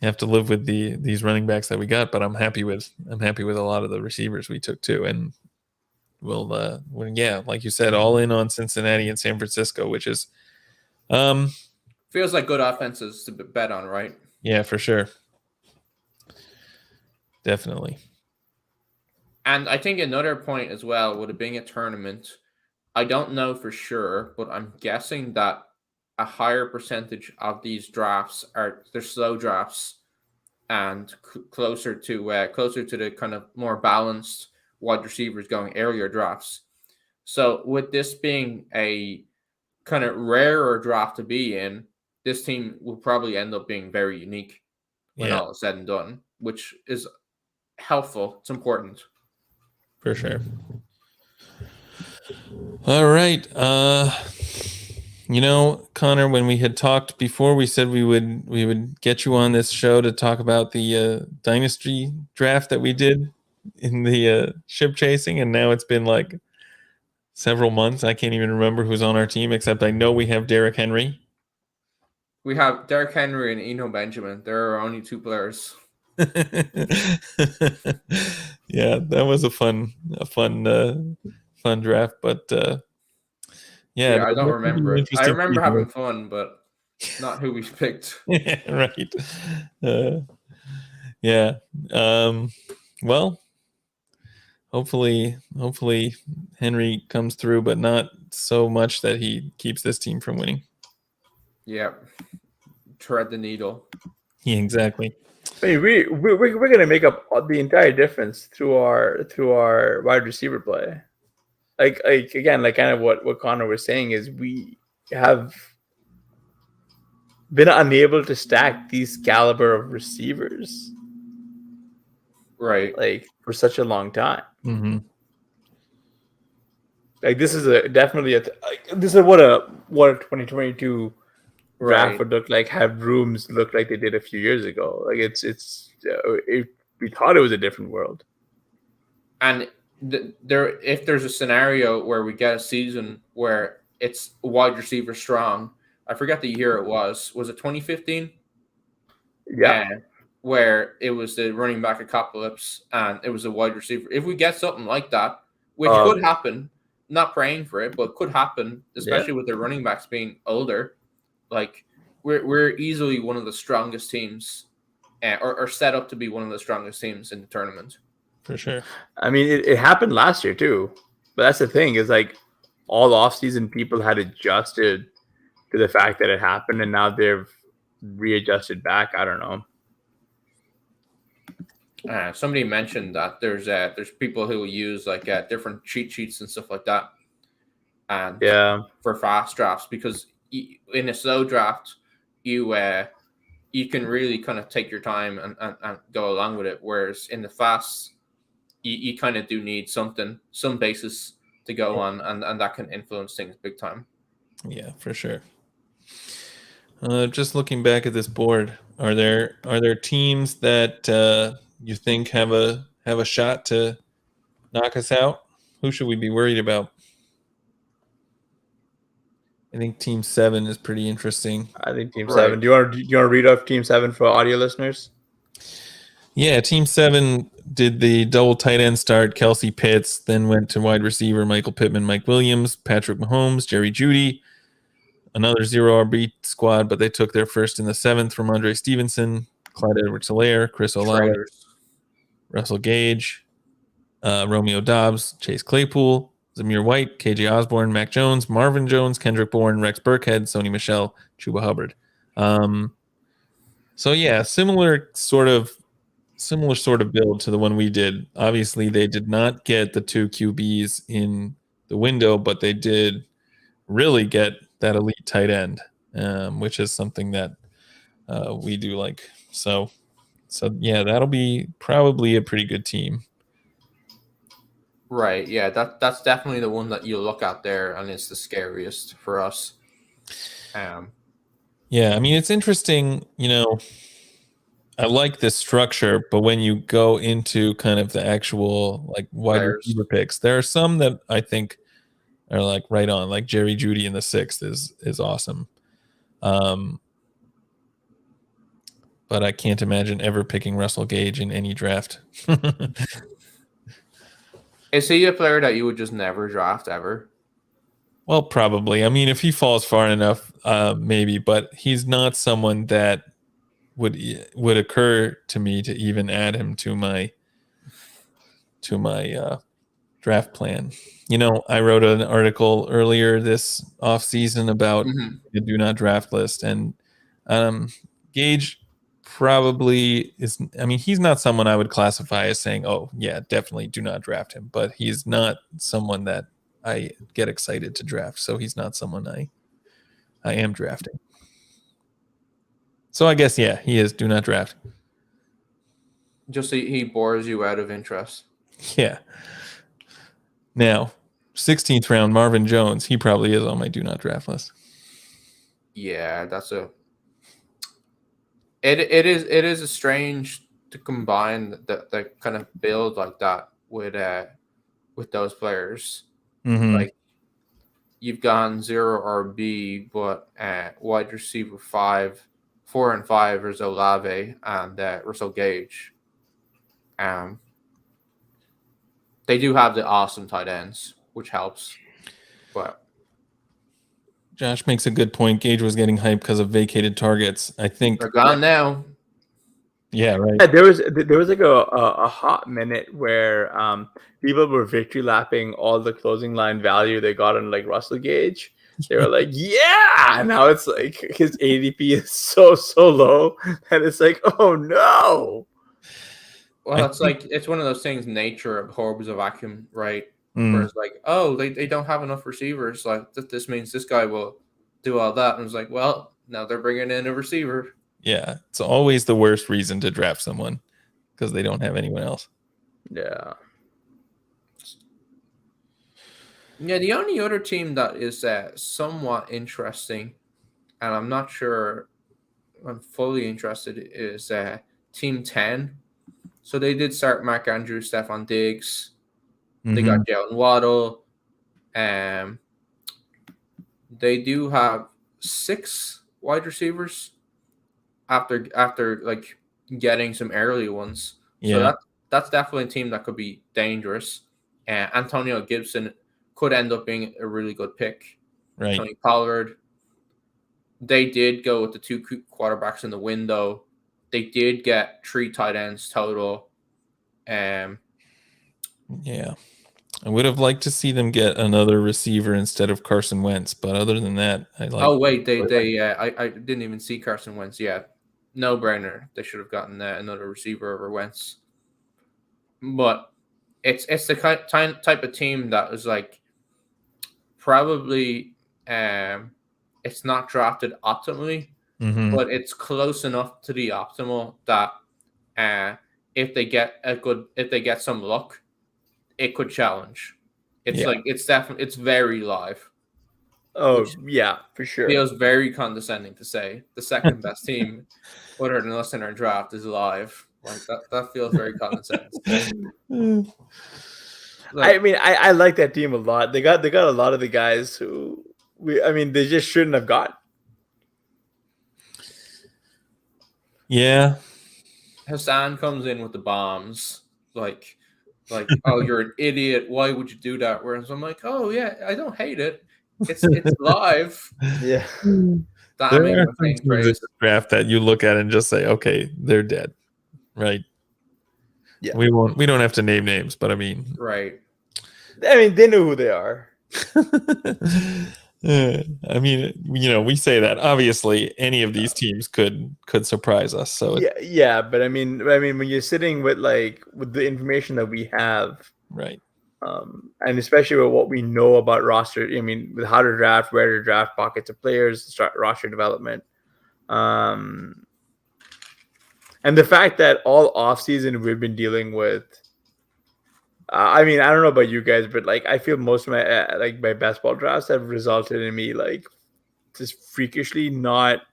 have to live with these running backs that we got, but I'm happy with a lot of the receivers we took too. And we'll like you said, all in on Cincinnati and San Francisco, which is, feels like good offenses to bet on, right? Yeah, for sure. Definitely. And I think another point as well, with it being a tournament, I don't know for sure, but I'm guessing that a higher percentage of these drafts they're slow drafts and closer to the kind of more balanced wide receivers going earlier drafts. So with this being a kind of rarer draft to be in, this team will probably end up being very unique when all is said and done, which is helpful. It's important. For sure. All right. Connor, when we had talked before, we said we would get you on this show to talk about the dynasty draft that we did in the ship chasing, and now it's been like several months. I can't even remember who's on our team, except I know we have Derrick Henry. We have Derrick Henry and Eno Benjamin. There are only 2 players. Yeah, that was a fun draft, but I don't remember it. I remember having fun, but not who we picked. Right. Well, hopefully Henry comes through, but not so much that he keeps this team from winning. Yeah. Tread the needle. Yeah, exactly. I mean, we're gonna make up the entire difference through our wide receiver play. Like again, like kind of what Connor was saying is we have been unable to stack these caliber of receivers, right? Like for such a long time. Mm-hmm. Like this is this is what a 2022 draft would look like. Have rooms look like they did a few years ago. Like we thought it was a different world. And if there's a scenario where we get a season where it's wide receiver strong, I forget the year it was. Was it 2015? Yeah. Where it was the running back apocalypse and it was a wide receiver. If we get something like that, which could happen, not praying for it, but could happen, especially with the running backs being older. Like we're easily one of the strongest teams, or set up to be one of the strongest teams in the tournament. For sure. I mean, it happened last year too, but that's the thing is like all offseason people had adjusted to the fact that it happened, and now they've readjusted back. I don't know. Somebody mentioned that there's people who will use like different cheat sheets and stuff like that, and for fast drafts, because in a slow draft you can really kind of take your time and go along with it, whereas in the fast you kind of do need some basis to go on, and that can influence things big time. Yeah, for sure. Just looking back at this board, are there teams that you think have a shot to knock us out? Who should we be worried about? I think Team 7 is pretty interesting. I think Team 7. Do you want to read off Team 7 for audio listeners? Yeah, Team 7 did the double tight end start. Kelsey Pitts, then went to wide receiver Michael Pittman, Mike Williams, Patrick Mahomes, Jerry Jeudy. Another 0 RB squad, but they took their first in the 7th from Andre Stevenson, Clyde Edwards-Helaire, Chris Olave, Russell Gage, Romeo Dobbs, Chase Claypool, Zamir White, KJ Osborne, Mac Jones, Marvin Jones, Kendrick Bourne, Rex Burkhead, Sony Michel, Chuba Hubbard. So yeah, similar sort of build to the one we did. Obviously, they did not get the 2 QBs in the window, but they did really get that elite tight end, which is something that we do like. So yeah, that'll be probably a pretty good team. Right. Yeah, that's definitely the one that you look at there, and it's the scariest for us. Yeah, I mean, it's interesting, I like this structure, but when you go into kind of the actual like wide receiver picks, there are some that I think are like right on, like Jerry Jeudy in the 6th is awesome. But I can't imagine ever picking Russell Gage in any draft. Is he a player that you would just never draft ever? Well, probably. I mean, if he falls far enough, maybe, but he's not someone that would occur to me to even add him to my draft plan. You know, I wrote an article earlier this off season about the do not draft list, and Gage probably is. I mean, he's not someone I would classify as saying, "Oh, yeah, definitely do not draft him." But he's not someone that I get excited to draft. So he's not someone I am drafting. So I guess, yeah, he is. Do not draft. Just so he bores you out of interest. Yeah. Now, 16th round, Marvin Jones. He probably is on my do not draft list. Yeah, it is a strange to combine the kind of build like that with those players. Mm-hmm. Like, you've gone 0 RB, but wide receiver 4 and 5 is Olave and Russell Gage. They do have the awesome tight ends, which helps. But Josh makes a good point. Gage was getting hyped because of vacated targets. I think they're gone now. Yeah, right. Yeah, there was like a hot minute where people were victory lapping all the closing line value they got on like Russell Gage. They were like, yeah. Now it's like his ADP is so low that it's like, oh no. Well, it's one of those things. Nature abhors a vacuum, right? Where it's like, oh, they don't have enough receivers. Like this means this guy will do all that. And it's like, well, now they're bringing in a receiver. Yeah, it's always the worst reason to draft someone because they don't have anyone else. Yeah. Yeah, the only other team that is somewhat interesting, and I'm not sure I'm fully interested, is Team 10. So they did start Mark Andrews, Stephon Diggs. They got Jalen Waddle. They do have 6 wide receivers after like getting some early ones. Yeah. So that's definitely a team that could be dangerous. Antonio Gibson could end up being a really good pick. Right. Tony Pollard. They did go with the 2 quarterbacks in the window. They did get 3 tight ends total. Yeah. I would have liked to see them get another receiver instead of Carson Wentz, but other than that, I like. Oh wait, I didn't even see Carson Wentz yet. No brainer. They should have gotten another receiver over Wentz. But it's the type of team that is like probably it's not drafted optimally, but it's close enough to the optimal that if they get some luck, it could challenge. It's very live. Oh yeah, for sure. Feels very condescending to say the second best team, other than us in our draft, is live. Like that feels very condescending. I mean, I like that team a lot. They got a lot of the guys who they just shouldn't have got. Yeah. Hasan comes in with the bombs, like, oh, you're an idiot. Why would you do that? Whereas I'm like, oh yeah, I don't hate it. It's live. Yeah. There are things in this draft that you look at and just say, okay, they're dead, right? Yeah. We don't have to name names, but I mean, right. I mean, they know who they are. I mean, we say that obviously any of these teams could surprise us. So yeah, but I mean, when you're sitting with the information that we have, right, and especially with what we know about roster, I mean, with how to draft, where to draft, pockets of players, start roster development, and the fact that all offseason we've been dealing with. I mean, I don't know about you guys, but I feel most of my best ball drafts have resulted in me just freakishly not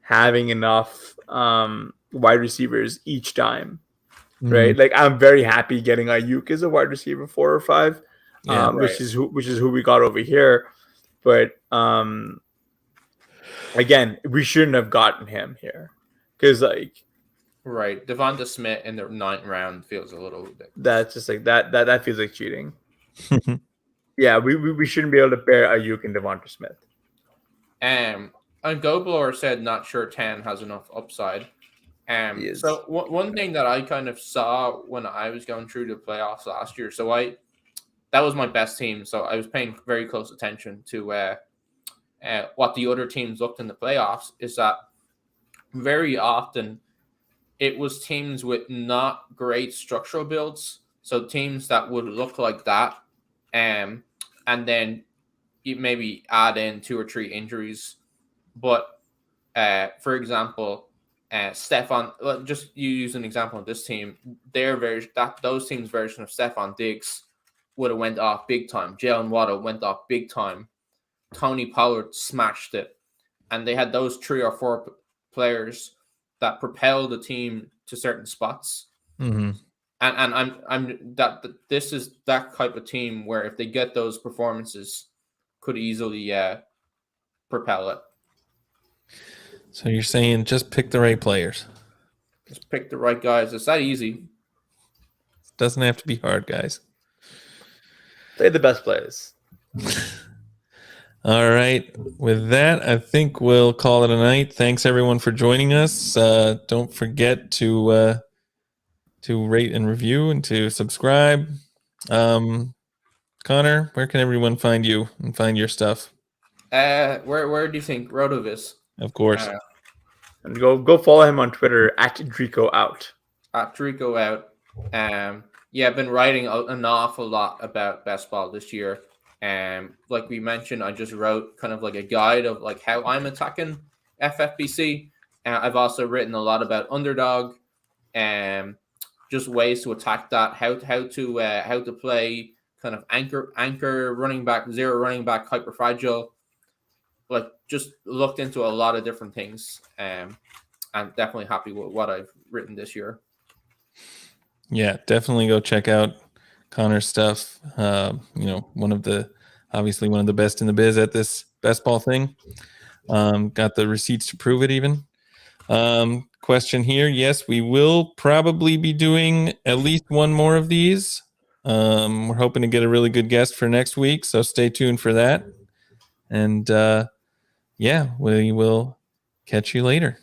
having enough wide receivers each time, right? Like I'm very happy getting Ayuk as a wide receiver 4 or 5, which is who we got over here. But again, we shouldn't have gotten him here because right, Devonta Smith in the 9th round feels a little bit. That's just that feels like cheating. Yeah, we shouldn't be able to pair Ayuk and Devonta Smith. Gobler said not sure 10 has enough upside. Yes. So one thing that I kind of saw when I was going through the playoffs last year, that was my best team. So I was paying very close attention to what the other teams looked in the playoffs, is that very often it was teams with not great structural builds. So teams that would look like that. And then you maybe add in 2 or 3 injuries. But for example, Stephon, just you use an example of this team, those teams' version of Stephon Diggs would have went off big time. Jalen Waddle went off big time. Tony Pollard smashed it. And they had those 3 or 4 players that propelled the team to certain spots. Mm-hmm. And this is that type of team where if they get those performances, could easily propel it. So you're saying just pick the right players. Just pick the right guys. It's that easy. It doesn't have to be hard, guys. Play the best players. All right. With that, I think we'll call it a night. Thanks everyone for joining us. Don't forget to rate and review and to subscribe. Connor, where can everyone find you and find your stuff? Where do you think? RotoViz. Of course. And go follow him on Twitter at DricoOut. At DricoOut. I've been writing an awful lot about best ball this year. Like we mentioned, I just wrote kind of like a guide of like how I'm attacking FFPC. I've also written a lot about underdog, just ways to attack that, how to play kind of anchor running back, zero running back, hyper fragile. Like just looked into a lot of different things. I'm definitely happy with what I've written this year. Yeah, definitely go check out Connor's stuff. Obviously one of the best in the biz at this best ball thing. Got the receipts to prove it even. Question here. Yes, we will probably be doing at least one more of these. We're hoping to get a really good guest for next week, so stay tuned for that. And we will catch you later.